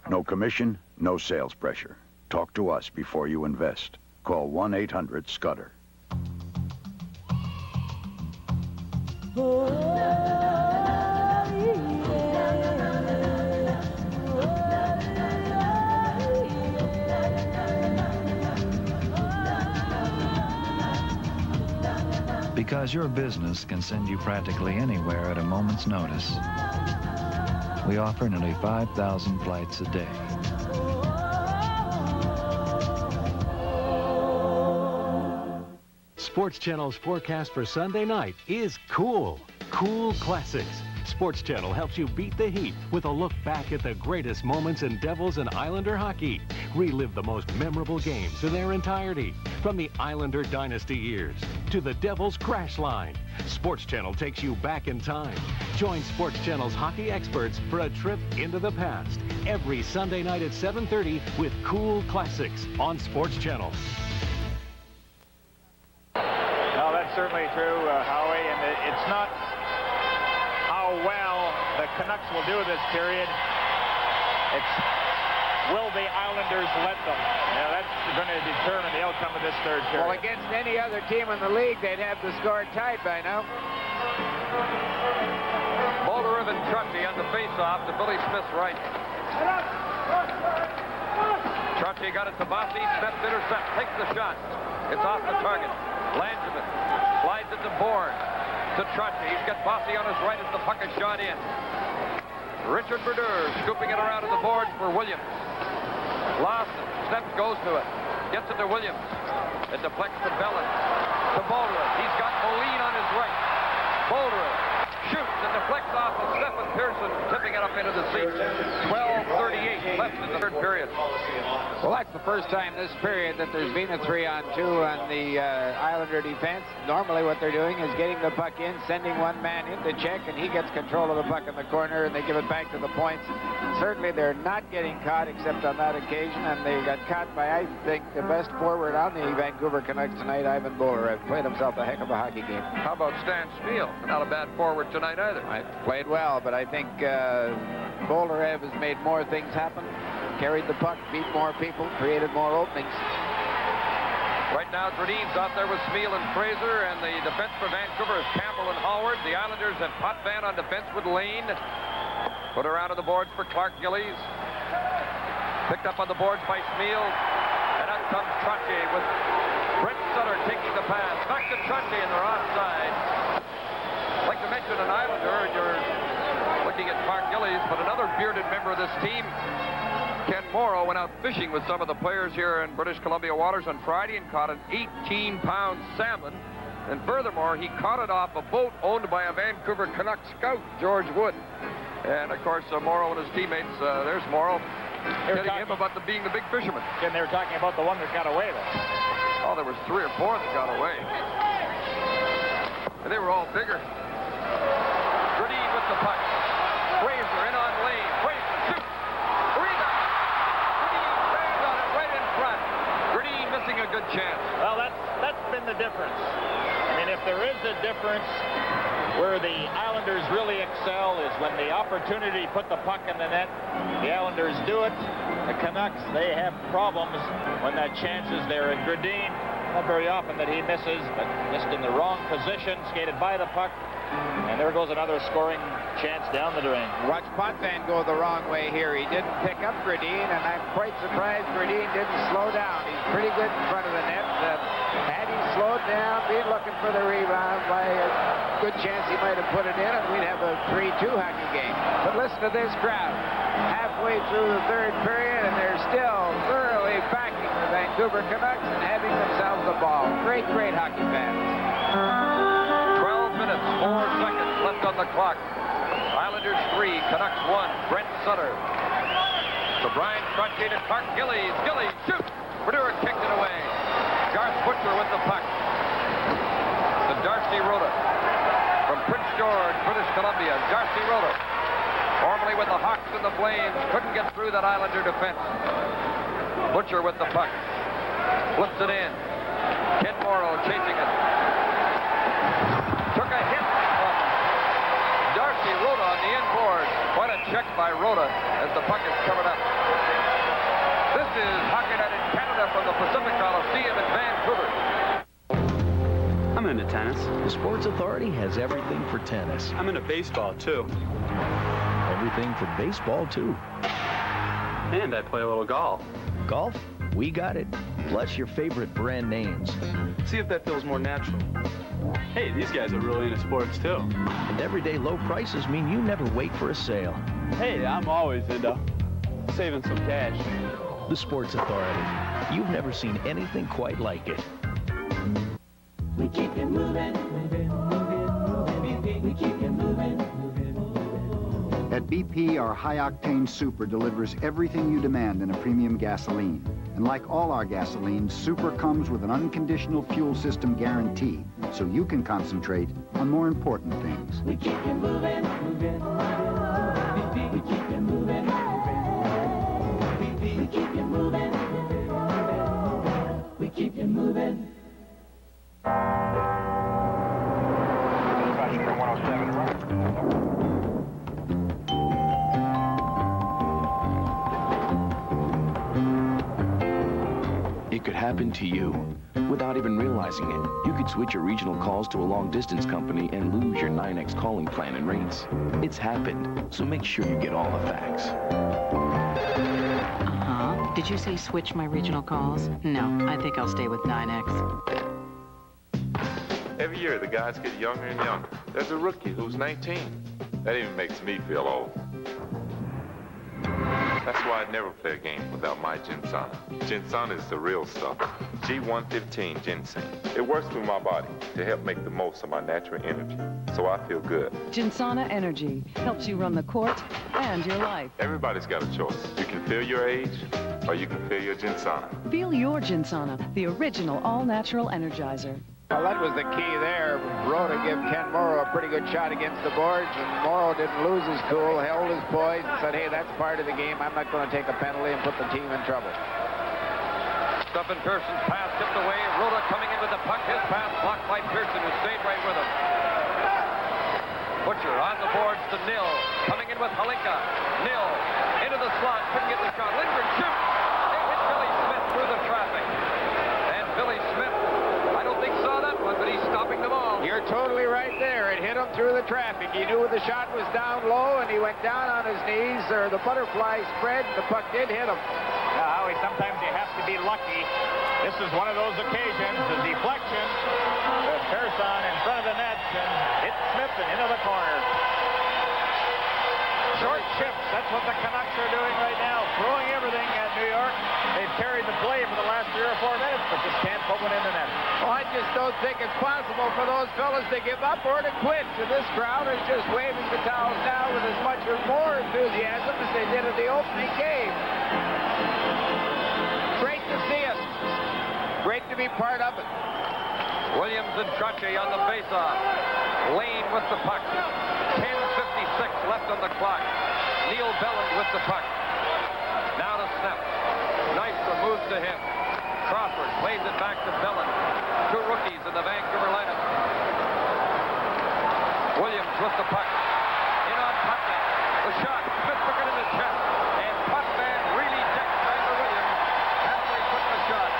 No commission, no sales pressure. Talk to us before you invest. Call 1-800-SCUTTER. Because your business can send you practically anywhere at a moment's notice, we offer nearly 5,000 flights a day. Sports Channel's forecast for Sunday night is cool. Cool Classics. Sports Channel helps you beat the heat with a look back at the greatest moments in Devils and Islander hockey. Relive the most memorable games in their entirety, from the Islander dynasty years to the Devils crash line. Sports Channel takes you back in time. Join Sports Channel's hockey experts for a trip into the past every Sunday night at 7:30 with Cool Classics on Sports Channel. Well, that's certainly true, Howie, and it's not how well the Canucks will do this period. It's will the Islanders let them? Yeah, that's going to determine the outcome of this third period. Well, against any other team in the league, they'd have the score tied by now. Bolderev and Trotty on the face-off to Billy Smith's right. Trotty got it to Bossy. Smith intercepts, takes the shot. It's off the target. Langevin slides it to Bourne. To Trotty. He's got Bossy on his right as the puck is shot in. Richard Brodeur scooping it around to the boards for Williams. Lawson steps, goes to it. Gets it to Williams. It deflects to Bellin. To Bolderev. He's got Moline on his right. Bolderev shoots and deflects off of Stephen Pearson, tipping it up into the seats. 12:38 left in the third period. Well, that's the first time this period that there's been a 3-on-2 on the Islander defense. Normally what they're doing is getting the puck in, sending one man in to check, and he gets control of the puck in the corner, and they give it back to the points. Certainly they're not getting caught except on that occasion, and they got caught by, I think, the best forward on the Vancouver Canucks tonight, Ivan Bolderev. Played himself a heck of a hockey game. How about Stan Spiel? Not a bad forward tonight either. Played well, but I think Bolderev has made more things happen, carried the puck, beat more people, created more openings. Right now, Gradine's out there with Smeal and Fraser, and the defense for Vancouver is Campbell and Howard. The Islanders have Potvin on defense with Lane. Put around on the boards for Clark Gillies. Picked up on the boards by Smeal. And out comes Trottier with Brent Sutter taking the pass. Back to Trottier, and they're offside. I'd like to mention an Islander, and you're looking at Clark Gillies, but another bearded member of this team, Ken Morrow, went out fishing with some of the players here in British Columbia waters on Friday and caught an 18-pound salmon. And furthermore, he caught it off a boat owned by a Vancouver Canuck scout, George Wood. And, of course, Morrow and his teammates, there's Morrow, telling him about being the big fisherman. And they were talking about the one that got away, though. Oh, there was 3 or 4 that got away. And they were all bigger. Gradine with the puck. Fraser in on Lane. Fraser shoots. Rebound. Gradine stands on it right in front. Gradine missing a good chance. Well, that's been the difference. I mean, if there is a difference where the Islanders really excel is when the opportunity to put the puck in the net, the Islanders do it. The Canucks, they have problems when that chance is there. And Gradine, not very often that he misses, but just in the wrong position, skated by the puck. And there goes another scoring chance down the drain. Watch Potvin go the wrong way here. He didn't pick up Gradine, and I'm quite surprised Gradine didn't slow down. He's pretty good in front of the net. Had he slowed down, been looking for the rebound, by a good chance he might have put it in, and we'd have a 3-2 hockey game. But listen to this crowd. Halfway through the third period, and they're still thoroughly backing the Vancouver Canucks and having themselves the ball. Great, great hockey fans. 12 minutes, 4 seconds left on the clock. Islanders 3, Canucks 1. Brent Sutter. To Brian Trottier to Clark Gillies. Gillies shoots. Brodeur kicked it away. Garth Butcher with the puck. To Darcy Rota. From Prince George, British Columbia. Darcy Rota. Formerly with the Hawks and the Flames. Couldn't get through that Islander defense. Butcher with the puck. Flips it in. Ken Morrow chasing it. Took a hit from Darcy Rota on the inboard. What a check by Rota as the puck is covered up. This is Hockey Night in Canada from the Pacific Coliseum in Vancouver. I'm into tennis. The Sports Authority has everything for tennis. I'm into baseball, too. Everything for baseball, too. And I play a little golf. Golf? We got it. Plus your favorite brand names. See if that feels more natural. Hey, these guys are really into sports, too. And everyday low prices mean you never wait for a sale. Hey, I'm always into saving some cash. The Sports Authority. You've never seen anything quite like it. We keep you moving, moving, moving, moving. We keep you moving, moving, moving. At BP, our high-octane Super delivers everything you demand in a premium gasoline. And like all our gasolines, Super comes with an unconditional fuel system guarantee, so you can concentrate on more important things. We keep you moving, moving, moving, moving. We keep you moving, moving, moving. We keep you moving, moving, moving. We keep you moving. It could happen to you without even realizing it. You could switch your regional calls to a long-distance company and lose your 9X calling plan and rates. It's happened, so make sure you get all the facts. Uh-huh. Did you say switch my regional calls? No, I think I'll stay with 9X. Every year, the guys get younger and younger. There's a rookie who's 19. That even makes me feel old. That's why I never play a game without my Ginsana. Ginsana is the real stuff. G115 ginseng. It works through my body to help make the most of my natural energy, so I feel good. Ginsana Energy helps you run the court and your life. Everybody's got a choice. You can feel your age, or you can feel your Ginsana. Feel your Ginsana, the original all-natural energizer. Well, that was the key there. Rhoda gave Ken Morrow a pretty good shot against the boards, and Morrow didn't lose his cool, held his poise, and said, hey, that's part of the game. I'm not going to take a penalty and put the team in trouble. Stephen Pearson's pass tipped away. Rhoda coming in with the puck. His pass blocked by Pearson, who stayed right with him. Butcher on the boards to Nil. Coming in with Halinka. Nil into the slot. Couldn't get the shot. Lindgren shoots. They hit Billy Smith through the traffic. And Billy Smith, I don't think saw that one, but he's stopping the ball. You're totally right there. It hit him through the traffic. He knew the shot was down low, and he went down on his knees, or the butterfly spread, and the puck did hit him. Now, Howie, sometimes you have to be lucky. This is one of those occasions. The deflection with Pearson in front of the net and hit Smith and into the corner. Short chips. That's what the Canucks are doing right now, throwing everything at New York. They've carried the play for the last 3 or 4 minutes, but just can't put one in the net. Well, I just don't think it's possible for those fellas to give up or to quit. And this crowd is just waving the towels now with as much or more enthusiasm as they did at the opening game. Great to see it. Great to be part of it. Williams and Trottier on the faceoff. Lane with the puck. 10:56 left on the clock. Neil Belland with the puck. Now to Snap. Nystrom moves to him. Crawford plays it back to Belland. 2 rookies in the Vancouver lineup. Williams with the puck. In on Putman. The shot. Smith took it in the chest. And Putman really decked Tiger Williams halfway put the shot.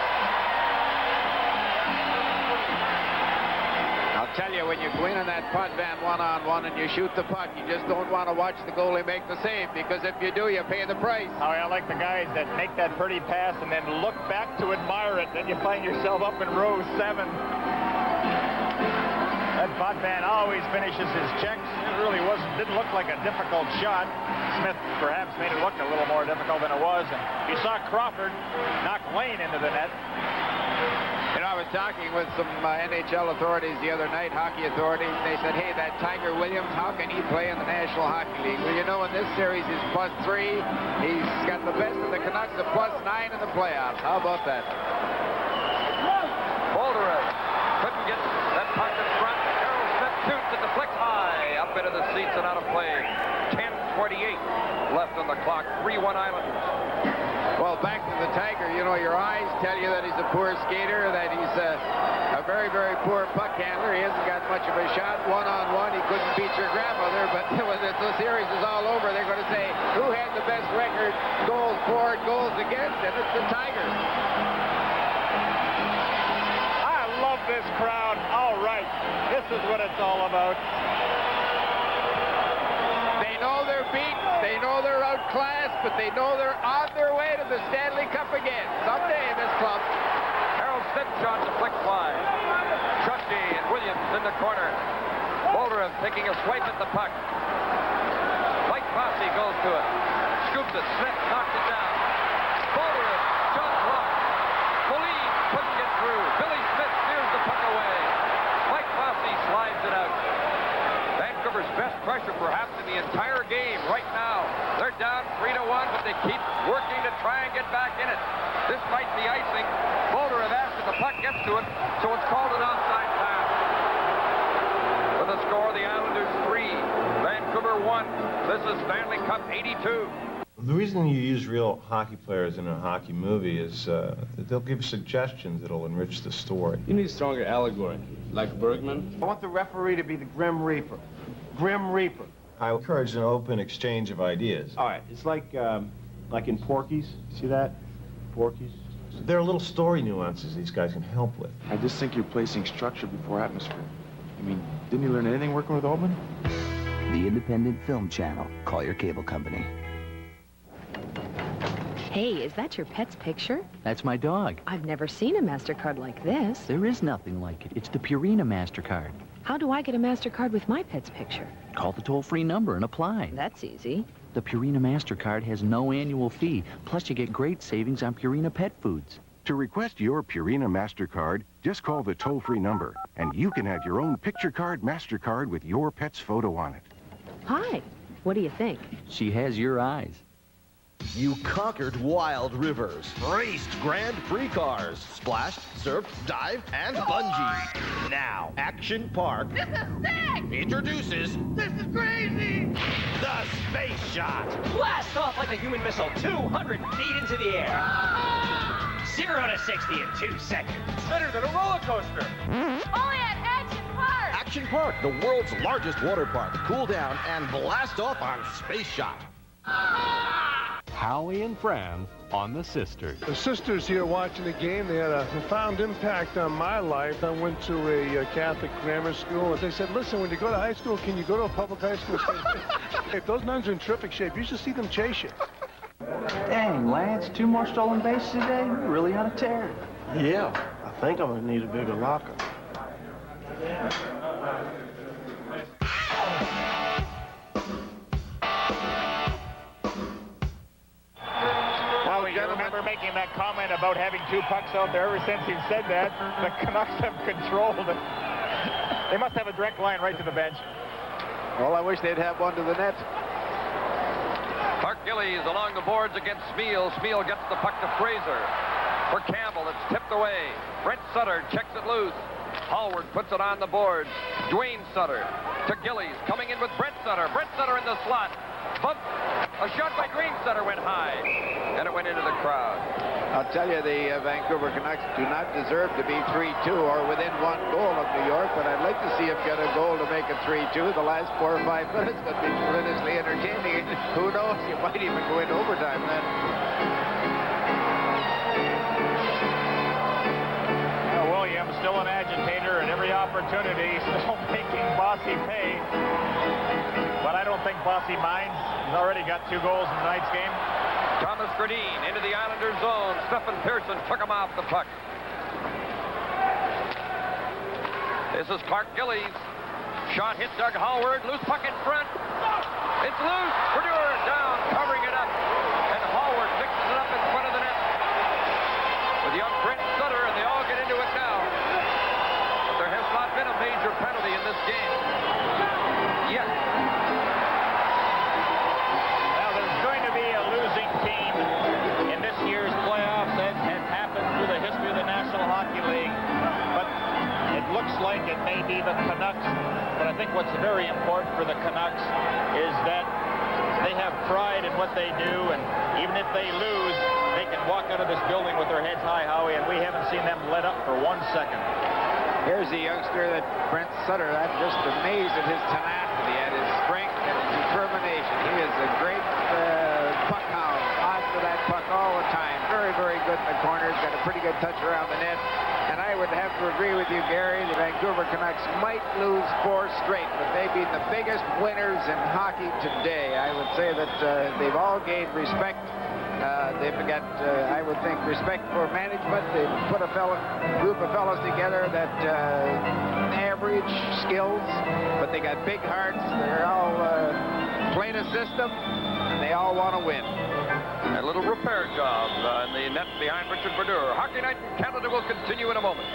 I'll tell you, when you go in on that Putman one-on-one and you shoot the puck, you just don't want to watch the goalie make the save, because if you do, you pay the price. Howie, I like the guys that make that pretty pass and then look back to admire it. Then you find yourself up in row 7. That Putman always finishes his checks. It really didn't look like a difficult shot. Smith perhaps made it look a little more difficult than it was. And you saw Crawford knock Lane into the net. You know, I was talking with some NHL authorities the other night, hockey authorities, and they said, hey, that Tiger Williams, how can he play in the National Hockey League? Well, you know, in this series, he's +3. He's got the best of the Canucks at +9 in the playoffs. How about that? Bolderev couldn't get that puck in front. Harold Smith shoots at the flick high. Up into the seats and out of play. 10:28 left on the clock. 3-1 Islanders. Well, back to the Tiger, you know, your eyes tell you that he's a poor skater, that he's a very, very poor puck handler. He hasn't got much of a shot. One-on-one, he couldn't beat your grandmother, but when the series is all over, they're going to say, who had the best record, goals for, goals against, and it's the Tiger. I love this crowd. All right, this is what it's all about. They know they're beaten. They know they're outclassed, but they know they're on their way to the Stanley Cup again. Someday in this club. Harold Smith shot the flick fly. Trusty and Williams in the corner. Bolderev taking a swipe at the puck. Mike Fossey goes to it. Scoops it. Smith knocks it down. Bolderev, shot blocked. Moline couldn't get through. Billy Smith steers the puck away. 82. The reason you use real hockey players in a hockey movie is that they'll give suggestions that'll enrich the story. You need stronger allegory, like Bergman. I want the referee to be the Grim Reaper. Grim Reaper. I encourage an open exchange of ideas. All right, it's like in Porky's. See that? Porky's. There are little story nuances these guys can help with. I just think you're placing structure before atmosphere. I mean, didn't you learn anything working with Altman? The Independent Film Channel. Call your cable company. Hey, is that your pet's picture? That's my dog. I've never seen a MasterCard like this. There is nothing like it. It's the Purina MasterCard. How do I get a MasterCard with my pet's picture? Call the toll-free number and apply. That's easy. The Purina MasterCard has no annual fee. Plus, you get great savings on Purina pet foods. To request your Purina MasterCard, just call the toll-free number, and you can have your own picture card MasterCard with your pet's photo on it. Hi. What do you think? She has your eyes. You conquered wild rivers, raced Grand Prix cars, splashed, surfed, dived, and bungee. Now, Action Park This is sick! introduces This is crazy! the Space Shot. Blast off like a human missile 200 feet into the air. 0 to 60 in 2 seconds. Better than a roller coaster. Only at Action Park! Action Park, the world's largest water park. Cool down and blast off on Space Shot. Howie and Fran on The Sisters. The sisters here watching the game, they had a profound impact on my life. I went to a Catholic grammar school, and they said, listen, when you go to high school, can you go to a public high school? If those nuns are in terrific shape, you should see them chase you. Dang, Lance, 2 more stolen bases today? You're really on a tear. Yeah, I think I'm going to need a bigger locker. Well, you remember making that comment about having 2 pucks out there. Ever since he said that, the Canucks have controlled it. They must have a direct line right to the bench. Well, I wish they'd have one to the net. Clark Gillies along the boards against Smeal. Smeal gets the puck to Fraser. For Campbell, it's tipped away. Brent Sutter checks it loose. Hallward puts it on the boards. Dwayne Sutter to Gillies, coming in with Brent Sutter. Brent Sutter in the slot. Bump. A shot by Green Sutter went high, and it went into the crowd. I'll tell you, the Vancouver Canucks do not deserve to be 3-2 or within 1 goal of New York, but I'd like to see them get a goal to make it 3-2. The last 4 or 5 minutes could be tremendously entertaining. Who knows? You might even go into overtime then. Williams, still an agitator, and every opportunity, still making Bossy pay. But I don't think Bossy minds. He's already got 2 goals in tonight's game. Thomas Gradine into the Islanders zone. Stephen Pearson took him off the puck. This is Clark Gillies. Shot hit Doug Hallward. Loose puck in front. It's loose. Brodeur down, covering it up. And Hallward fixes it up in front of the net. With young Brent Sutter, and they all get into it now. But there has not been a major penalty in this game yet. Now, there's going to be a losing team in this year's playoffs. That has happened through the history of the National Hockey League. But it looks like it may be the Canucks. But I think what's very important for the Canucks is that they have pride in what they do, and even if they lose, they can walk out of this building with their heads high, Howie, and we haven't seen them let up for 1 second. Here's the youngster that Brent Sutter. I'm just amazed at his tenacity, at his strength and his determination. He is a great puck hound. On to that puck all the time. Very, very good in the corners. Got a pretty good touch around the net. And I would have to agree with you, Gary. The Vancouver Canucks might lose 4 straight, but they've been the biggest winners in hockey today. I would say that they've all gained respect. They've got, I would think, respect for management. They've put a group of fellows together that average skills, but they got big hearts. They're all playing a system, and they all want to win. A little repair job in the net behind Richard Brodeur. Hockey Night in Canada will continue in a moment.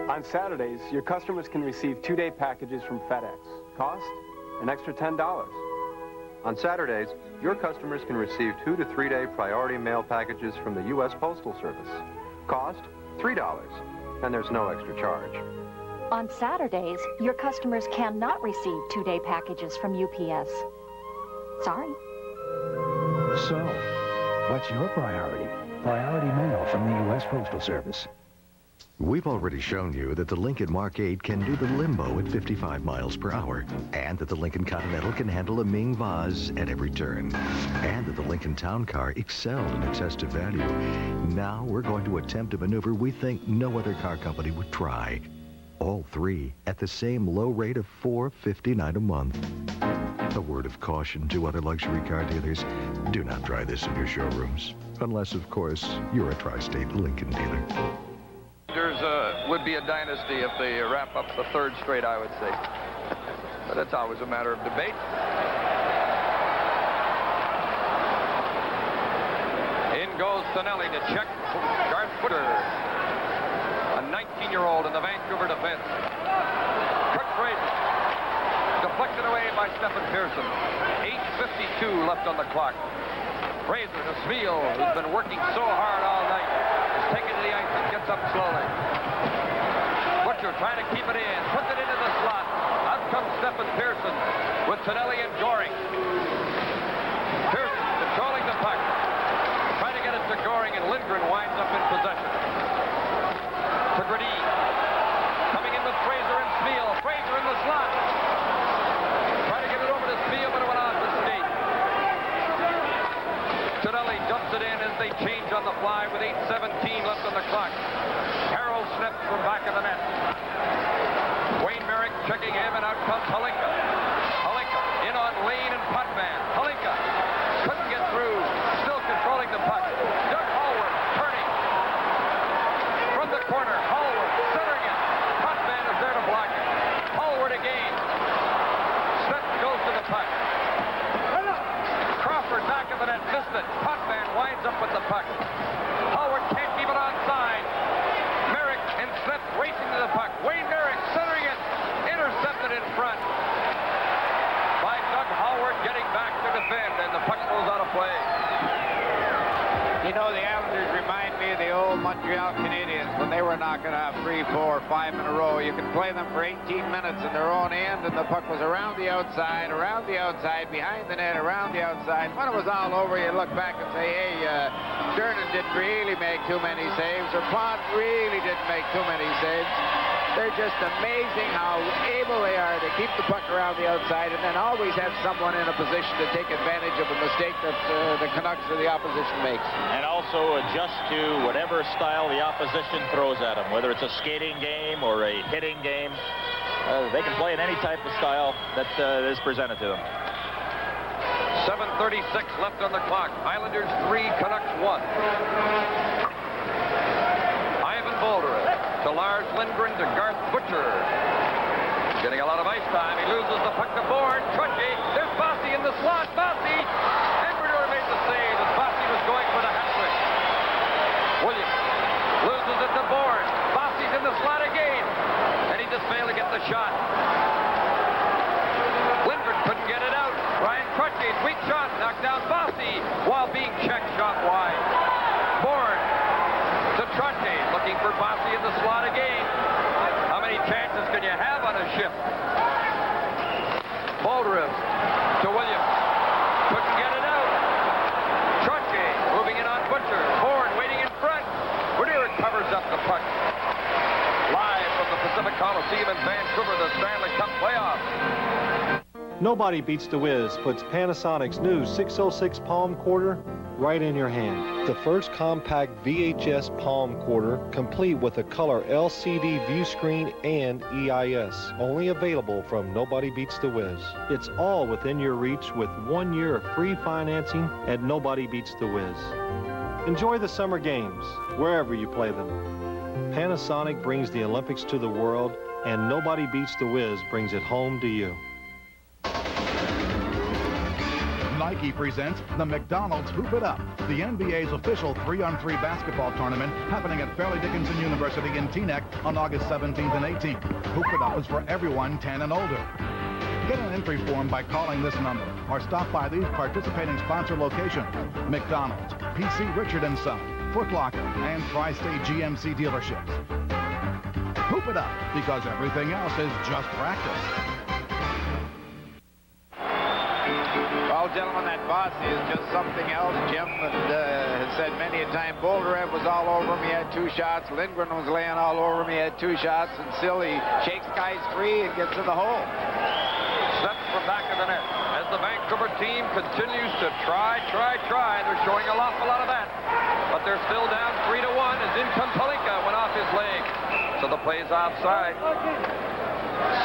On Saturdays, your customers can receive 2-day packages from FedEx. Cost? An extra $10. On Saturdays, your customers can receive 2 to 3-day priority mail packages from the U.S. Postal Service. Cost? $3, and there's no extra charge. On Saturdays, your customers cannot receive 2-day packages from UPS. Sorry. So, what's your priority? Priority mail from the U.S. Postal Service. We've already shown you that the Lincoln Mark 8 can do the limbo at 55 miles per hour, and that the Lincoln Continental can handle a Ming vase at every turn, and that the Lincoln Town Car excelled in its test of value. Now we're going to attempt a maneuver we think no other car company would try. All three at the same low rate of $459 a month. A word of caution to other luxury car dealers: do not try this in your showrooms, unless, of course, you're a tri-state Lincoln dealer. Would be a dynasty if they wrap up the third straight, I would say. But that's always a matter of debate. In goes Stanley to check Garth Footer, a 19-year-old in the Vancouver defense. Kurt Fraser, deflected away by Stephen Pearson. 8:52 left on the clock. Fraser to Smeal, who's been working so hard all night, is taken to the ice and gets up slowly. Butcher trying to keep it in, puts it into the slot. Out comes Stephen Pearson with Tonelli and Goring. Pearson controlling the puck, trying to get it to Goring, and Lindgren winds up in possession. To Gradin, coming in with Fraser and Smeal. Fraser in the slot, trying to get it over to Smeal, but it went off the skate. Tonelli dumps it in as they change on the fly with 8:17 left on the clock. Harold snips from back of the net. Wayne Merrick checking him, and out comes Halinka. Halinka in on Lane and Potvin. Halinka couldn't get through, still controlling the puck. Doug Hallward turning from the corner. Hallward centering it. Potvin is there to block it. Hallward again. Smith goes to the puck. Crawford back of the net, missed it. Potvin winds up with the puck. Hallward can't keep it onside. Merrick and Smith racing to the puck. Wayne Merrick centering it. Intercepted in front by Doug Hallward, getting back to defend, and the puck goes out of play. You know, the Islanders remind me of the old Montreal Canadiens when they were knocking off 3, 4, 5 in a row. You could play them for 18 minutes in their own end, and the puck was around the outside, behind the net, around the outside. When it was all over, you look back and say, hey, Sternan didn't really make too many saves, or Pond really didn't make too many saves. They're just amazing how able they are to keep the puck around the outside and then always have someone in a position to take advantage of a mistake that the Canucks or the opposition makes. And also adjust to whatever style the opposition throws at them, whether it's a skating game or a hitting game. They can play in any type of style that is presented to them. 7:36 left on the clock. Islanders 3, Canucks 1. Ivan Bolderev to Lars Lindgren to Garth Butcher. Getting a lot of ice time. He loses the puck to Bourne. Trutchy. There's Bossy in the slot. Bossy. Embrador made the save as Bossy was going for the hat trick. Williams loses it to Bourne. Bossy's in the slot again. And he just failed to get the shot. Lindgren couldn't get it out. Ryan Trutchy, sweet shot. Knocked down Bossy while being checked shot wide. Bourne to Trutchy, looking for Bossy in the slot again. How many chances can you have on a shift? Bolderev to Williams. Couldn't get it out. Trutchy moving in on Butcher. Bourne waiting in front. Bernier covers up the puck. Live from the Pacific Coliseum in Vancouver, the Stanley Cup playoffs. Nobody Beats the Whiz puts Panasonic's new 606 palm quarter right in your hand. The first compact VHS palm quarter, complete with a color LCD view screen and EIS. Only available from Nobody Beats the Whiz. It's all within your reach with 1 year of free financing at Nobody Beats the Whiz. Enjoy the summer games, wherever you play them. Panasonic brings the Olympics to the world, and Nobody Beats the Whiz brings it home to you. Nike presents the McDonald's Hoop It Up, the NBA's official 3-on-3 basketball tournament happening at Fairleigh Dickinson University in Teaneck on August 17th and 18th. Hoop It Up is for everyone 10 and older. Get an entry form by calling this number or stop by these participating sponsor locations: McDonald's, PC Richard & Son, Foot Locker, and Tri-State GMC dealerships. Hoop Hoop It Up, because everything else is just practice. Well, gentlemen, that Bossy is just something else. Jim has said many a time, Bolderev was all over him. He had 2 shots. Lindgren was laying all over him. He had 2 shots. And still he shakes guys free and gets in the hole. Steps from back of the net. As the Vancouver team continues to try. They're showing an awful lot of that. But they're still down 3-1 as in comes Halinka, went off his leg. So the play's offside.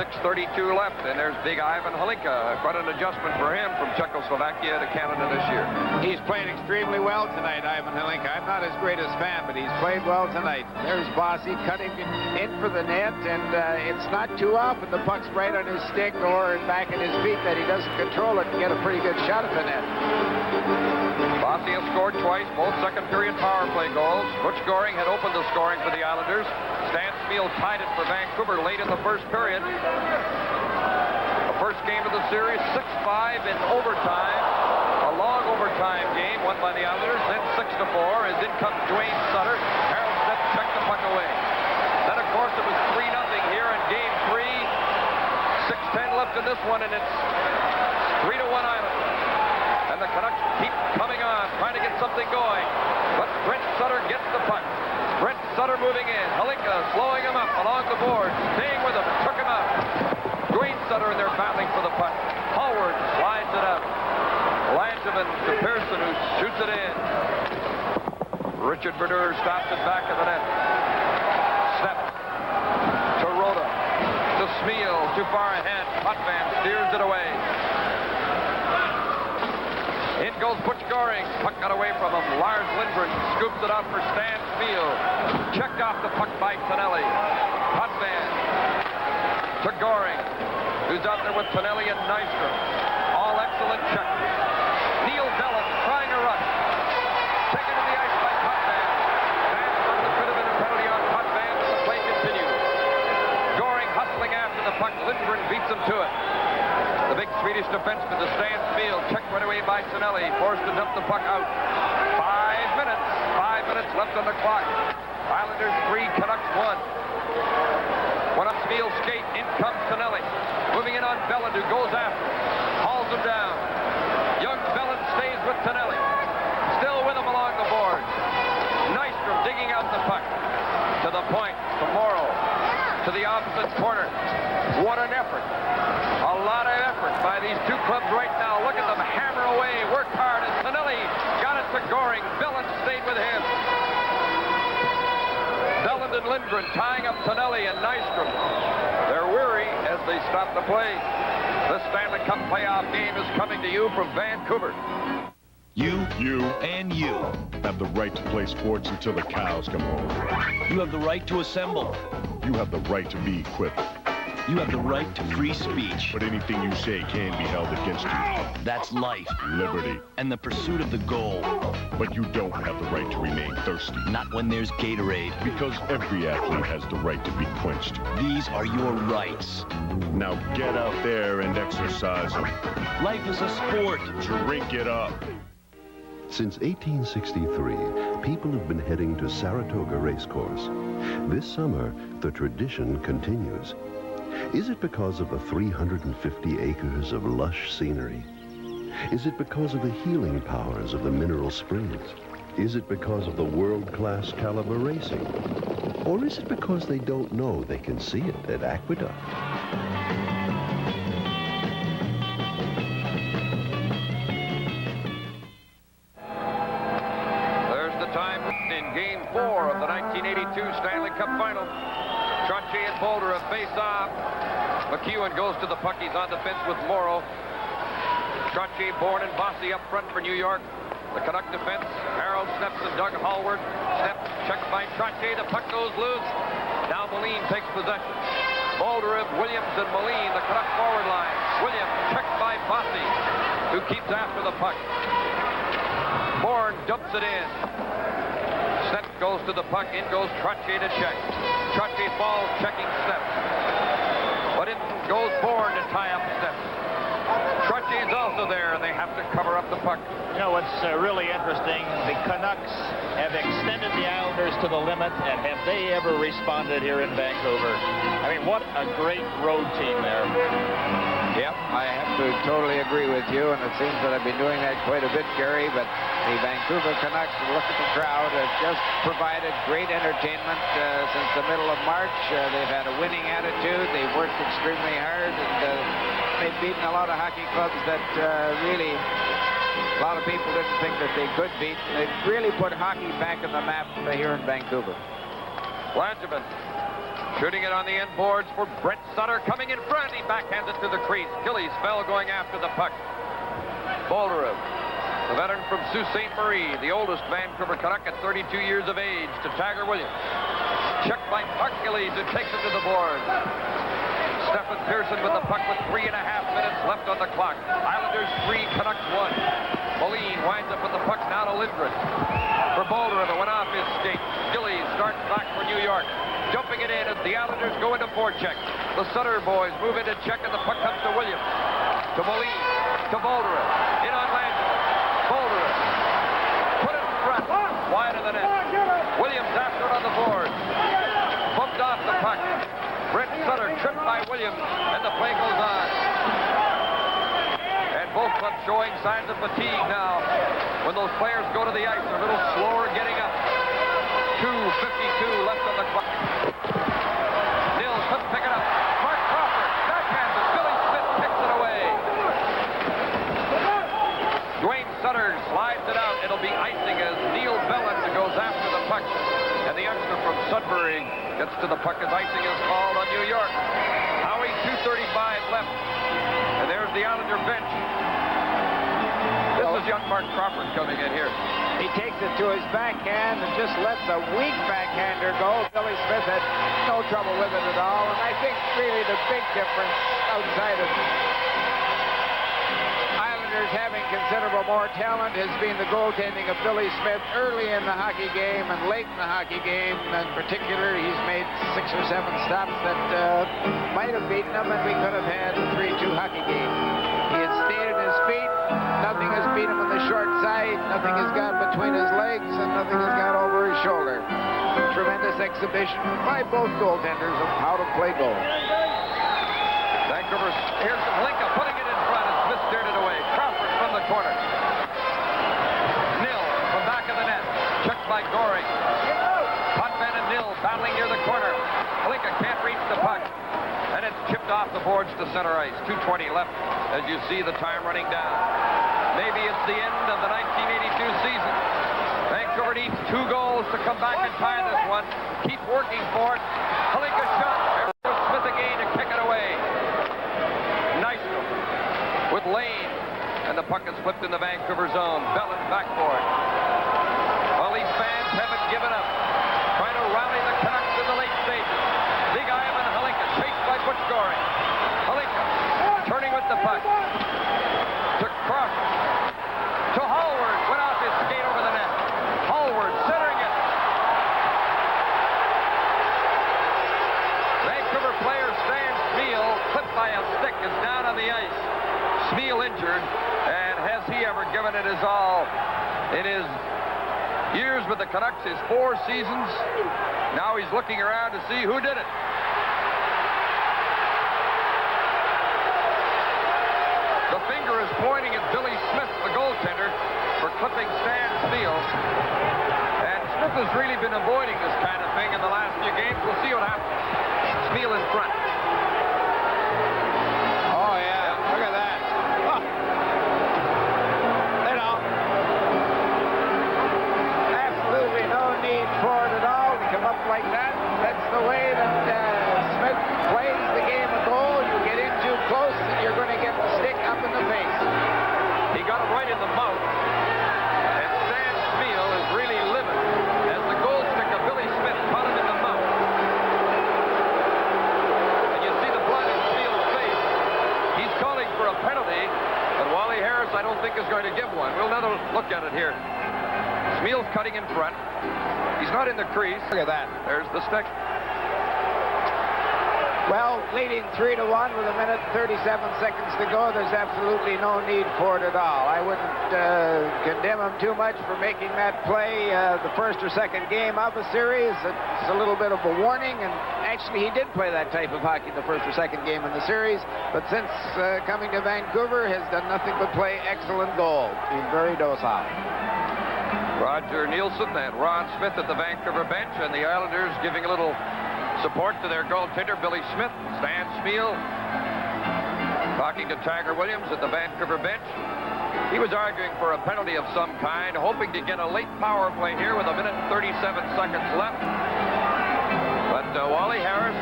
6:32 left, and there's big Ivan Halinka. Quite an adjustment for him from Czechoslovakia to Canada this year. He's played extremely well tonight, Ivan Halinka. I'm not his greatest fan, but he's played well tonight. There's Bossy cutting in for the net, and it's not too often the puck's right on his stick or back at his feet that he doesn't control it and get a pretty good shot at the net. Bossy has scored twice, both second-period power play goals. Butch Goring had opened the scoring for the Islanders. Stan Spiel tied it for Vancouver late in the first period. The first game of the series, 6-5 in overtime. A long overtime game won by the Islanders. Then 6-4 as in comes Dwayne Sutter. Harold Smith checked the puck away. Then, of course, it was 3-0 here in Game 3. 6:10 left in this one, and it's 3-1 Islanders. And the Canucks keep coming on, trying to get something going. But Brent Sutter gets the puck. Brent Sutter moving in. Halinka slowing him up along the board, staying with him, took him out. Dwayne Sutter, and they're battling for the puck. Howard slides it out. Langevin to Pearson, who shoots it in. Richard Brodeur stops it back of the net. Step to Rhoda. To Smeal, too far ahead. Potvin steers it away. In goes Butch Goring. Puck got away from him. Lars Lindgren scoops it out for Stan Spiel. Checked off the puck by Tonelli. Potvin to Goring, who's out there with Tonelli and Nystrom. All excellent check. Neil Bellin trying a rush. Taken to the ice by Potvin. Sandstrom could have been a penalty on Potvin, but the play continues. Goring hustling after the puck. Lindgren beats him to it. The big Swedish defenseman to Stan Spiel, checked right away by Tonelli, forced to dump the puck out. 5 minutes. 5 minutes left on the clock. Islanders 3, Canucks 1. One up Spiel's skate, in comes Tonelli. Moving in on Bellin, who goes after him. Hauls him down. Young Bellin stays with Tonelli. Still with him along the boards. Nystrom digging out the puck. To the point, to Morrow. To the opposite corner. What an effort. A lot of effort by these two clubs right now. Look at them hammer away, work hard, and Tonelli got it to Goring. Bellin stayed with him. Bellin and Lindgren tying up Tonelli and Nystrom. They're weary as they stop the play. This Stanley Cup playoff game is coming to you from Vancouver. You, and you have the right to play sports until the cows come home. You have the right to assemble. You have the right to be equipped. You have the right to free speech. But anything you say can be held against you. That's life. Liberty. And the pursuit of the goal. But you don't have the right to remain thirsty. Not when there's Gatorade. Because every athlete has the right to be quenched. These are your rights. Now get out there and exercise them. Life is a sport. Drink it up. Since 1863, people have been heading to Saratoga Racecourse. This summer, the tradition continues. Is it because of the 350 acres of lush scenery? Is it because of the healing powers of the mineral springs? Is it because of the world-class caliber racing? Or is it because they don't know they can see it at Aqueduct? There's the time in Game 4 of the 1982 Stanley Cup Final. Trottier and Boulder a face-off. McEwen goes to the puck. He's on the fence with Morrow. Trottier, Bourne, and Bossy up front for New York. The Canuck defense, Harold Sneps and Doug Hallward. Sneps checked by Trottier. The puck goes loose. Now Moline takes possession. Bolderev, Williams, and Moline, the Canuck forward line. Williams checked by Bossy, who keeps after the puck. Bourne dumps it in. Sneps goes to the puck. In goes Trottier to check. Trottier falls, checking Sneps. But in goes Bourne to tie up Sneps. Trottier Berthier's also there, and they have to cover up the puck. You know what's really interesting? The Canucks have extended the Islanders to the limit, and have they ever responded here in Vancouver? I mean, what a great road team there. Yep, I have to totally agree with you, and it seems that I've been doing that quite a bit, Gary, but the Vancouver Canucks, look at the crowd, have just provided great entertainment since the middle of March. They've had a winning attitude, they've worked extremely hard, and they've beaten a lot of hockey clubs that really a lot of people didn't think that they could beat. They've really put hockey back on the map here in Vancouver. Langevin shooting it on the end boards for Brent Sutter, coming in front. He backhands it to the crease. Gillies fell going after the puck. Bolderev, the veteran from Sault Ste. Marie, the oldest Vancouver Canuck at 32 years of age, to Tiger Williams. Checked by Mark Gillies, who takes it to the board. Stephen Pearson with the puck with 3.5 minutes left on the clock. Islanders 3, Canucks 1. Moline winds up with the puck now to Lindgren. For Bolderev, it went off his skate. Gillies starts back for New York. Dumping it in as the Islanders go into forecheck. The Sutter boys move into check, and the puck comes to Williams. To Moline. To Bolderev. In on Langevin. Bolderev. Put it in front. Wide of the net. Williams after it on the board. Bumped off the puck. Brent Sutter tripped by Williams, and the play goes on. And both clubs showing signs of fatigue now. When those players go to the ice, they're a little slower getting up. 2:52 left on the clock. Nils couldn't pick it up. Mark Crawford backhands it. Billy Smith kicks it away. Dwayne Sutter slides it out. It'll be icing as Neil Bellin goes after the puck. And the youngster from Sudbury gets to the puck as icing is called on New York. Howie, 2:35 left. And there's the Islander bench. This is young Mark Crawford coming in here. He takes it to his backhand and just lets a weak backhander go. Billy Smith had no trouble with it at all. And I think really the big difference outside of Islanders having considerable more talent has been the goaltending of Billy Smith early in the hockey game and late in the hockey game. In particular, he's made 6 or 7 stops that might have beaten him, and we could have had a 3-2 hockey game. He has stayed at his feet. Nothing has beat him on the short side. Nothing has got between his legs, and nothing has got over his shoulder. Tremendous exhibition by both goaltenders of how to play goal. Vancouver, here's Linka putting it in front, and Smith steered it away. Crawford from the corner. Nil from back of the net. Checked by Goring. Potvin and Nil battling near the corner. Linka can't reach the puck. And it's chipped off the boards to center ice. 2:20 left as you see the time running down. Maybe it's the end of the 1982 season. Vancouver needs 2 goals to come back and tie this one. Keep working for it. Halinka shot. There's Smith again to kick it away. Nice with Lane. And the puck is flipped in the Vancouver zone. Bellin back for it. Well, these fans haven't given up. Trying to rally the Canucks in the late stages. Big Ivan Halinka chased by Butch Goring. Halinka turning with the puck. To Crawford. To Hallward. Went off his skate over the net. Hallward centering it. Vancouver player Stan Smeel, clipped by a stick, is down on the ice. Smeel injured, and has he ever given it his all in his years with the Canucks, his 4 seasons? Now he's looking around to see who did it. The finger is pointing at Billy Smith, the goaltender, for clipping Stan Smeel. And Smith has really been avoiding this kind of thing in the last few games. We'll see what happens. Smeel in front. Oh, yeah. Look at that. Oh. You know, absolutely no need for it at all to come up like that. That's the way that Smith plays the game of goal. You get in too close, and you're going to get the stick up in the face. He got him right in the mouth. And Stan Smeel is really livid as the goal stick of Billy Smith caught him in the mouth. And you see the blood in Smeel's face. He's calling for a penalty, but Wally Harris I don't think is going to give one. We'll another look at it here. Smeel's cutting in front. He's not in the crease. Look at that. There's the stick. Well, leading 3-1 with 1 minute 37 seconds to go, there's absolutely no need for it at all. I wouldn't condemn him too much for making that play the first or second game of a series. It's a little bit of a warning, and actually he did play that type of hockey the first or second game in the series, but since coming to Vancouver has done nothing but play excellent goal. Been very docile. Roger Nielsen and Ron Smith at the Vancouver bench, and the Islanders giving a little support to their goaltender, Billy Smith. Stan Spiel talking to Tiger Williams at the Vancouver bench. He was arguing for a penalty of some kind, hoping to get a late power play here with 1 minute 37 seconds left. But Wally Harris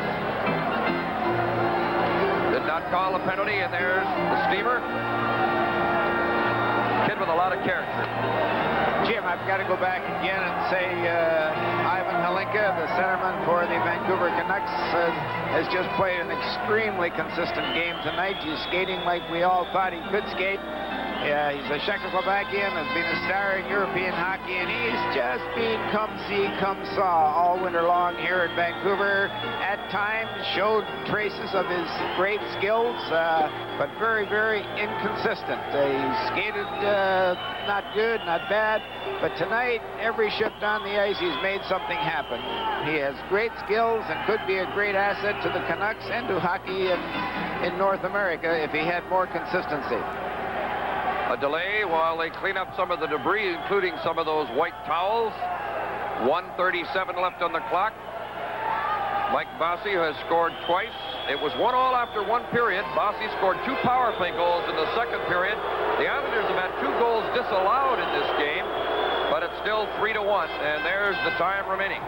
did not call a penalty, and there's the steamer. Kid with a lot of character. Jim, I've got to go back again and say Ivan Halinka, the centerman for the Vancouver Canucks, has just played an extremely consistent game tonight. He's skating like we all thought he could skate. He's a Czechoslovakian, has been a star in European hockey, and he's just been come see, come saw all winter long here in Vancouver. At times showed traces of his great skills, but very, very inconsistent. He skated not good, not bad, but tonight, every shift on the ice, he's made something happen. He has great skills and could be a great asset to the Canucks and to hockey in North America if he had more consistency. A delay while they clean up some of the debris, including some of those white towels. 1:37 left on the clock. Mike Bossy has scored twice. It was 1-1 after one period. Bossy scored 2 power play goals in the second period. The Islanders have had 2 goals disallowed in this game, but it's still 3-1, and there's the time remaining.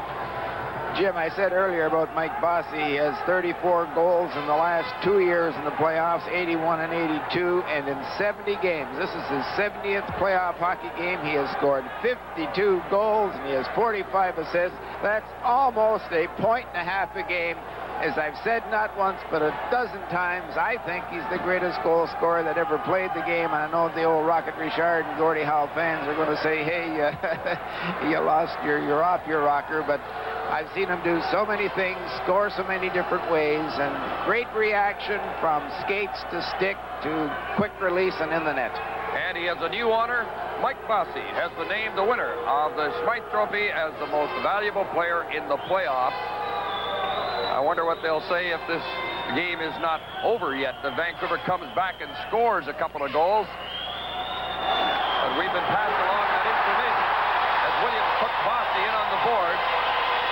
Jim, I said earlier about Mike Bossy. He has 34 goals in the last 2 years in the playoffs, 81 and 82, and in 70 games. This is his 70th playoff hockey game. He has scored 52 goals, and he has 45 assists. That's almost a point and a half a game. As I've said not once, but a dozen times, I think he's the greatest goal scorer that ever played the game. And I know the old Rocket Richard and Gordie Howe fans are going to say, hey, you're off your rocker, but I've seen him do so many things, score so many different ways, and great reaction from skates to stick to quick release and in the net. And he has a new honor. Mike Bossy has been named the winner of the Smythe Trophy as the most valuable player in the playoffs. I wonder what they'll say if this game is not over yet. The Vancouver comes back and scores a couple of goals. But we've been passed along that information as Williams put Bossy in on the board.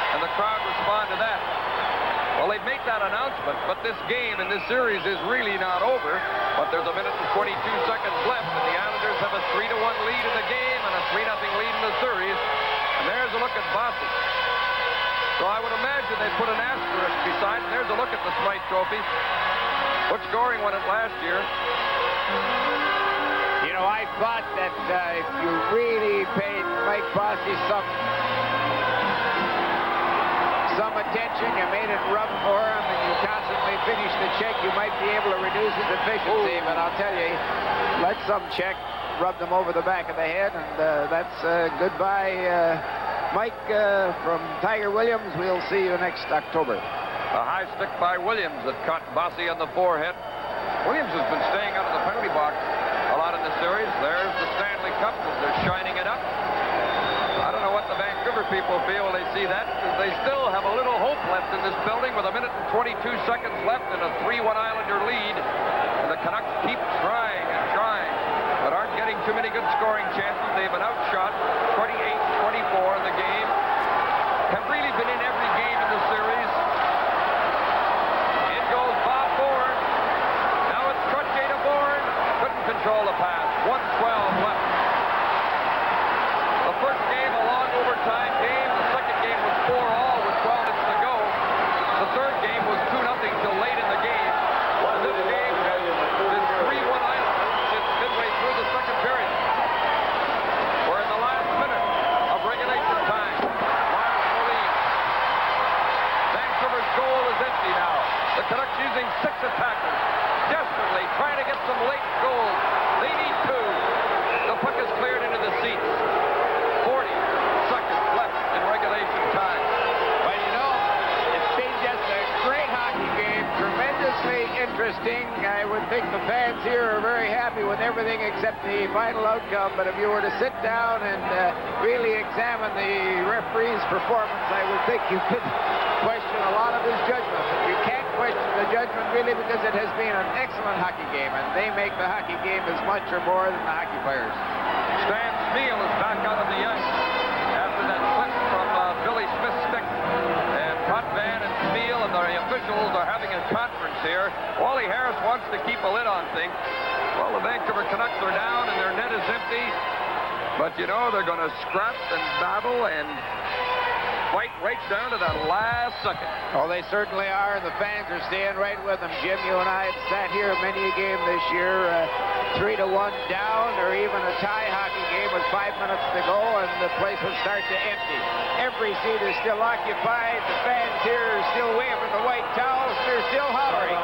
And the crowd respond to that. Well, they've made that announcement, but this game and this series is really not over. But there's 1 minute and 22 seconds left, and the Islanders have a 3-1 lead in the game and a 3-0 lead in the series. And there's a look at Bossy. So I would imagine they put an asterisk beside it. There's a look at the Smythe Trophy. What scoring won it last year? You know, I thought that if you really paid Mike Bossy some attention, you made it rough for him, and you constantly finish the check, you might be able to reduce his efficiency. But I'll tell you, let some check rub them over the back of the head, and that's goodbye, Mike. From Tiger Williams, we'll see you next October. A high stick by Williams that caught Bossy on the forehead. Williams has been staying out of the penalty box a lot in the series. There's the Stanley Cup as they're shining it up. I don't know what the Vancouver people feel when they see that, because they still have a little hope left in this building with 1 minute and 22 seconds left and a 3-1 Islander lead. And the Canucks keep trying and trying, but aren't getting too many good scoring chances. They've been outshot 28-24 in the game. Have really been in every game in the series. In goes Bob Bourne. Now it's Trottier to Bourne. Couldn't control the pass. 1:12 left. The first game, a long overtime game. The second game was 4-all with 12 minutes to go. The third game was 2-0 till late in the game. And this game has been 3-1 Islanders since midway through the second period. We're in the last minute of regulation time. Vancouver's goal is empty now. The Canucks using 6 attackers, desperately trying to get some late goals. They need 2. and everything except the final outcome, but if you were to sit down and really examine the referee's performance, I would think you could question a lot of his judgment. You can't question the judgment really because it has been an excellent hockey game, and they make the hockey game as much or more than the hockey players. Stan Smith is back out on the ice after that slip from Billy Smith's stick. And Potvin and Smith and the officials are having a conference here. Wally Harris wants to keep a lid on things. Well, the Vancouver Canucks are down and their net is empty. But, you know, they're going to scrap and battle and fight right down to that last second. Oh, they certainly are, and the fans are staying right with them. Jim, you and I have sat here many a game this year, 3-1 down, or even a tie hockey game with 5 minutes to go, and the place would start to empty. Every seat is still occupied. The fans here are still waving the white towels. They're still hollering.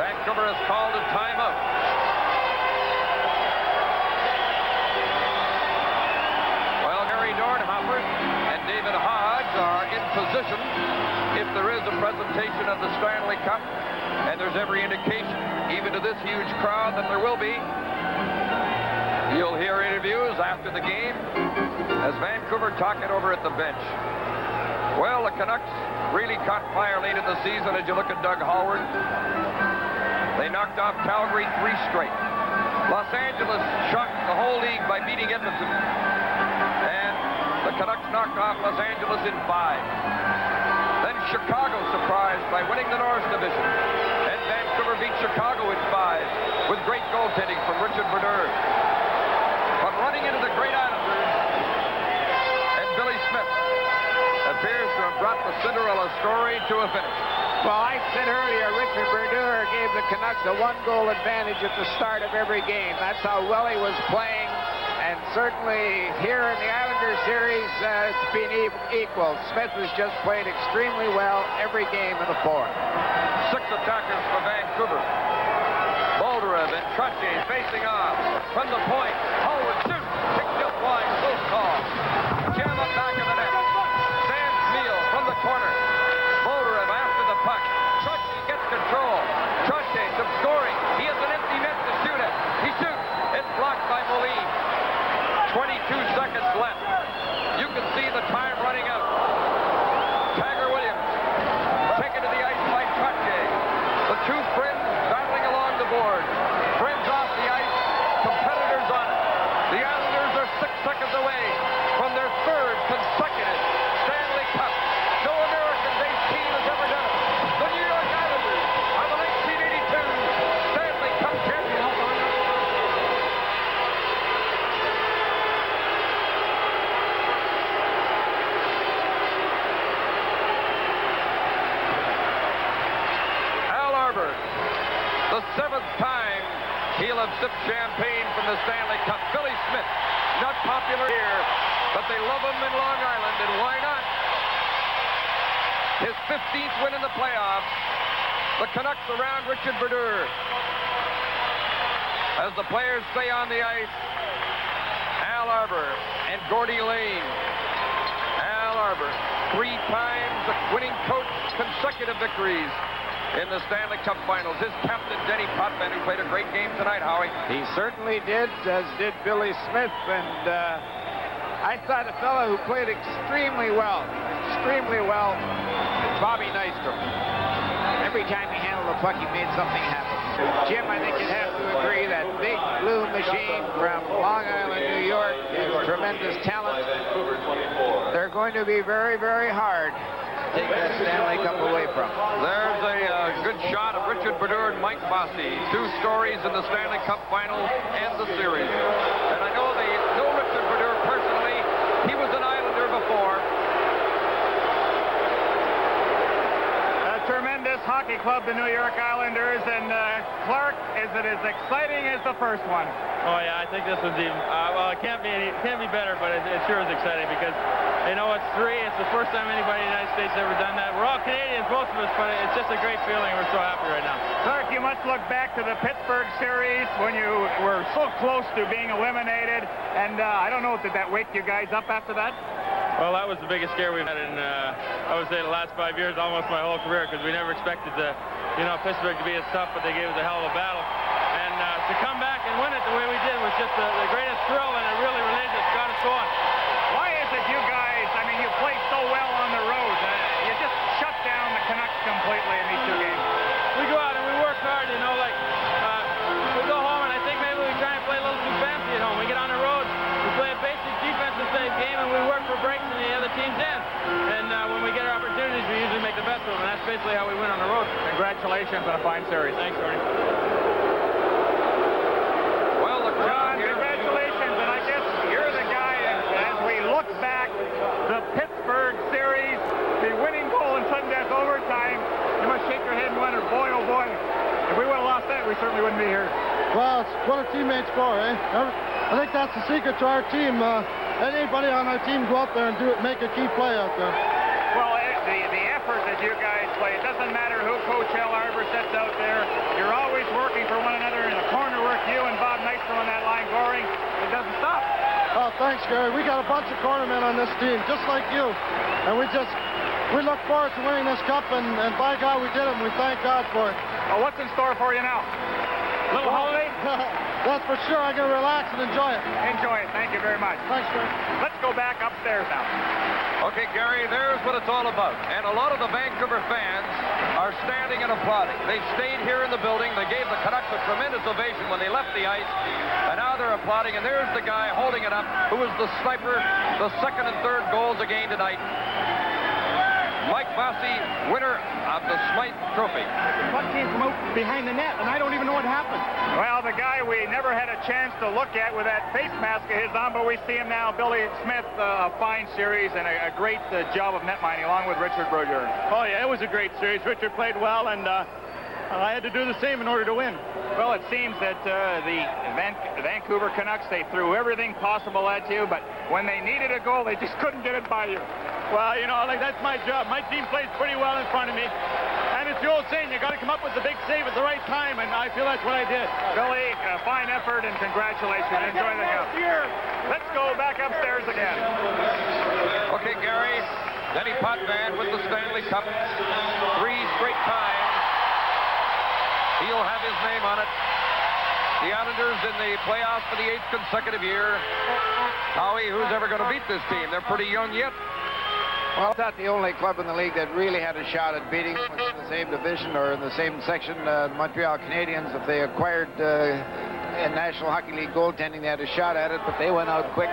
Vancouver has called a timeout. Well, Gary Dornhofer and David Hodge are in position if there is a presentation of the Stanley Cup, and there's every indication, even to this huge crowd, that there will be. You'll hear interviews after the game as Vancouver talk it over at the bench. Well, the Canucks really caught fire late in the season as you look at Doug Howard. They knocked off Calgary 3 straight. Los Angeles shocked the whole league by beating Edmonton. And the Canucks knocked off Los Angeles in 5. Then Chicago surprised by winning the North Division. And Vancouver beat Chicago in 5 with great goaltending from Richard Brodeur. But running into the great Islanders, and Billy Smith appears to have brought the Cinderella story to a finish. Well, I said earlier, Richard Brodeur gave the Canucks a 1-goal advantage at the start of every game. That's how well he was playing. And certainly here in the Islanders series, it's been equal. Smith has just played extremely well every game in the fourth. 6 attackers for Vancouver. Bolderev and Trottier facing off. From the point, Howard shoots. Kicked up wide, close call. Jam up back of the net. Stan Smith from the corner. Bolderev after the puck. Trottier gets control. Trottier some scoring. He has an empty net to shoot at. He shoots. It's blocked by Moline. 22 seconds left. You can see the time running out. Tiger Williams taken to the ice by Trottier. The two friends battling along the board. Friends off the ice, competitors on it. The Islanders are 6 seconds away from their 3rd consecutive Stanley Cup. No American-based team has ever done it. The New York Islanders are the 1982 Stanley Cup champions. The 7th time he'll have sipped champagne from the Stanley Cup. Billy Smith, not popular here, but they love him in Long Island, and why not? His 15th win in the playoffs. The Canucks around Richard Brodeur. As the players stay on the ice, Al Arbour and Gordie Lane. Al Arbour, 3 times the winning coach, consecutive victories in the Stanley Cup Finals. His captain, Denny Potvin, who played a great game tonight, Howie. He certainly did, as did Billy Smith. And I thought a fellow who played extremely well, Bobby Nystrom. Every time he handled the puck, he made something happen. Jim, I think you'd have to agree that big blue machine from Long Island, New York, is tremendous talent. They're going to be very, very hard to take that Stanley Cup away from. There's a good shot of Richard Brodeur and Mike Bossy. 2 stories in the Stanley Cup final and the series. And I know they know Richard Brodeur personally. He was an Islander before. A tremendous hockey club, the New York Islanders, and Clark, is it as exciting as the first one? Oh yeah, I think this one's even. Well, it can't be better, but it sure is exciting because, you know, it's 3. It's the first time anybody in the United States ever done that. We're all Canadians, both of us, but it's just a great feeling. We're so happy right now. Clark, you must look back to the Pittsburgh series when you were so close to being eliminated, and I don't know, did that wake you guys up after that? Well, that was the biggest scare we've had in, I would say, the last 5 years, almost my whole career, because we never expected Pittsburgh to be as tough, but they gave us a hell of a battle. And to come back and win it the way we did was just the greatest thrill, and it really related us, got us going. Why is it you guys, I mean, you played so well on the road. You just shut down the Canucks completely in these two games. We go out and we work hard, you know, like, we go home and I think maybe we try and play a little too fancy at home. We get on the road, we play a basic defensive game, and we work for breaks in the other team's end. And when we get our opportunities, we usually make the best of them, and that's basically how we win on the road. Congratulations on a fine series. Thanks, Artie. Well, John, congratulations, and I guess you're the guy, as we look back, the Pittsburgh series, the winning goal in sudden death overtime, you must shake your head and wonder, boy, oh boy, if we would have lost that, we certainly wouldn't be here. Well, it's what a teammates for, eh? I think that's the secret to our team. Anybody on our team go out there and make a key play out there. Well, the effort that you guys play, it doesn't matter who Coach Al Arbor sets out there. You're always working for one another in the corner work. You and Bob Nystrom on that line goring. It doesn't stop. Oh, thanks, Gary. We got a bunch of cornermen on this team, just like you. And we look forward to winning this cup, and by God, we did it, and we thank God for it. Well, what's in store for you now? Little holiday? That's for sure. I'm going to relax and enjoy it. Enjoy it. Thank you very much. Thanks, Gary. Let's go back upstairs now. Okay, Gary, there's what it's all about. And a lot of the Vancouver fans are standing and applauding. They stayed here in the building. They gave the Canucks a tremendous ovation when they left the ice. And now they're applauding. And there's the guy holding it up, who was the sniper, the second and third goals again tonight. Mike Bossy, winner of the Smythe Trophy. What came from out behind the net, and I don't even know what happened. Well, the guy we never had a chance to look at with that face mask of his on, but we see him now. Billy Smith, a fine series and a great job of net mining, along with Richard Brodeur. Oh, yeah, it was a great series. Richard played well, and I had to do the same in order to win. Well, it seems that the Vancouver Canucks, they threw everything possible at you, but when they needed a goal, they just couldn't get it by you. Well, you know, like, that's my job. My team plays pretty well in front of me. And it's the old saying, you got to come up with the big save at the right time, and I feel that's what I did. Billy, fine effort and congratulations. Enjoy the cup. Let's go back upstairs again. Okay, Gary, Denny Potvin with the Stanley Cup. 3 straight times. He'll have his name on it. The Islanders in the playoffs for the 8th consecutive year. Howie, who's ever going to beat this team? They're pretty young yet. Well, it's not the only club in the league that really had a shot at beating them in the same division or in the same section. Montreal Canadiens, if they acquired in National Hockey League goaltending, they had a shot at it, but they went out quick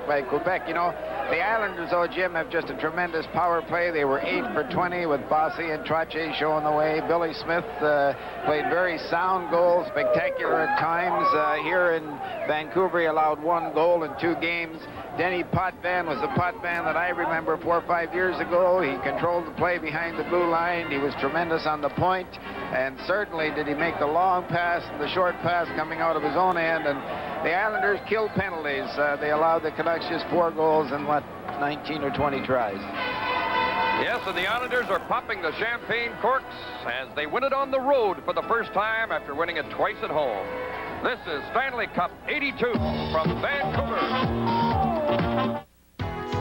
by Quebec. You know, the Islanders, though, Jim, have just a tremendous power play. They were 8 for 20 with Bossy and Trottier showing the way. Billy Smith played very sound goals, spectacular at times. Here in Vancouver, he allowed 1 goal in 2 games. Denny Potvin was the Potvin that I remember 4 or 5 years ago. He controlled the play behind the blue line. He was tremendous on the point, and certainly did he make the long pass and the short pass coming out of his own end. And the Islanders killed penalties. They allowed the Canucks just 4 goals in, 19 or 20 tries. Yes, and the Islanders are popping the champagne corks as they win it on the road for the first time after winning it twice at home. This is Stanley Cup 82 from Vancouver.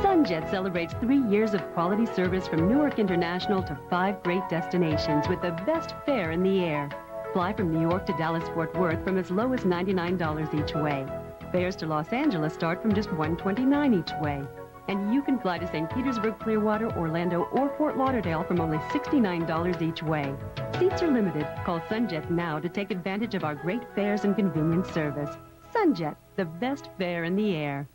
SunJet celebrates 3 years of quality service from Newark International to 5 great destinations with the best fare in the air. Fly from New York to Dallas-Fort Worth from as low as $99 each way. Fares to Los Angeles start from just $129 each way. And you can fly to St. Petersburg, Clearwater, Orlando, or Fort Lauderdale from only $69 each way. Seats are limited. Call SunJet now to take advantage of our great fares and convenient service. SunJet, the best fare in the air.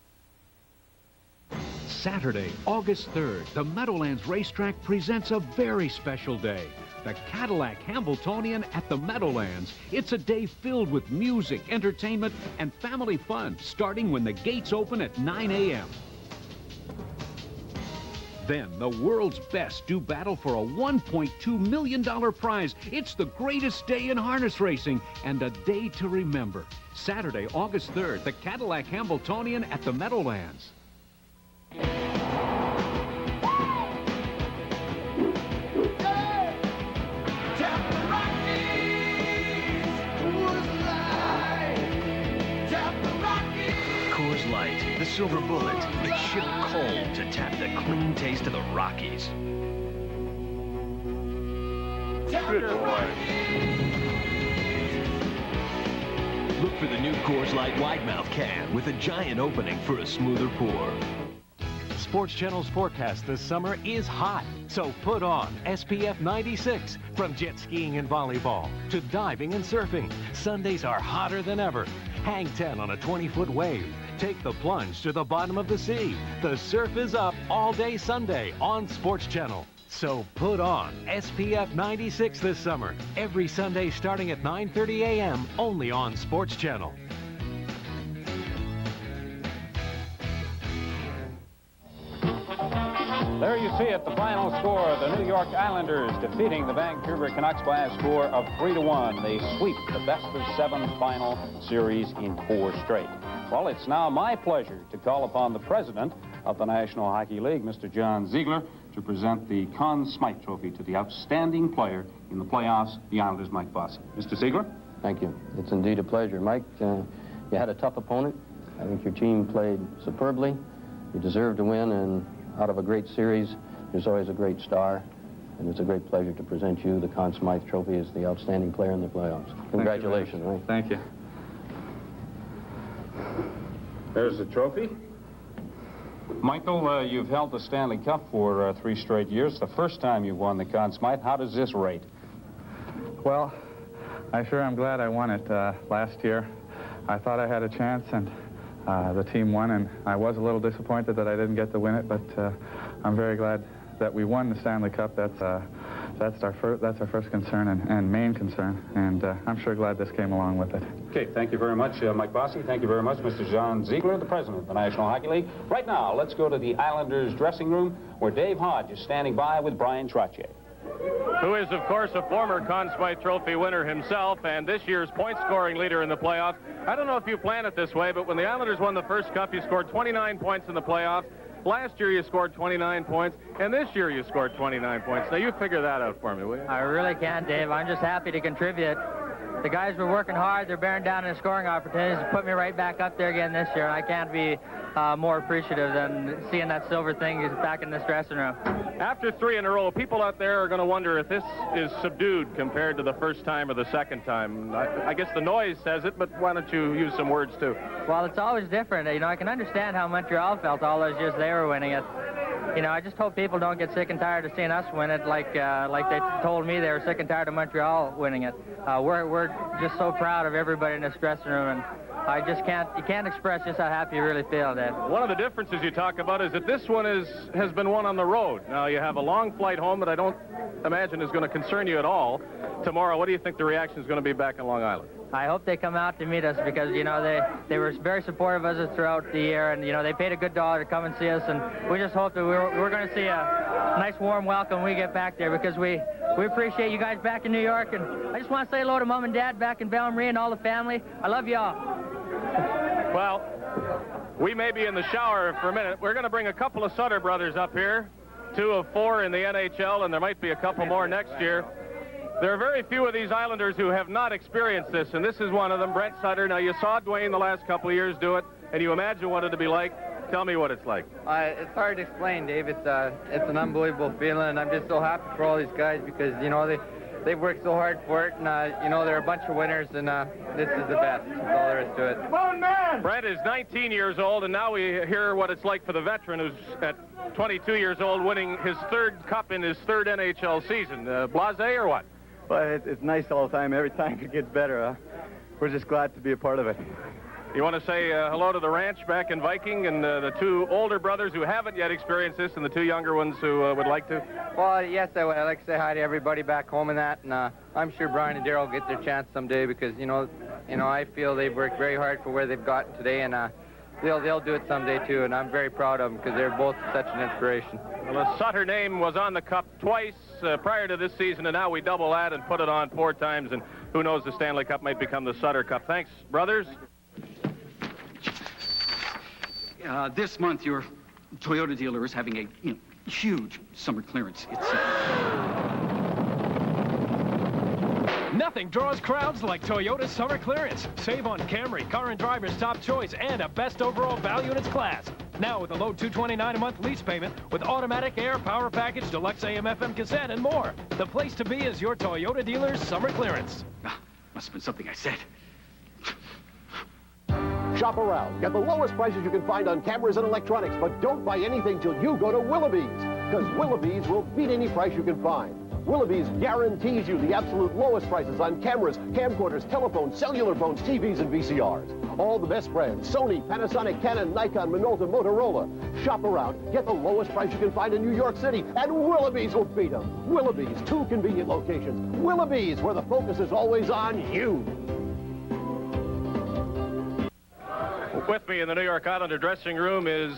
Saturday, August 3rd, the Meadowlands Racetrack presents a very special day. The Cadillac Hambletonian at the Meadowlands. It's a day filled with music, entertainment, and family fun, starting when the gates open at 9 a.m. Then, the world's best do battle for a $1.2 million prize. It's the greatest day in harness racing and a day to remember. Saturday, August 3rd, the Cadillac Hambletonian at the Meadowlands. Coors Light, the silver bullet. It's shipped cold to tap the clean taste of the Rockies. Good boy. Look for the new Coors Light wide mouth can with a giant opening for a smoother pour. Sports Channel's forecast this summer is hot, so put on SPF 96. From jet skiing and volleyball to diving and surfing, Sundays are hotter than ever. Hang 10 on a 20-foot wave. Take the plunge to the bottom of the sea. The surf is up all day Sunday on Sports Channel. So put on SPF 96 this summer, every Sunday starting at 9:30 a.m. only on Sports Channel. There you see it, the final score. The New York Islanders defeating the Vancouver Canucks by a score of 3-1. They sweep the best-of-7 final series in 4 straight. Well, it's now my pleasure to call upon the president of the National Hockey League, Mr. John Ziegler, to present the Conn Smythe Trophy to the outstanding player in the playoffs, the Islanders' Mike Bossy. Mr. Ziegler? Thank you. It's indeed a pleasure. Mike, you had a tough opponent. I think your team played superbly. You deserved to win, and out of a great series, there's always a great star, and it's a great pleasure to present you the Conn Smythe Trophy as the outstanding player in the playoffs. Congratulations, Mike. Thank you. There's the trophy. Michael, you've held the Stanley Cup for 3 straight years. The first time you won the Conn Smythe. How does this rate? Well, I sure am glad I won it last year. I thought I had a chance, and the team won, and I was a little disappointed that I didn't get to win it, but I'm very glad that we won the Stanley Cup. That's our first concern and main concern, and I'm sure glad this came along with it. Okay, thank you very much, Mike Bossy. Thank you very much, Mr. John Ziegler, the president of the National Hockey League. Right now, let's go to the Islanders' dressing room, where Dave Hodge is standing by with Brian Trottier. Who is, of course, a former Conn Smythe Trophy winner himself and this year's point-scoring leader in the playoffs. I don't know if you planned it this way, but when the Islanders won the first cup, you scored 29 points in the playoffs. Last year, you scored 29 points, and this year, you scored 29 points. Now, you figure that out for me, will you? I really can, Dave. I'm just happy to contribute. The guys were working hard. They're bearing down in scoring opportunities to put me right back up there again this year, and I can't be more appreciative than seeing that silver thing back in this dressing room. After 3 in a row, people out there are going to wonder if this is subdued compared to the first time or the second time. I guess the noise says it, but why don't you use some words, too? Well, it's always different. You know, I can understand how Montreal felt all those years they were winning it. You know, I just hope people don't get sick and tired of seeing us win it like they told me they were sick and tired of Montreal winning it. We're just so proud of everybody in this dressing room, and you can't express just how happy you really feel, Dave. One of the differences you talk about is that this one has been won on the road. Now, you have a long flight home that I don't imagine is going to concern you at all. Tomorrow, what do you think the reaction is going to be back in Long Island? I hope they come out to meet us because, you know, they were very supportive of us throughout the year, and, you know, they paid a good dollar to come and see us, and we just hope that we're going to see a nice, warm welcome when we get back there because we appreciate you guys back in New York, and I just want to say hello to Mom and Dad back in Belle Marie and all the family. I love you all. Well, we may be in the shower for a minute. We're going to bring a couple of Sutter brothers up here, 2 of 4 in the NHL, and there might be a couple more next year. There are very few of these Islanders who have not experienced this, and this is one of them, Brent Sutter. Now, you saw Dwayne the last couple of years do it, and you imagine what it'd be like. Tell me what it's like. It's hard to explain, Dave. It's an unbelievable feeling, and I'm just so happy for all these guys because, you know, they've worked so hard for it, and, you know, they're a bunch of winners, and this is the best. That's all there is to it. Come on, man! Brent is 19 years old, and now we hear what it's like for the veteran who's at 22 years old winning his 3rd cup in his 3rd NHL season. Blasé or what? Well, it's nice all the time. Every time it gets better. We're just glad to be a part of it. You want to say hello to the ranch back in Viking and the 2 older brothers who haven't yet experienced this and the 2 younger ones who would like to? Well, yes, I would. I'd like to say hi to everybody back home and that, and I'm sure Brian and Darryl will get their chance someday because, you know, I feel they've worked very hard for where they've gotten today, and they'll do it someday too, and I'm very proud of them because they're both such an inspiration. Well, the Sutter name was on the cup twice prior to this season, and now we double that and put it on 4 times, and who knows, the Stanley Cup might become the Sutter Cup. Thanks, brothers. This month, your Toyota dealer is having a huge summer clearance. It's Nothing draws crowds like Toyota's summer clearance. Save on Camry, car and driver's top choice, and a best overall value in its class. Now with a low $229 a month lease payment with automatic air, power package, deluxe AM/FM cassette, and more. The place to be is your Toyota dealer's summer clearance. Must have been something I said. Shop around. Get the lowest prices you can find on cameras and electronics, but don't buy anything till you go to Willoughby's, because Willoughby's will beat any price you can find. Willoughby's guarantees you the absolute lowest prices on cameras, camcorders, telephones, cellular phones, TVs, and VCRs. All the best brands: Sony, Panasonic, Canon, Nikon, Minolta, Motorola. Shop around, get the lowest price you can find in New York City, and Willoughby's will beat them. Willoughby's, 2 convenient locations. Willoughby's, where the focus is always on you. With me in the New York Islander dressing room is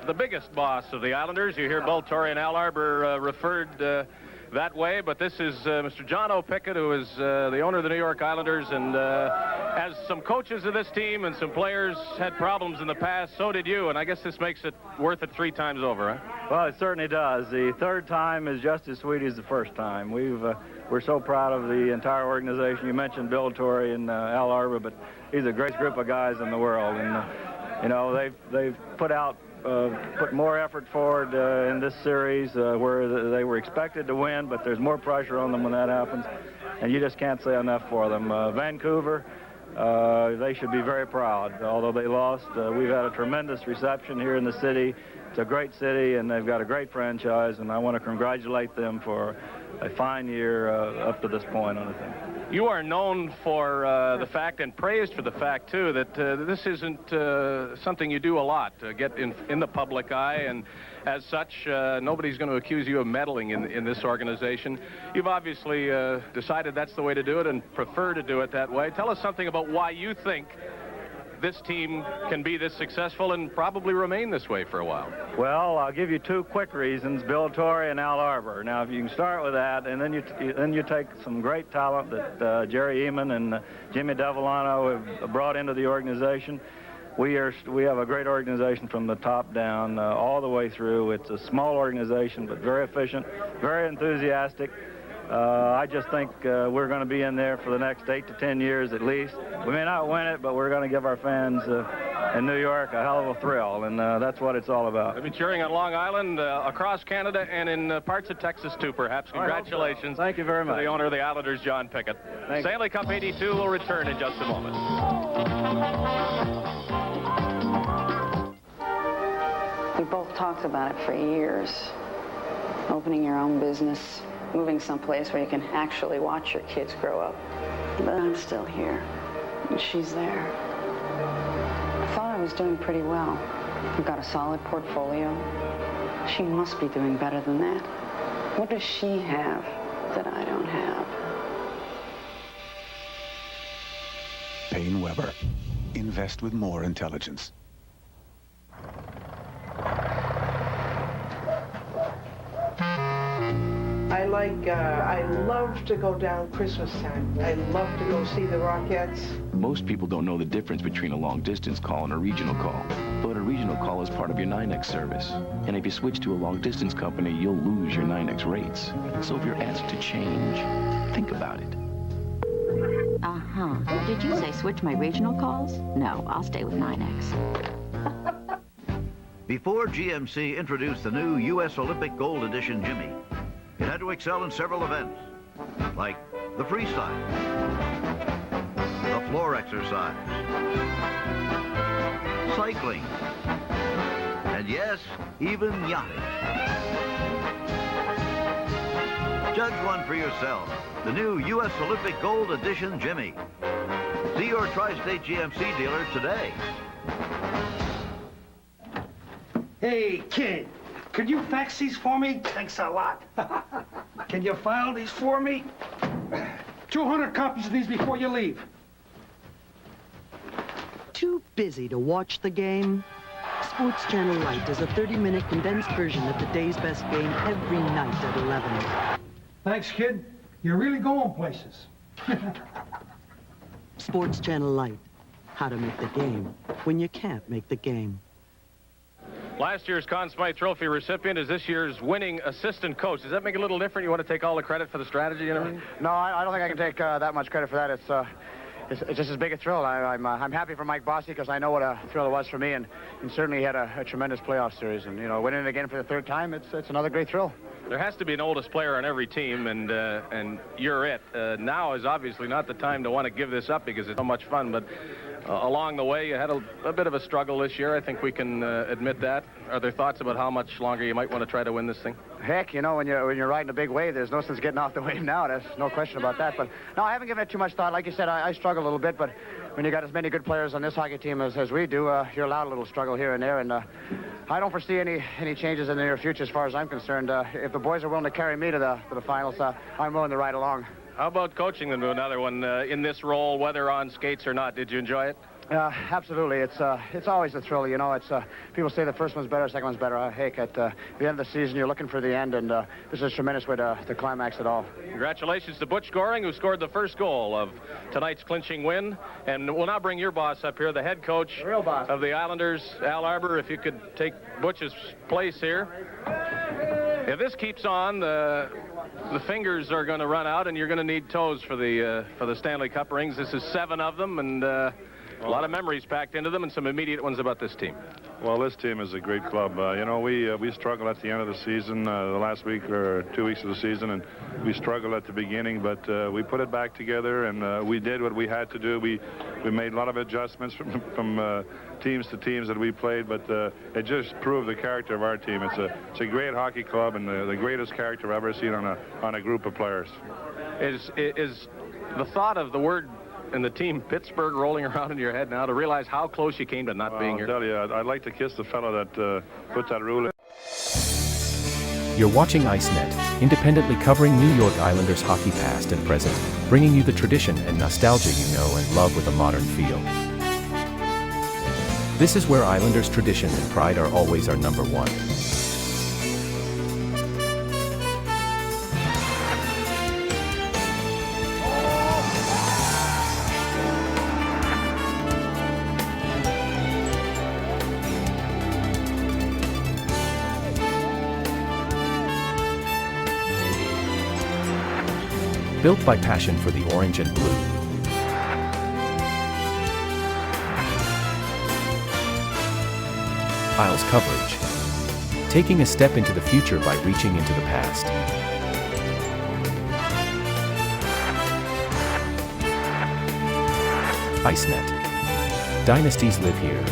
the biggest boss of the Islanders. You hear Bill Torrey and Al Arbour referred that way, but this is Mr. John O. Pickett, who is the owner of the New York Islanders, and as some coaches of this team and some players had problems in the past, so did you, and I guess this makes it worth it 3 times over, huh? Well, it certainly does. The 3rd time is just as sweet as the 1st time. We're so proud of the entire organization. You mentioned Bill Torrey and Al Arbour, but he's a great group of guys in the world, and you know, they've put more effort forward in this series where they were expected to win, but there's more pressure on them when that happens, and you just can't say enough for them. Vancouver, they should be very proud. Although they lost, we've had a tremendous reception here in the city. It's a great city, and they've got a great franchise, and I want to congratulate them for a fine year up to this point on the thing. You are known for the fact, and praised for the fact, too, that this isn't something you do a lot, get in the public eye, and as such, nobody's going to accuse you of meddling in this organization. You've obviously decided that's the way to do it and prefer to do it that way. Tell us something about why you think this team can be this successful and probably remain this way for a while. Well, I'll give you 2 quick reasons: Bill Torrey and Al Arbour. Now, if you can start with that, and then you take some great talent that Jerry Eman and Jimmy Devellano have brought into the organization. We have a great organization from the top down, all the way through. It's a small organization, but very efficient, very enthusiastic. I just think we're going to be in there for the next 8 to 10 years at least. We may not win it, but we're going to give our fans in New York a hell of a thrill, and that's what it's all about. I've been cheering on Long Island, across Canada, and in parts of Texas, too, perhaps. Congratulations. Thank you very much. To the owner of the Islanders, John Pickett. Stanley Cup 82 will return in just a moment. We both talked about it for years. Opening your own business, moving someplace where you can actually watch your kids grow up. But I'm still here, and she's there. I thought I was doing pretty well. I've got a solid portfolio. She must be doing better than that. What does she have that I don't have? Payne Weber. Invest with more intelligence. I love to go down Christmas time. I love to go see the Rockettes. Most people don't know the difference between a long-distance call and a regional call. But a regional call is part of your NYNEX service. And if you switch to a long-distance company, you'll lose your NYNEX rates. So if you're asked to change, think about it. Uh-huh. Did you say switch my regional calls? No, I'll stay with NYNEX. Before GMC introduced the new U.S. Olympic Gold Edition Jimmy, it had to excel in several events, like the freestyle, the floor exercise, cycling, and yes, even yachting. Judge one for yourself, the new U.S. Olympic Gold Edition Jimmy. See your Tri-State GMC dealer today. Hey, kid, could you fax these for me? Thanks a lot. Can you file these for me? 200 copies of these before you leave. Too busy to watch the game? Sports Channel Light is a 30-minute condensed version of the day's best game every night at 11. Thanks, kid. You're really going places. Sports Channel Light. How to make the game when you can't make the game. Last year's Conn Smythe Trophy recipient is this year's winning assistant coach. Does that make it a little different? You want to take all the credit for the strategy and everything? No, I don't think I can take that much credit for that. It's just as big a thrill. I'm happy for Mike Bossy because I know what a thrill it was for me, and certainly he had a tremendous playoff series. And, you know, winning it again for the 3rd time, it's another great thrill. There has to be an oldest player on every team, and you're it. Now is obviously not the time to want to give this up because it's so much fun, but along the way. You had a bit of a struggle this year. I think we can admit that. Are there thoughts about how much longer you might want to try to win this thing? Heck, you know, when you're riding a big wave, there's no sense getting off the wave now. There's no question about that. But no, I haven't given it too much thought. Like you said, I struggle a little bit, but when you got as many good players on this hockey team as we do, you're allowed a little struggle here and there. And I don't foresee any changes in the near future as far as I'm concerned. If the boys are willing to carry me to the finals, I'm willing to ride along. How about coaching them to another one in this role, whether on skates or not? Did you enjoy it? Absolutely. It's always a thrill, you know. People say the first one's better, second one's better. Heck, at the end of the season, you're looking for the end, and this is a tremendous way to climax it all. Congratulations to Butch Goring, who scored the first goal of tonight's clinching win. And we'll now bring your boss up here, the head coach of the Islanders, Al Arbour. If you could take Butch's place here. If this keeps on, the fingers are going to run out, and you're going to need toes for the Stanley Cup rings. This is 7 of them, and a lot of memories packed into them, and some immediate ones about this team. Well, this team is a great club. You know, we struggled at the end of the season, the last week or 2 weeks of the season, and we struggled at the beginning, but we put it back together, and we did what we had to do. We made a lot of adjustments from teams to teams that we played, but it just proved the character of our team. It's a great hockey club, and the greatest character I've ever seen on a group of players. Is the thought of the word and the team Pittsburgh rolling around in your head now to realize how close you came to not being here? I'll tell you, I'd like to kiss the fellow that put that rule in. You're watching ICENET, independently covering New York Islanders hockey past and present, bringing you the tradition and nostalgia you know and love with a modern feel. This is where Islanders tradition and pride are always our number one. Built by passion for the orange and blue. Isles coverage. Taking a step into the future by reaching into the past. ICENET. Dynasties live here.